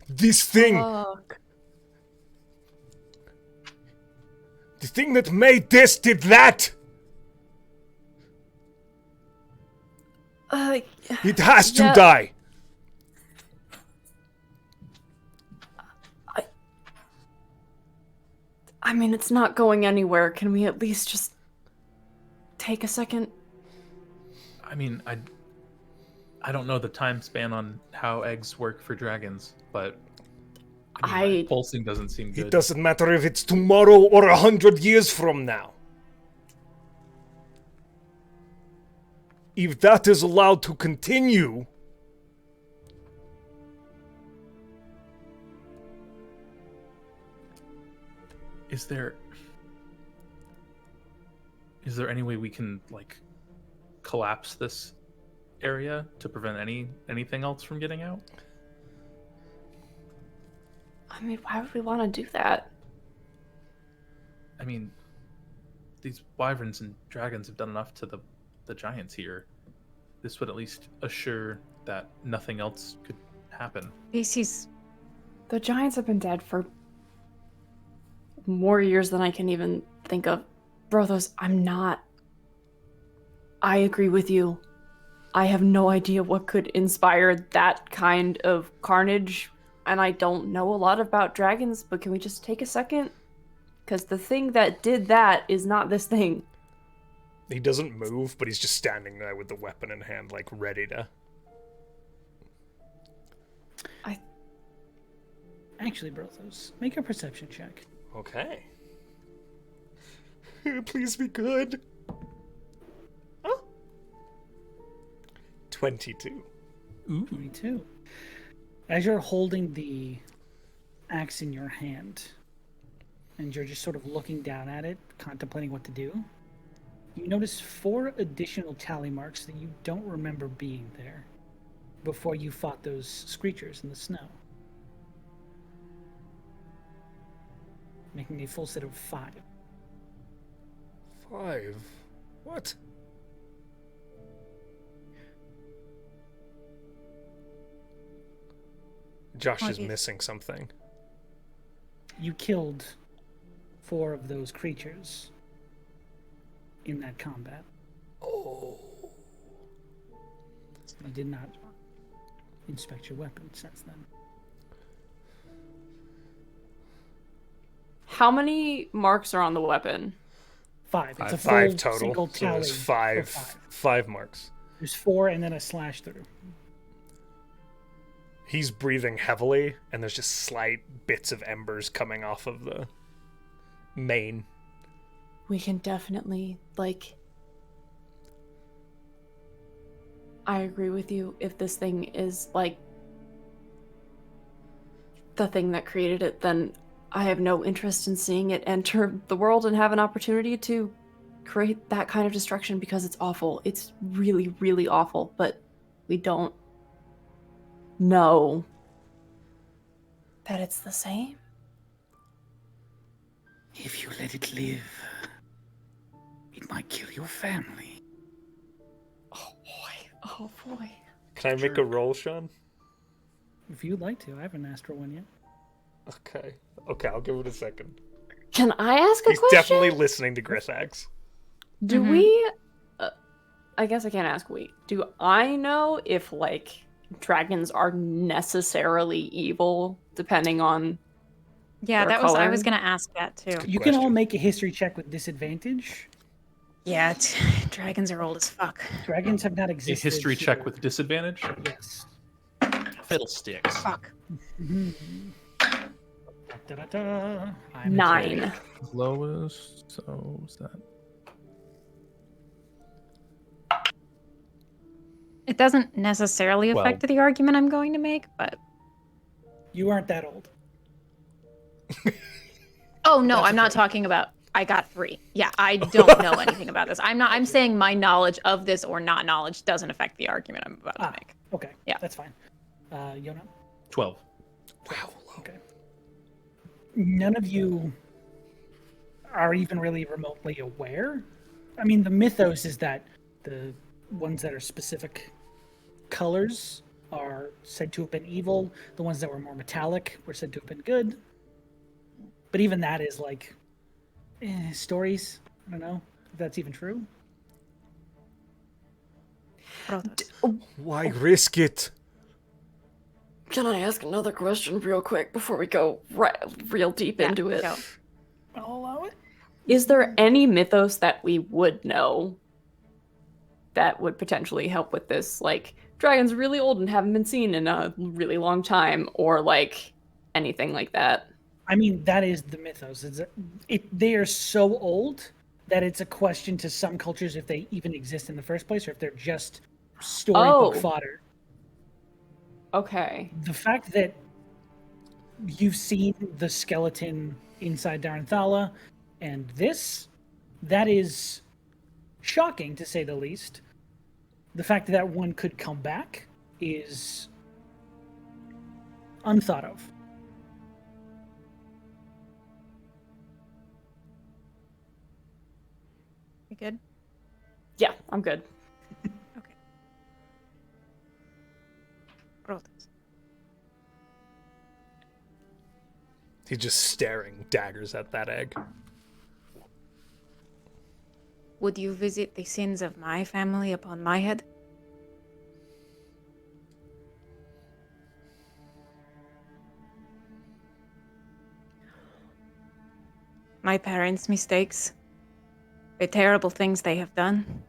This thing, fuck. the thing that made this did that. It has to Yeah. die. I mean, it's not going anywhere. Can we at least just take a second? I mean, I don't know the time span on how eggs work for dragons, but my pulsing doesn't seem good. It doesn't matter if it's tomorrow or 100 years from now. If that is allowed to continue... Is there any way we can, like, collapse this area to prevent anything else from getting out? I mean, why would we want to do that? I mean, these wyverns and dragons have done enough to the giants here. This would at least assure that nothing else could happen. The giants have been dead for more years than I can even think of. Brothos, I agree with you. I have no idea what could inspire that kind of carnage, and I don't know a lot about dragons, but can we just take a second? Because the thing that did that is not this thing. He doesn't move, but he's just standing there with the weapon in hand, like, ready to... Actually, Brothos, make a perception check. Okay. Please be good. Oh. 22. Ooh. 22. As you're holding the axe in your hand, and you're just sort of looking down at it, contemplating what to do, you notice 4 additional tally marks that you don't remember being there before you fought those screechers in the snow. Making a full set of 5. 5? What? Josh is missing something. You killed 4 of those creatures in that combat. Oh. You did not inspect your weapon since then. How many marks are on the weapon? 5. It's a full 5 total. single So tally. there's for 5 marks. There's 4 and then a slash through. He's breathing heavily, and there's just slight bits of embers coming off of the mane. We can definitely, I agree with you. If this thing is, the thing that created it, then I have no interest in seeing it enter the world and have an opportunity to create that kind of destruction because it's awful. It's really, really awful, but we don't know that it's the same. If you let it live, it might kill your family. Oh boy. Oh boy. Can I make a roll, Sean? If you'd like to. I haven't asked for one yet. Okay. Okay, I'll give it a second. Can I ask a He's question? definitely listening to Grithax. Do we... I guess I can't ask we. Do I know if, dragons are necessarily evil, depending on Yeah, their that was. I color? was gonna ask that too. Good You can all question. make a history check with disadvantage. Yeah, dragons are old as fuck. Dragons have not A existed. history check here. with disadvantage? Yes. Fiddlesticks. Fuck. Da-da-da. I'm 9. Lowest, so is that? It doesn't necessarily affect the argument I'm going to make, but You aren't that old. oh no, I'm not talking about. I got 3. Yeah, I don't know anything about this. I'm saying my knowledge of this or not knowledge doesn't affect the argument I'm about to make. Okay. Yeah. That's fine. Yona? 12. Wow. Okay. None of you are even really remotely aware. I mean, the mythos is that the ones that are specific colors are said to have been evil. The ones that were more metallic were said to have been good. But even that is stories. I don't know if that's even true. Why risk it? Can I ask another question real quick before we go real deep into it? Go. I'll allow it. Is there any mythos that we would know that would potentially help with this? Like, dragons are really old and haven't been seen in a really long time, or like anything like that? I mean, that is the mythos. They are so old that it's a question to some cultures if they even exist in the first place or if they're just storybook fodder. Okay. The fact that you've seen the skeleton inside Darnthala and that is shocking to say the least. The fact that one could come back is unthought of. You good? Yeah, I'm good. Okay. Brothos. He's just staring daggers at that egg. Would you visit the sins of my family upon my head? My parents' mistakes, the terrible things they have done.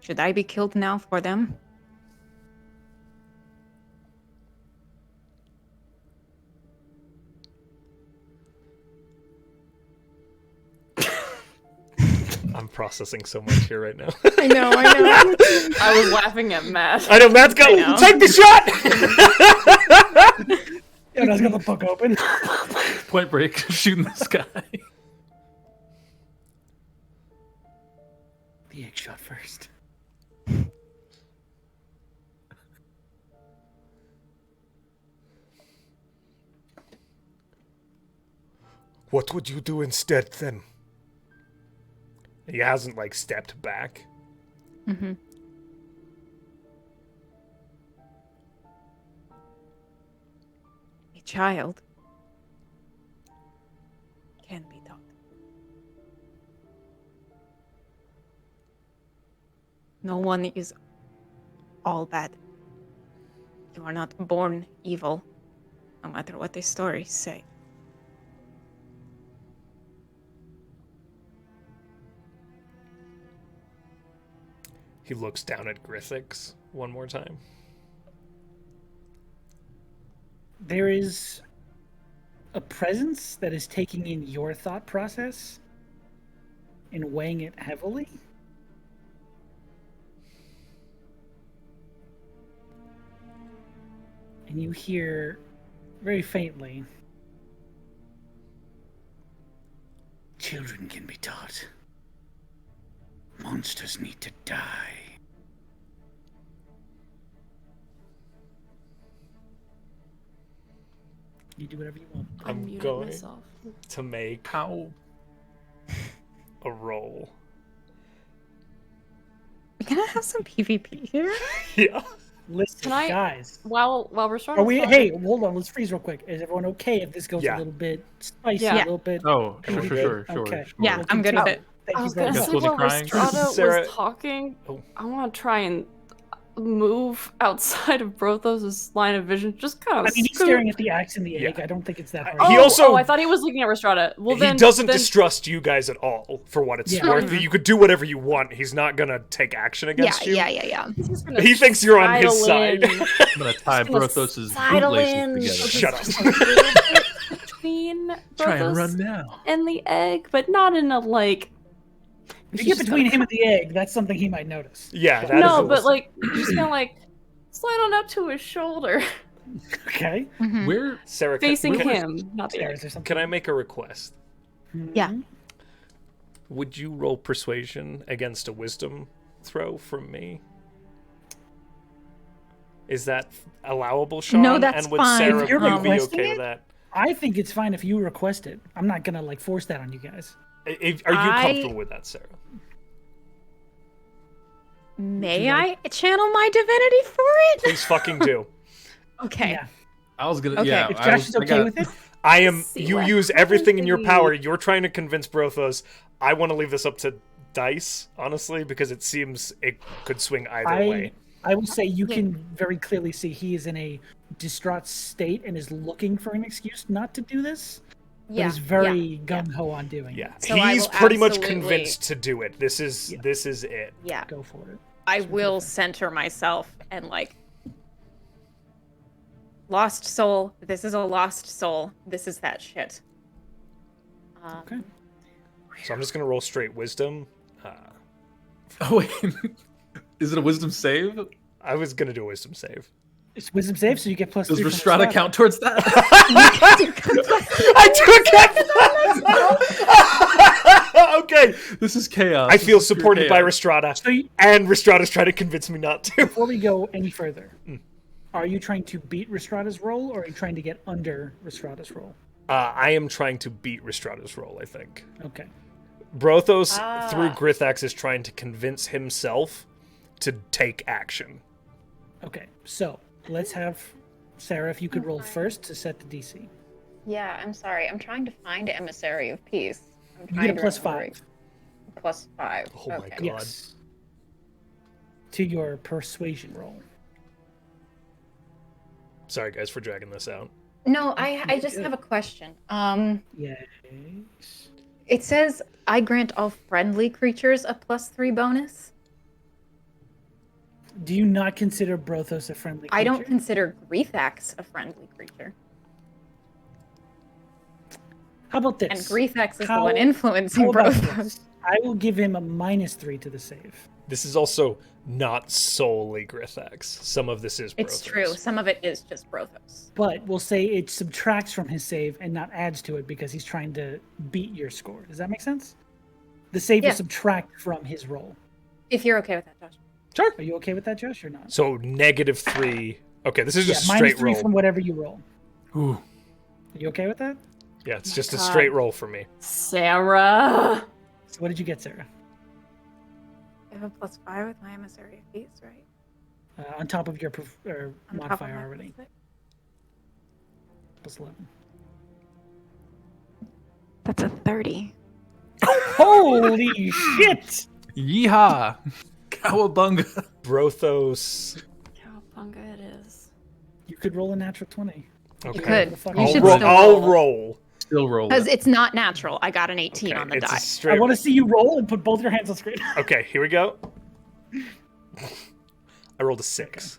Should I be killed now for them? I'm processing so much here right now. I know. I was laughing at Matt. I know, Matt's got take the shot! Yeah, I was got the book open. Point Break, shooting this guy. The egg shot first. What would you do instead, then? He hasn't, like, stepped back. Mm-hmm. A child can be taught. No one is all bad. You are not born evil, no matter what the stories say. He looks down at Grithix one more time. There is a presence that is taking in your thought process and weighing it heavily. And you hear very faintly, children can be taught. Monsters need to die. You do whatever you want. I'm muted going myself. to make How? a roll. Can I have some PvP here? Yeah. Listen, Can I- guys. While we're starting, Are we? Hey, hold on. Let's freeze real quick. Is everyone okay if this goes Yeah. a little bit spicy? Yeah. A little bit. Oh, sure, we sure, good? sure, Okay. sure. Yeah, I'm good with it. Thank I you was very gonna much. say wasn't while crying? Rhystrata Sarah- was talking, Oh. I want to try and move outside of Brothos' line of vision. Just kind of. I mean, he's staring at the axe and the egg. Yeah. I don't think it's that hard. Oh, He also- I thought he was looking at Rhystrata. Well, He then doesn't then, distrust you guys at all, for what it's Yeah. worth. You could do whatever you want. He's not gonna take action against you. Yeah. he's just gonna He thinks you're on his sidle side. in. I'm gonna tie gonna Brothos' sidle bootlaces in. together. Shut up. Just a little bit between Try and Brothos run now. and the egg, but not in a like. If you get just between gotta- him and the egg, that's something he might notice. Yeah, that is No, a- but like just kind of like slide on up to his shoulder, Okay. Mhm. Where? Sarah, facing can, him, not the egg. Stairs or something. can I make a request? Yeah. Would you roll persuasion against a wisdom throw from me? Is that allowable, Sean? No, that's and would fine. Sarah, If you're you be requesting okay it? with that? I think it's fine if you request it. I'm not gonna like force that on you guys. Are you comfortable with that, Sarah? May I channel my divinity for it? Please fucking do. Okay. Yeah. I was gonna. Okay. Yeah. If I Josh was, is I okay got- with it, I am. See You what use everything in your happens. power. You're trying to convince Brothos. I want to leave this up to dice, honestly, because it seems it could swing either way. I will say you Yeah. can very clearly see he is in a distraught state and is looking for an excuse not to do this. but Yeah. is very yeah. gung ho on doing Yeah, it. So I he's will pretty much absolutely- convinced to do it. This is Yeah. it. Yeah. Go for it. I Switch will it. center myself and like lost soul. This is a lost soul. This is that shit. Okay. So I'm just gonna roll straight wisdom. Oh wait, is it a wisdom save? I was gonna do a wisdom save. It's wisdom save, so you get plus Does 3 from Rhystrata count towards that? I took it. Okay. This is chaos. I feel This is pure supported by chaos. Rhystrata, So you, and Rhystrata's trying to convince me not to. before we go any further, are you trying to beat Rhystrata's roll, or are you trying to get under Rhystrata's roll? I am trying to beat Rhystrata's roll, I think. Okay. Brothos, through Grithax, is trying to convince himself to take action. Okay. So let's have Sarah, if you could roll first to set the DC. Yeah, I'm sorry. I'm trying to find Emissary of Peace. I'm You trying get a to plus remember 5. it. Plus 5. Oh my okay. God. Yes. To your persuasion roll. Sorry, guys, for dragging this out. No, I just have a question. Yes. It says I grant all friendly creatures a +3 bonus. Do you not consider Brothos a friendly creature? I don't consider Grithax a friendly creature. How about this? And Grithax is How- the one influencing How about Brothos. this? I will give him a -3 to the save. This is also not solely Grithax. Some of this is It's Brothos. true. Some of it is just Brothos. But we'll say it subtracts from his save and not adds to it because he's trying to beat your score. Does that make sense? The save Yeah. will subtract from his roll. If you're okay with that, Josh. Sure. Are you okay with that, Josh, or not? So -3. Okay, this is Yeah, just a straight -3 roll. from whatever you roll. Ooh. Are you okay with that? Yeah, it's just a God. straight roll for me. Sarah. So what did you get, Sarah? I have a +5 with my Emissary of Peace, right? On top of your On top of modifier my already. +6. Plus 11. That's a 30. Holy shit! Yeehaw! Cowabunga! Brothos. Cowabunga it is. You could roll a natural 20. Okay. could. The fuck You I'll should roll. still I'll roll. roll. Still roll Because it. it's not natural. I got an 18 Okay, on the it's a die. straight. I want to see you roll and put both your hands on screen. Okay, here we go. I rolled a 6.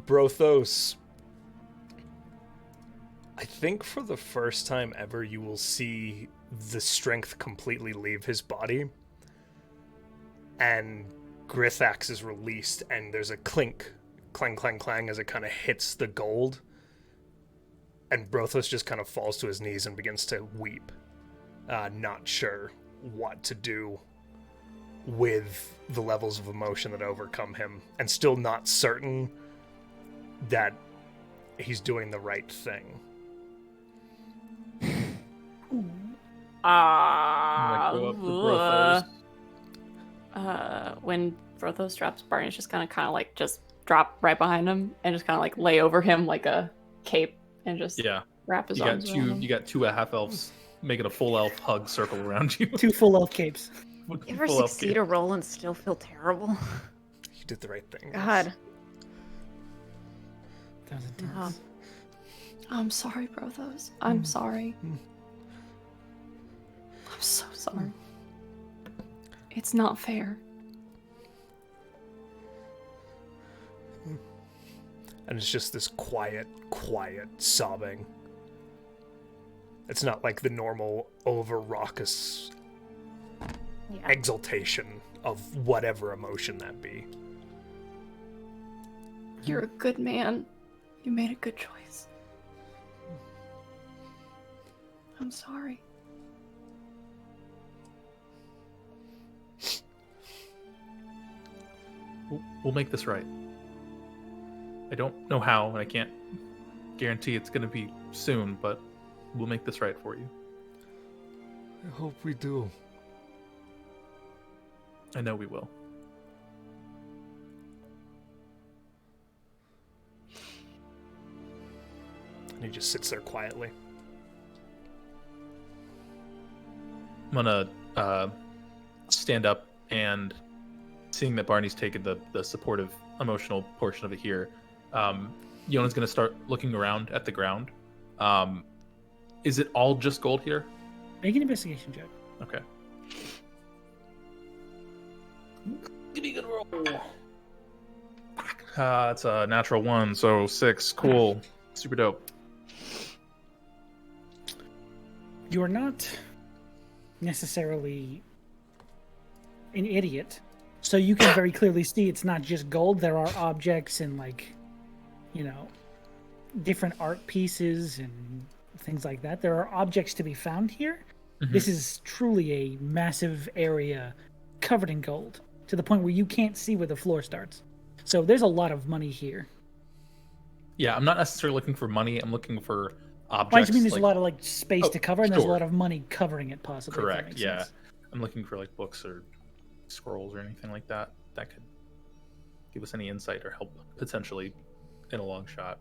Brothos. I think for the first time ever, you will see the strength completely leave his body. And Grithax is released, and there's a clink, clang, clang, clang, as it kind of hits the gold. And Brothos just kind of falls to his knees and begins to weep, not sure what to do with the levels of emotion that overcome him, and still not certain that he's doing the right thing. I'm gonna go up to Brothos. When Brothos drops, Barney's just kind of like just drop right behind him and just kind of like lay over him like a cape and just Yeah, wrap his you got arms around him. two. You got two half elves making a full elf hug circle around you. 2 full elf capes. You ever Full elf succeed cape. a roll and still feel terrible? You did the right thing. God. That was intense. Oh. I'm sorry, Brothos. I'm sorry. I'm so sorry. It's not fair. And it's just this quiet sobbing. It's not like the normal over raucous Yeah. exultation of whatever emotion that be. You're a good man. You made a good choice. I'm sorry. We'll make this right. I don't know how, and I can't guarantee it's going to be soon, but we'll make this right for you. I hope we do. I know we will. And he just sits there quietly. I'm gonna stand up, and seeing that Barney's taken the supportive emotional portion of it here, Yona's gonna start looking around at the ground, Is it all just gold here? Make an investigation check. Okay. Give me a good roll. It's a natural 1, so 6. Cool. Super dope. You are not necessarily an idiot, so you can very clearly see it's not just gold. There are objects and, like, you know, different art pieces and things like that. There are objects to be found here. Mhm. This is truly a massive area covered in gold, to the point where you can't see where the floor starts. So there's a lot of money here. Yeah, I'm not necessarily looking for money. I'm looking for objects. Well, I just mean there's a lot of, like, space to cover, and there's a sure. lot of money covering it, possibly. if that Correct, makes yeah. sense. I'm looking for like books or scrolls or anything like that that could give us any insight or help potentially in a long shot.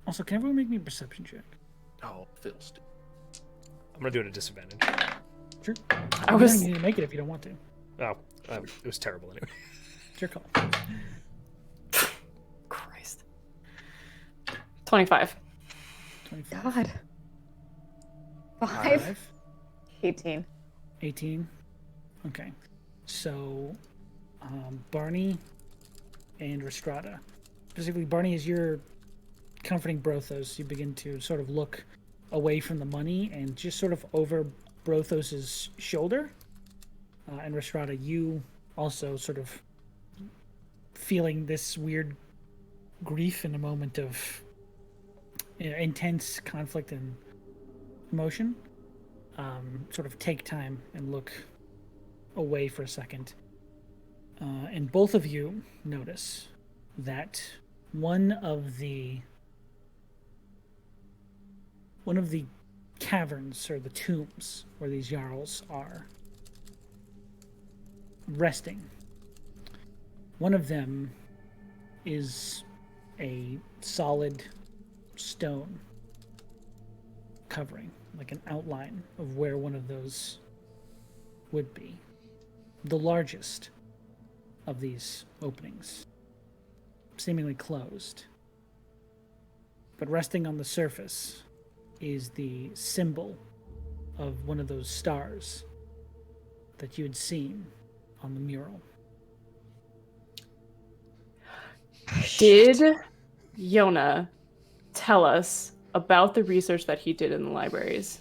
Also, can everyone make me a perception check? Oh, Phil's. I'm gonna do it at disadvantage. Sure. I You was don't need to make it if you don't want to. Oh, it was terrible anyway. It's your call. Christ. 25. 25. God. 5. 18. 18. Okay. So, Barney and Rhystrata. Specifically, Barney, as you're comforting Brothos, you begin to sort of look away from the money and just sort of over Brothos's shoulder. And Rhystrata, you also sort of feeling this weird grief in a moment of, you know, intense conflict and emotion. Sort of take time and look away for a second. And both of you notice that one of the caverns or the tombs where these Jarls are resting, one of them is a solid stone covering, like an outline of where one of those would be. The largest of these openings, seemingly closed. But resting on the surface is the symbol of one of those stars that you had seen on the mural. Did Yona tell us about the research that he did in the libraries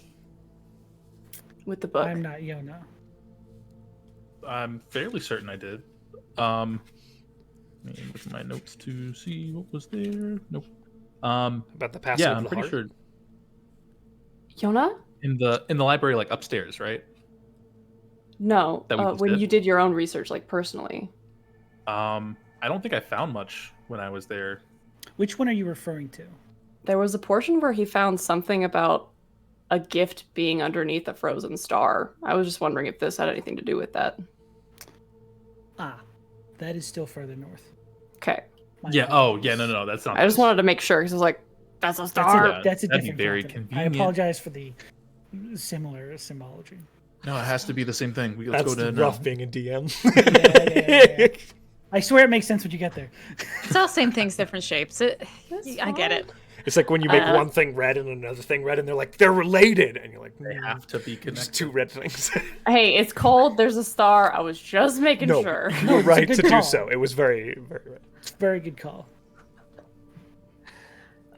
with the book? I'm not Yona. I'm fairly certain I did. Let me look at my notes to see what was there. Nope. About the passing Yeah, of I'm the pretty heart? sure Yona? in the library, like upstairs, right? No, That we just when did? you did your own research, like personally. I don't think I found much when I was there. Which one are you referring to? There was a portion where he found something about a gift being underneath a frozen star. I was just wondering if this had anything to do with that. Ah, that is still further north. Okay. My Yeah. apologies. Oh, yeah. No. That's not. I just wanted to make sure because I was like, that's a That's star. a, that's a That'd be different very continent. convenient. I apologize for the similar symbology. No, it has to be the same thing. Let's That's go to rough being a DM. Yeah. I swear it makes sense when you get there. It's all same things, different shapes. I get it. It's like when you make one thing red and another thing red, and they're like, they're related. And you're like, They have to be just connected. two red things. Hey, it's cold. There's a star. I was just making No, sure. you were it's a right good to do call. so. It was very, very red. It's a very good call.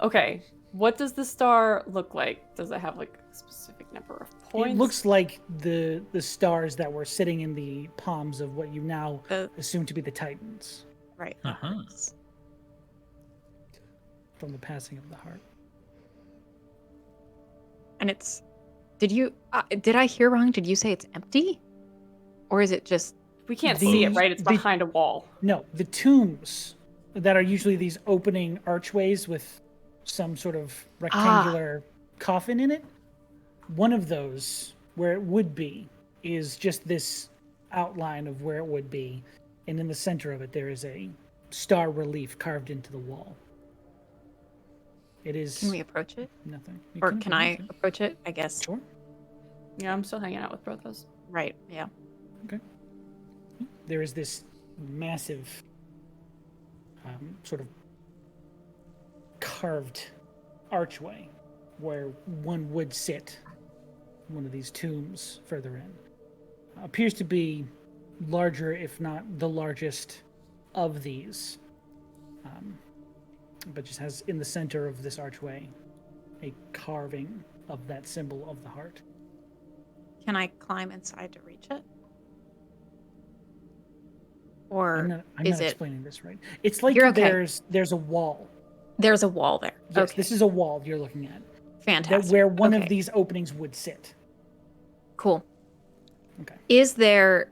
Okay. What does the star look like? Does it have like a specific number of points? It looks like the stars that were sitting in the palms of what you now The assume to be the Titans right. Uh-huh. from the passing of the heart. And it's. Did I hear wrong? Did you say it's empty, or is it just? we can't the- see it, right? It's the- behind a wall. No, the tombs that are usually these opening archways with some sort of rectangular coffin in it. One of those, where it would be, is just this outline of where it would be. And in the center of it, there is a star relief carved into the wall. It is Can we approach it, nothing. You or can I approach it. approach it? I guess. Sure. Yeah, I'm still hanging out with Brothos. Right. Yeah. There is this massive sort of carved archway where one would sit. One of these tombs further in appears to be larger, if not the largest of these, but just has in the center of this archway a carving of that symbol of the heart. Can I climb inside to reach it? Or I'm not is it? explaining this right. It's like You're okay. there's a wall. There's a wall there. Yes, Okay. this is a wall you're looking at. Fantastic. Where one Okay. of these openings would sit. Cool. Okay. Is there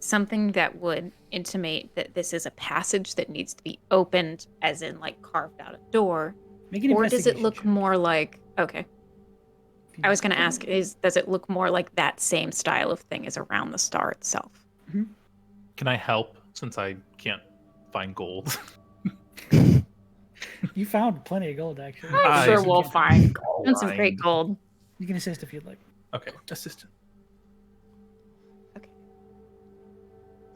something that would intimate that this is a passage that needs to be opened, as in like carved out a door? Make an Or does it investigation look check. more like okay? If you I was don't- going to ask, does it look more like that same style of thing as around the star itself? Can I help since I can't find gold? You found plenty of gold, actually. I'm sure we'll find gold. And some great gold. You can assist if you'd like. Okay, assistant.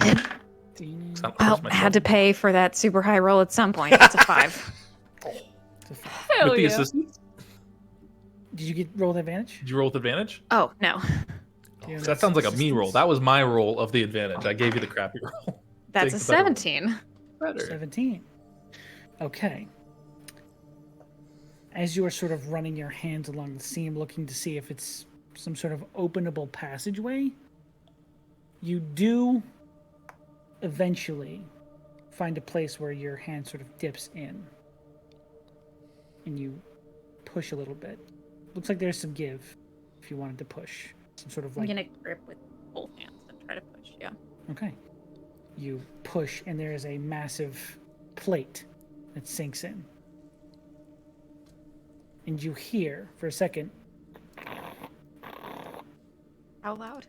It's not Well, close had to myself. pay for that super high roll at some point. That's a 5. Hell With the yeah. assistant? Did you get roll advantage? Did you roll with advantage? Oh, no. Yeah, So that sounds like a me roll. assistance. That was my roll of the advantage. I gave you the crappy roll. That's Take a the better roll. 17. Better. 17. Okay. As you are sort of running your hands along the seam, looking to see if it's some sort of openable passageway, you do eventually find a place where your hand sort of dips in. And you push a little bit. Looks like there's some give if you wanted to push. Some sort of I'm like... going to grip with both hands and try to push, yeah. Okay. You push, and there is a massive plate that sinks in. And you hear, for a second, How loud?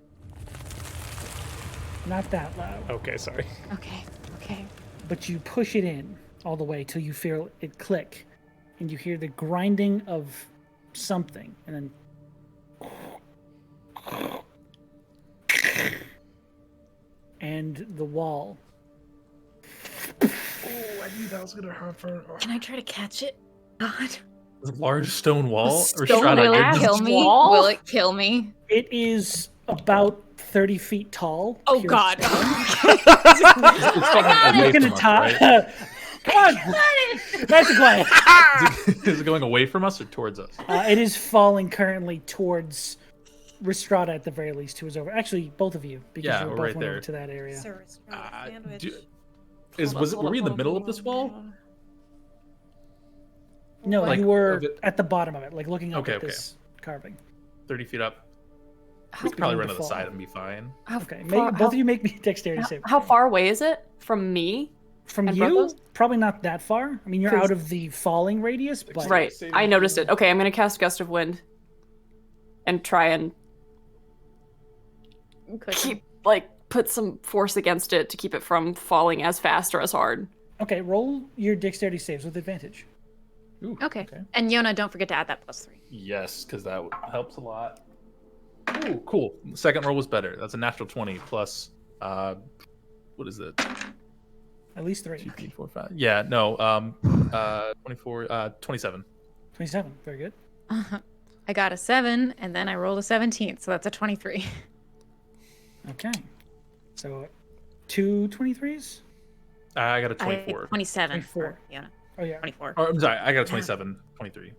not that loud, Okay, sorry. Okay, okay. but you push it in all the way till you feel it click, and you hear the grinding of something, and then and the wall. Oh, I knew that was gonna happen. Can I try to catch it? God. A large stone wall? stone Rhystrata, Will you're it ass kill me? wall? Will it kill me? It is about 30 feet tall. Oh, pure God. stone. it's going away You're gonna from us, tie. right? Come on, nice and quiet. Is it going away from us or towards us? It is falling currently towards Rhystrata at the very least, who is over. Actually, both of you, because Yeah, you we're both right went over there. to that area. Were we in the middle of this wall? No, Like, you were of it- at the bottom of it, like looking up Okay, at okay. this carving. 30 feet up. How We could probably beginning run to to the fall. side and be fine. Okay, far- both of you make me dexterity save. How far away is it from me? From and you? Brothos? Probably not that far. I mean, you're 'Cause- out of the falling radius, but Right. I noticed it. Okay, I'm gonna cast Gust of Wind and try and put some force against it to keep it from falling as fast or as hard. Okay, roll your dexterity saves with advantage. Ooh, Okay. And Yona, don't forget to add that +3. Yes, because that helps a lot. Ooh, cool. The second roll was better. That's a natural 20 plus, what is it? At least 3. 2, 3, 4, 5. Yeah, no, 24, 27. 27. Very good. I got a 7, and then I rolled a 17, so that's a 23. Okay. So, 2 23s? I got a 24. 27. 24. Yeah, Oh, yeah. 24. Or, I'm sorry, I got a 27, 23.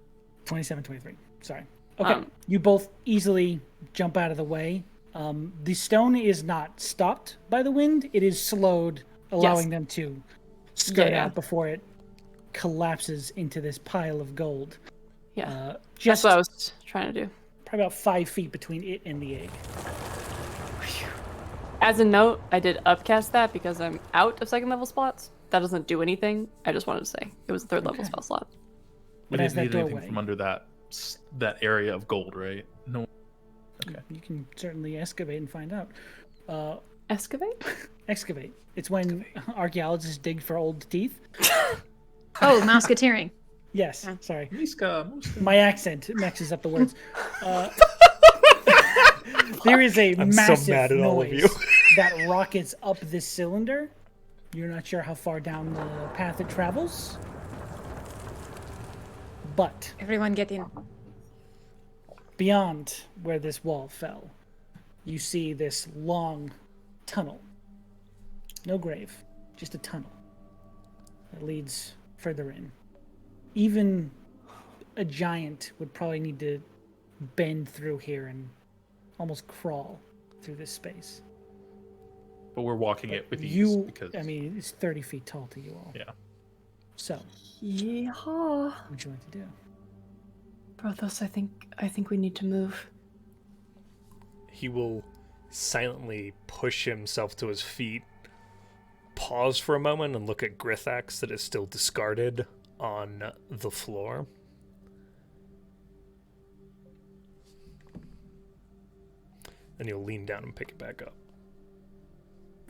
27, 23. Sorry. Okay. Um, You both easily jump out of the way. The stone is not stopped by the wind. It is slowed, allowing them to skirt Yeah. out before it collapses into this pile of gold. Yeah. That's Just what I was trying to do. probably about 5 feet between it and the egg. As a note, I did upcast that because I'm out of second level slots. That doesn't do anything. I just wanted to say it was a third level Okay. spell slot. We But as didn't that need anything doorway- from under that area of gold, right? No. Okay. You can certainly excavate and find out. Excavate? Excavate. It's when archaeologists dig for old teeth. Oh, mouseketeering. Yes, sorry. Muska. My accent mixes up the words. There is a I'm so massive mad at all of noise you. that rockets up this cylinder You're not sure how far down the path it travels, but Everyone get in. beyond where this wall fell, you see this long tunnel. No grave, just a tunnel that leads further in. Even a giant would probably need to bend through here and almost crawl through this space. But we're walking it with ease You, because I mean, it's 30 feet tall to you all. yeah. So, Yeehaw. what would you like to do? Brothos, I think we need to move. He will silently push himself to his feet, pause for a moment, and look at Grithax that is still discarded on the floor. Then you'll lean down and pick it back up.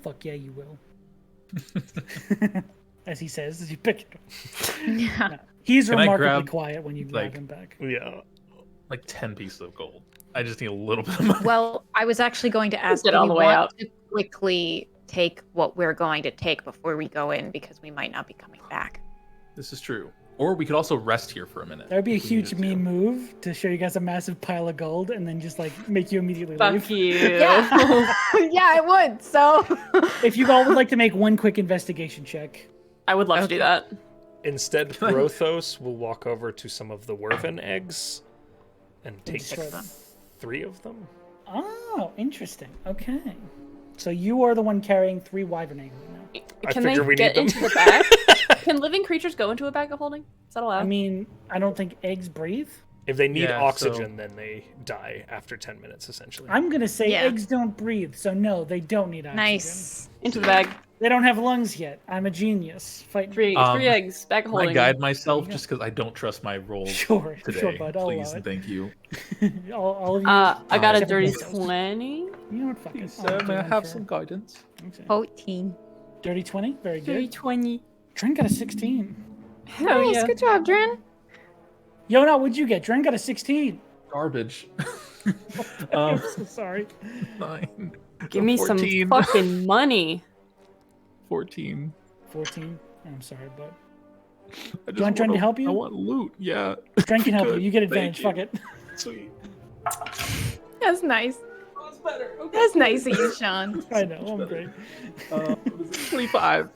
Fuck yeah, you will. As he says, as you pick it up. Yeah. No, he's Can I remarkably grab, quiet when you grab like- him back. Yeah. Like 10 pieces of gold. I just need a little bit of money. Well, I was actually going to ask, Get do all we the way want out. to quickly take what we're going to take before we go in, because we might not be coming back. This is true. Or we could also rest here for a minute. That would be a if we huge needed to. mean move to show you guys a massive pile of gold and then just like make you immediately Fuck leave. you. Yeah, yeah, it would. So If you all would like to make one quick investigation check. I would love to do that. Instead, Brothos will walk over to some of the Werven eggs and take destroy them. 3 of them. Oh, interesting. Okay. So you are the one carrying 3 wyvern eggs now. I Can they figure we get need them. into the bag? Can living creatures go into a bag of holding? Is that allowed? I mean, I don't think eggs breathe. If they need Yeah, oxygen, then they die after 10 minutes, essentially. I'm going to say Yeah. eggs don't breathe, so no, they don't need oxygen. nice. into the bag. They don't have lungs yet. I'm a genius. Fighting. Three eggs, bag of Can I holding. guide myself just because I don't trust my roll Sure, today? sure, bud. I'll Please allow and it. thank you. all of you. I got a except for dirty Brothos. 20. You know what? Fuck it. Please, I'll do may I one have for- some guidance? Okay. 14. Dirty 20. Very Dirty good. 20. Dren got a 16. Hell Nice, yeah. good job, Dren. Yona, what'd you get? Dren got a 16. Garbage. I'm so sorry. 9. Give me 14. some fucking money. 14. 14. I'm sorry, but I just want Dren to help you? I want loot. Yeah. Dren can help you. Good, You get thank advantage. you. Fuck it. Sweet. That's nice. That's better. Okay. That's nice of you, Sean. I know. I'm great. What is it? 25.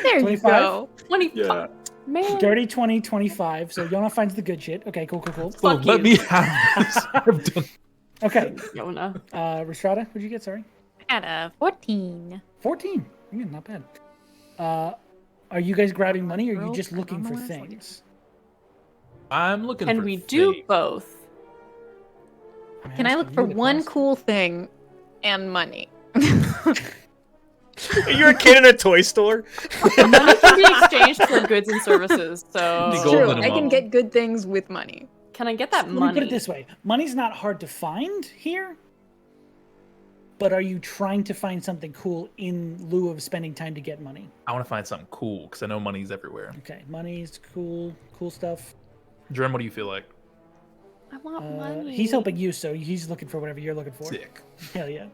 There 25? you go. 20. Yeah. Man. Dirty 20, 25. So Yona finds the good shit. Okay, cool. So Fuck let you. me have this. I've done. Okay. Yona. Rhystrata, what'd you get? Sorry. At a 14. 14. Yeah, not bad. Are you guys grabbing money or are you just Broke looking for on the list. things? I'm looking Can for we do fate. both? I'm Can I asking look you, for the one class. cool thing and money? You're a kid in a toy store? Money can be exchanged for goods and services. So It's It's gold true. in a I can moment. get good things with money. can I get that Let me money? put it this way. Money's not hard to find here. But are you trying to find something cool in lieu of spending time to get money? I want to find something cool because I know money's everywhere. Okay, money's cool stuff. Dren, what do you feel like? I want money. He's helping you, so he's looking for whatever you're looking for. Sick. Hell yeah.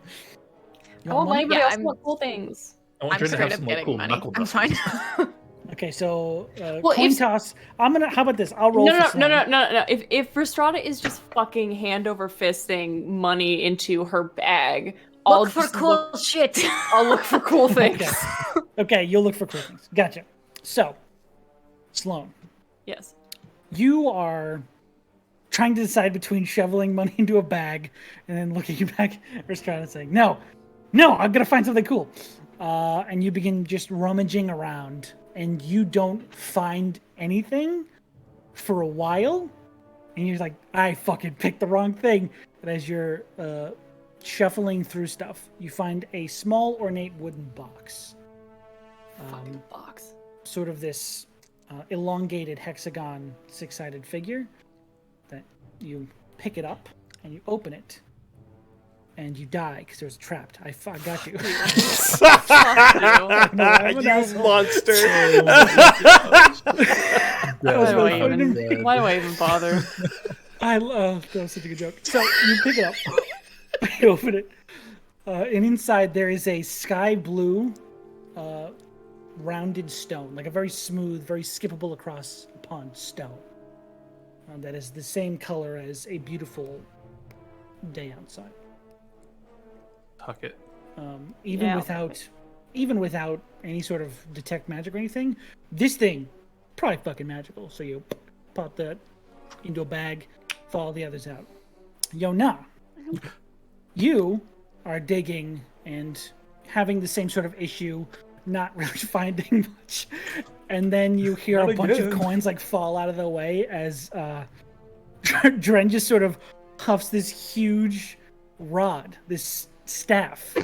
You I want want money? anybody Yeah, else I'm- want cool things. I want I'm Dren to straight have up some like, getting cool money. knuckle I'm dusters. fine. Okay, so Well, coin if- toss. I'm gonna. How about this? I'll roll. No, for no, no, Sloan. no, no, no. If Rhystrata is just fucking hand over fisting money into her bag, I'll Look for just cool shit. I'll look for cool things. Okay. Okay, you'll look for cool things. Gotcha. So, Sloan, Yes. you are trying to decide between shoveling money into a bag and then looking back or trying to say, no, I'm gonna find something cool. And you begin just rummaging around, and you don't find anything for a while, and you're like, I fucking picked the wrong thing. But as you're shuffling through stuff, you find a small ornate wooden box. Fucking box. Sort of this elongated hexagon 6-sided figure that you pick it up and you open it and you die because there's trapped. I got you. Fuck you. No, I'm an You asshole. monster. Why do I even bother? I love that was such a good joke. So you pick it up, you open it, and inside there is a sky blue rounded stone, like a very smooth, very skippable across upon stone. That is the same color as a beautiful day outside. Tuck it. Even without any sort of detect magic or anything, this thing probably fucking magical. So you pop that into a bag, follow the others out. Yona, you are digging and having the same sort of issue, not really finding much. And then you hear a bunch of coins like fall out of the way as Dren just sort of huffs this huge rod, this staff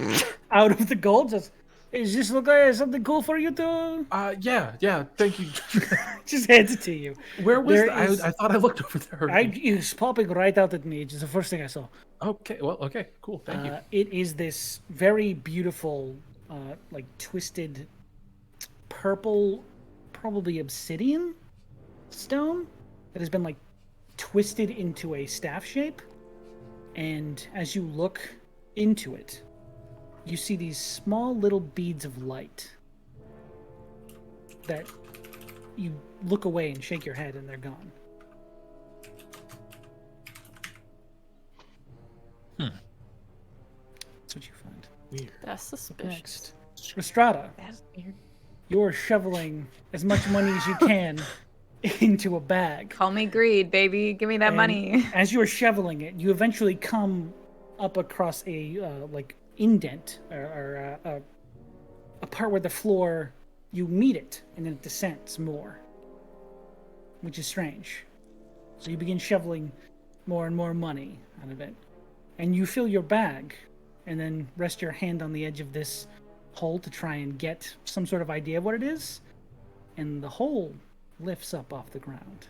out of the gold. Says, "Does this look like something cool for you to?" Yeah, thank you. Just hands it to you. Where was I thought I looked over there. It's popping right out at me. It's the first thing I saw. Okay, cool. Thank you. It is this very beautiful, like twisted purple, probably obsidian stone that has been like twisted into a staff shape. And as you look into it, you see these small little beads of light that you look away and shake your head and they're gone. That's what you find. Weird. That's suspicious. Next, Rhystrata, That's weird. you're shoveling as much money as you can into a bag. Call me greed, baby. Give me that And money. As you're shoveling it, you eventually come up across a like indent or a part where the floor, you meet it and then it descends more, which is strange. So you begin shoveling more and more money out of it, and you fill your bag, and then rest your hand on the edge of this hole to try and get some sort of idea of what it is, and the hole lifts up off the ground.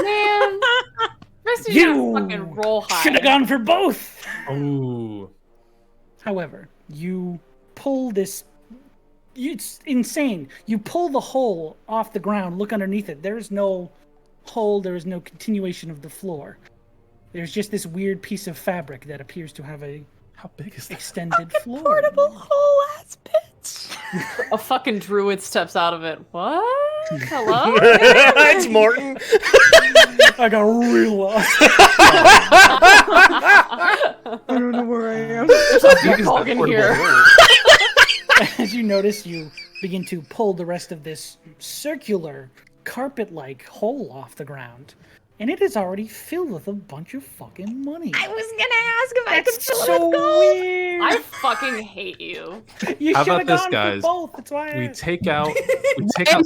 Man, rest of you fucking roll high. Should have gone for both. Oh. However, you pull this. It's insane. You pull the hole off the ground, look underneath it. There is no hole, there is no continuation of the floor. There's just this weird piece of fabric that appears to have a How big is that? extended floor. Portable whole ass bitch. A fucking druid steps out of it. What? Hello? It's Morton. I got real lost. I don't know where I am. There's a How big is dog that in portable here. hole? As you notice, you begin to pull the rest of this circular, carpet-like hole off the ground. And it is already filled with a bunch of fucking money. I was gonna ask if I could That's fill it so with gold. weird. I fucking hate you. You How should about have this, gone guys? for both. That's why We I... take out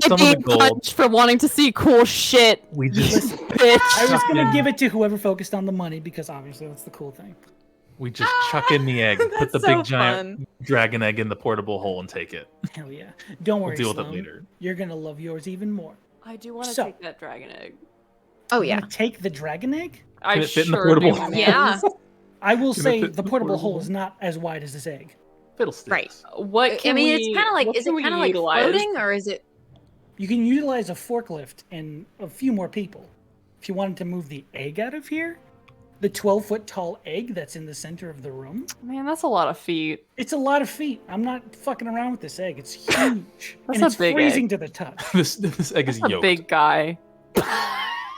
some of the gold. For wanting to see cool shit, We just bitch. I was gonna in- give it to whoever focused on the money because obviously that's the cool thing. chuck in the egg, put the That's big so giant fun. dragon egg in the portable hole and take it. Hell yeah! Don't worry, We'll deal with it Sloan. later. You're gonna love yours even more. I do want to So- take that dragon egg. Oh You yeah. wanna take the dragon egg? I Can it fit in the sure portable do, hole? man. Yeah. I will Can it say fit in the the portable portable hole is not as wide as this egg. Fiddlesticks. Right. What can I mean, we? it's kind of like, what is it can we kind of like utilize? floating, or is it? You can utilize a forklift and a few more people. If you wanted to move the egg out of here, the 12-foot tall egg that's in the center of the room, Man, that's a lot of feet. it's a lot of feet. I'm not fucking around with this egg. It's huge. That's and a it's big freezing egg. to the touch. This egg is That's a yoked. big guy.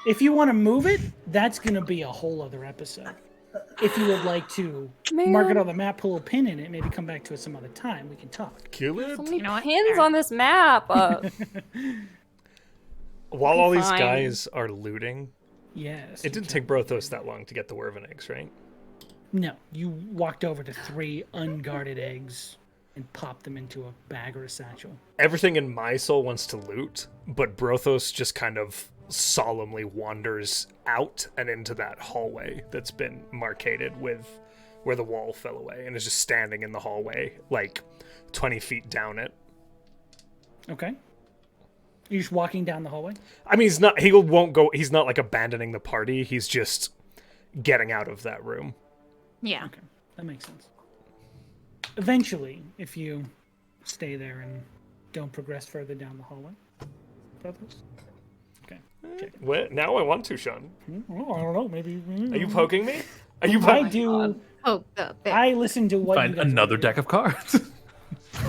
If you want to move it, that's going to be a whole other episode. If you would like to mark it on the map, pull a pin in it, maybe come back to it some other time, we can talk. Kill So it. many You know what? pins Fair. on this map. While all these Fine. guys are looting, Yes. it didn't take Brothos that long to get the Werven eggs, right? No, you walked over to 3 unguarded eggs and popped them into a bag or a satchel. Everything in my soul wants to loot, but Brothos just kind of solemnly wanders out and into that hallway that's been marcated with where the wall fell away and is just standing in the hallway, like 20 feet down it. Okay. You're just walking down the hallway? I mean, he's not like abandoning the party, he's just getting out of that room. Yeah. Okay, that makes sense. Eventually, if you stay there and don't progress further down the hallway, Brothos? Okay. Check. What? Now I want to, Sean. Oh, I don't know, maybe... Are you poking me? Are you I poking? do... Oh, the bit. I listen to what you Find guys another want to deck of cards.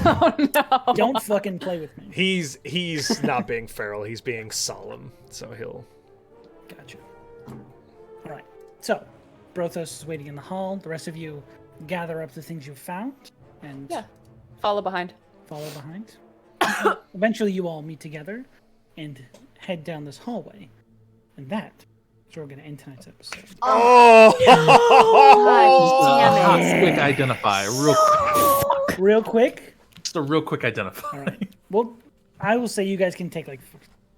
Oh no. Don't fucking play with me. He's not being feral. He's being solemn. So he'll. Gotcha. All right. So, Brothos is waiting in the hall. The rest of you gather up the things you've found and Yeah. Follow behind. follow behind. Eventually, you all meet together and head down this hallway. And that is where we're going to end tonight's episode. Oh! Quick identify, real quick. Real quick. Just a real quick identify. All right. Well, I will say you guys can take like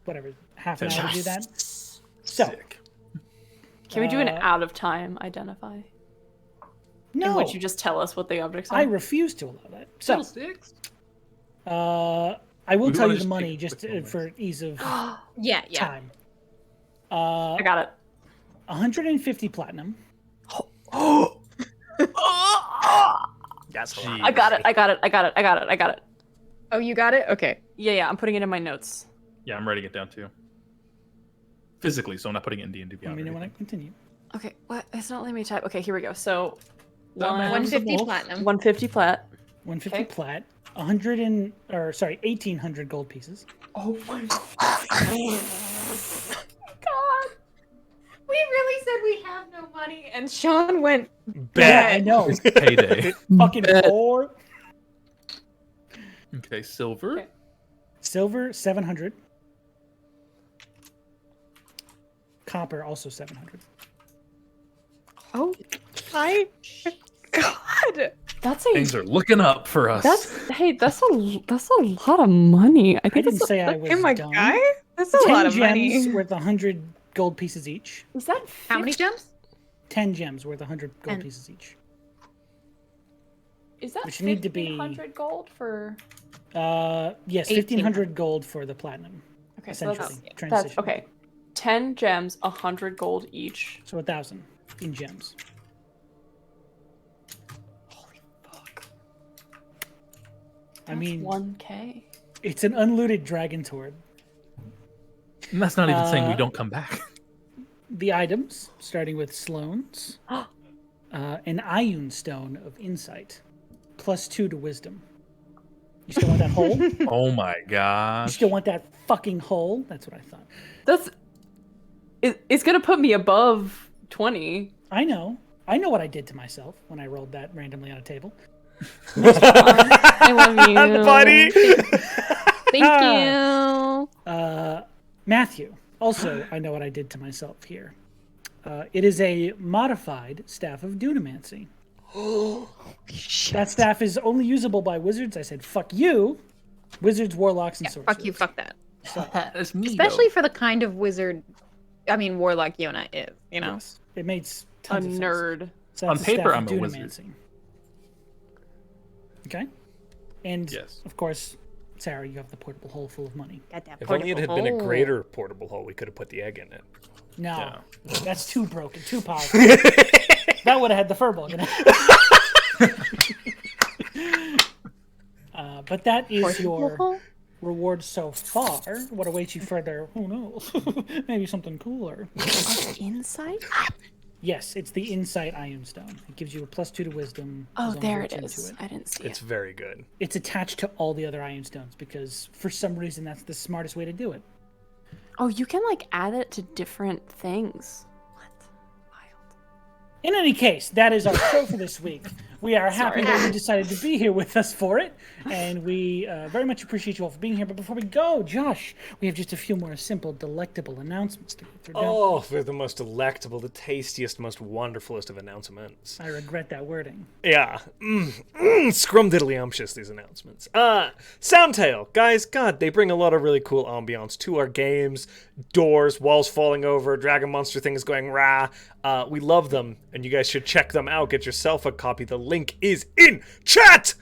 whatever half an hour to do that. So, Sick. Can we do an out of time identify? In no, which you just tell us what the objects are? I refuse to allow that. So, Six. I will We tell wanna you the just money take just quick moments. for ease of Yeah. time. I got it. 150 platinum. That's a Jeez. I got it. Oh, you got it? Okay. Yeah, I'm putting it in my notes. Yeah, I'm writing it down too. Physically, so I'm not putting it in D&D Let Beyond. me or know when I anything. continue. Okay, what? It's not letting me type. Okay, here we go. So, That matters. 150 wolf. platinum. 150 plat. 150 Okay. plat. 1800 gold pieces. Oh my god. We really said we have no money, and Sean went. Yeah, I Bet. know. Payday. Fucking 4. Okay, silver. Okay. Silver 700. Copper also 700. Oh my god! That's a Things are looking up for us. that's a lot of money. I I think didn't it's say I was Oh my dumb. god! That's a 10 lot of gems money. worth 100 gold pieces each. is that How many gems? 10 gems worth 100 gold And- pieces each. Is that Which need to be- 1,500 gold for? Yes, 1500 gold for the platinum. Okay, so Essentially, that's transition. okay. 10 gems, 100 gold each. So 1,000 in gems. Holy fuck. I mean, 1K. it's an unlooted dragon sword. And that's not even saying we don't come back. The items, starting with Sloane's, an Ioun Stone of Insight, +2 to Wisdom. You still want that hole? You Oh my gosh. still want that fucking hole? That's what I thought. That's. It's gonna put me above 20. I know. I know what I did to myself when I rolled that randomly on a table. I love you, Buddy. Thank you. Matthew, also, I know what I did to myself here. It is a modified Staff of Dunamancy. That staff is only usable by wizards. I said, fuck you, wizards, warlocks, and sorcerers. Fuck you. Fuck that. That's me. Especially for the kind of wizard, warlock Yona is. You know. Yes, it makes A tons of sense. nerd. So On that's the paper, Staff of I'm a wizard. Dunamancy. Okay. And, Yes. of course, Sarah, you have the portable hole full of money. Got that If only it had been a portable hole. greater portable hole, we could have put the egg in it. No, Yeah. that's too broken, too powerful. That would have had the furball in it. But that is your reward so far. What awaits you further? Who knows? Maybe something cooler. Insight? Yes, it's the Insight Ioun Stone. It gives you a +2 to Wisdom. Oh, as long as there it's it into is. I didn't see It's it. very good. It's attached to all the other Ioun Stones because for some reason that's the smartest way to do it. Oh, you can like add it to different things. What? Wild. In any case, that is our show for this week. We are happy Sorry. that you decided to be here with us for it, and we very much appreciate you all for being here. But before we go, Josh, we have just a few more simple, delectable announcements to go through. Oh, they're the most delectable, the tastiest, most wonderfulest of announcements. I regret that wording. Yeah. Scrumdiddlyumptious, these announcements. Soundtail. Guys, God, they bring a lot of really cool ambiance to our games. Doors, walls falling over, dragon monster things going rah. We love them, and you guys should check them out. Get yourself a copy. The link is in chat!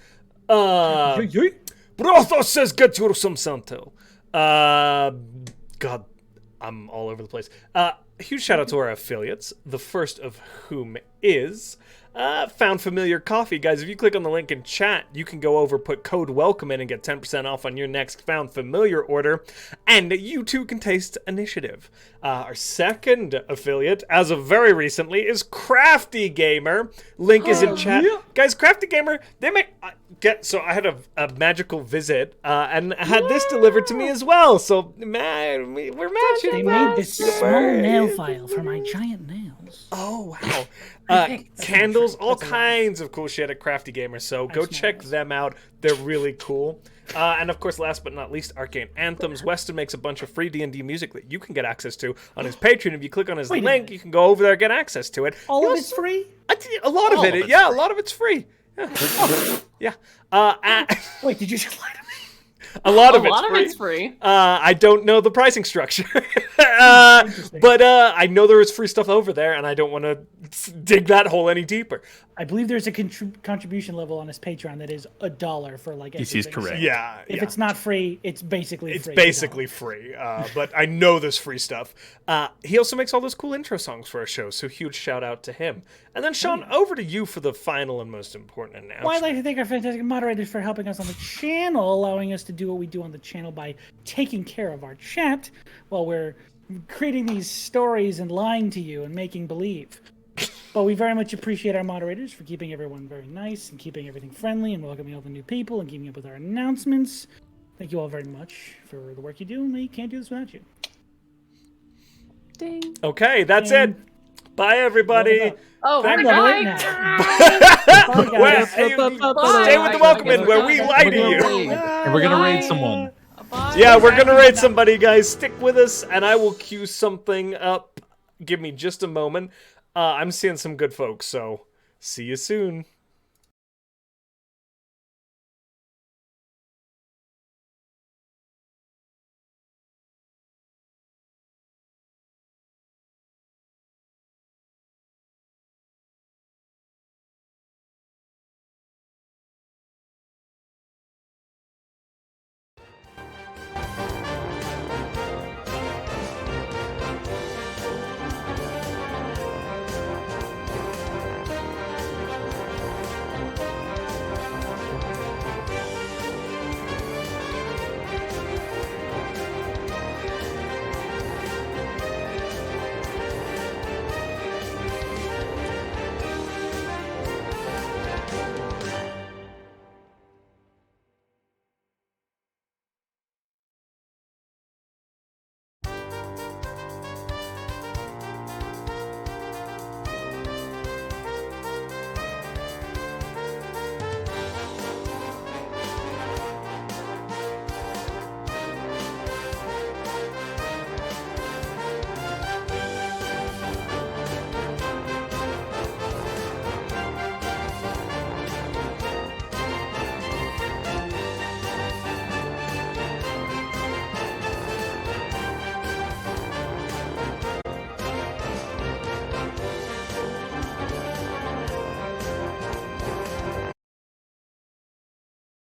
Brothos says get you some Soundtail. God, I'm all over the place. Huge shout out to our affiliates, the first of whom is Found Familiar Coffee. Guys, if you click on the link in chat, you can go over, put code WELCOME in, and get 10% off on your next Found Familiar order. And you too can taste Initiative. Our second affiliate, as of very recently, is Crafty Gamer. Link is in chat. Yeah. Guys, Crafty Gamer, they make... So I had a magical visit, and had this delivered to me as well. So, man, we're matching. They made this small nail file for my giant nails. Oh, wow. Candles, all kinds of cool shit at Crafty Gamer, so go check them out. They're really cool. And of course, last but not least, Arcane Anthems. Weston makes a bunch of free D&D music that you can get access to on his Patreon. If you click on his link, you can go over there and get access to it. All of it's free? A lot of it. Yeah, a lot of it's free. Yeah. Wait, did you just lie to me? A lot of it's free. I don't know the pricing structure. But I know there is free stuff over there, and I don't want to dig that hole any deeper. I believe there's a contribution level on his Patreon that is $1 for like everything. He's correct. So Yeah. if it's not free, it's basically free. It's basically free, but I know there's free stuff. He also makes all those cool intro songs for our show, so huge shout out to him. And then, Sean, over to you for the final and most important announcement. Well, I'd like to thank our fantastic moderators for helping us on the channel, allowing us to do what we do on the channel by taking care of our chat while we're creating these stories and lying to you and making believe. But we very much appreciate our moderators for keeping everyone very nice and keeping everything friendly and welcoming all the new people and keeping up with our announcements. Thank you all very much for the work you do, and we can't do this without you. Ding. Okay, that's it. Bye, everybody. Oh, I'm good level 8 night. now. Bye, Well, guys. hey, stay with the welcome in where we lie to you. And we're gonna raid someone. Bye. Yeah, we're gonna raid somebody, guys. Stick with us, and I will queue something up. Give me just a moment. I'm seeing some good folks, so see you soon.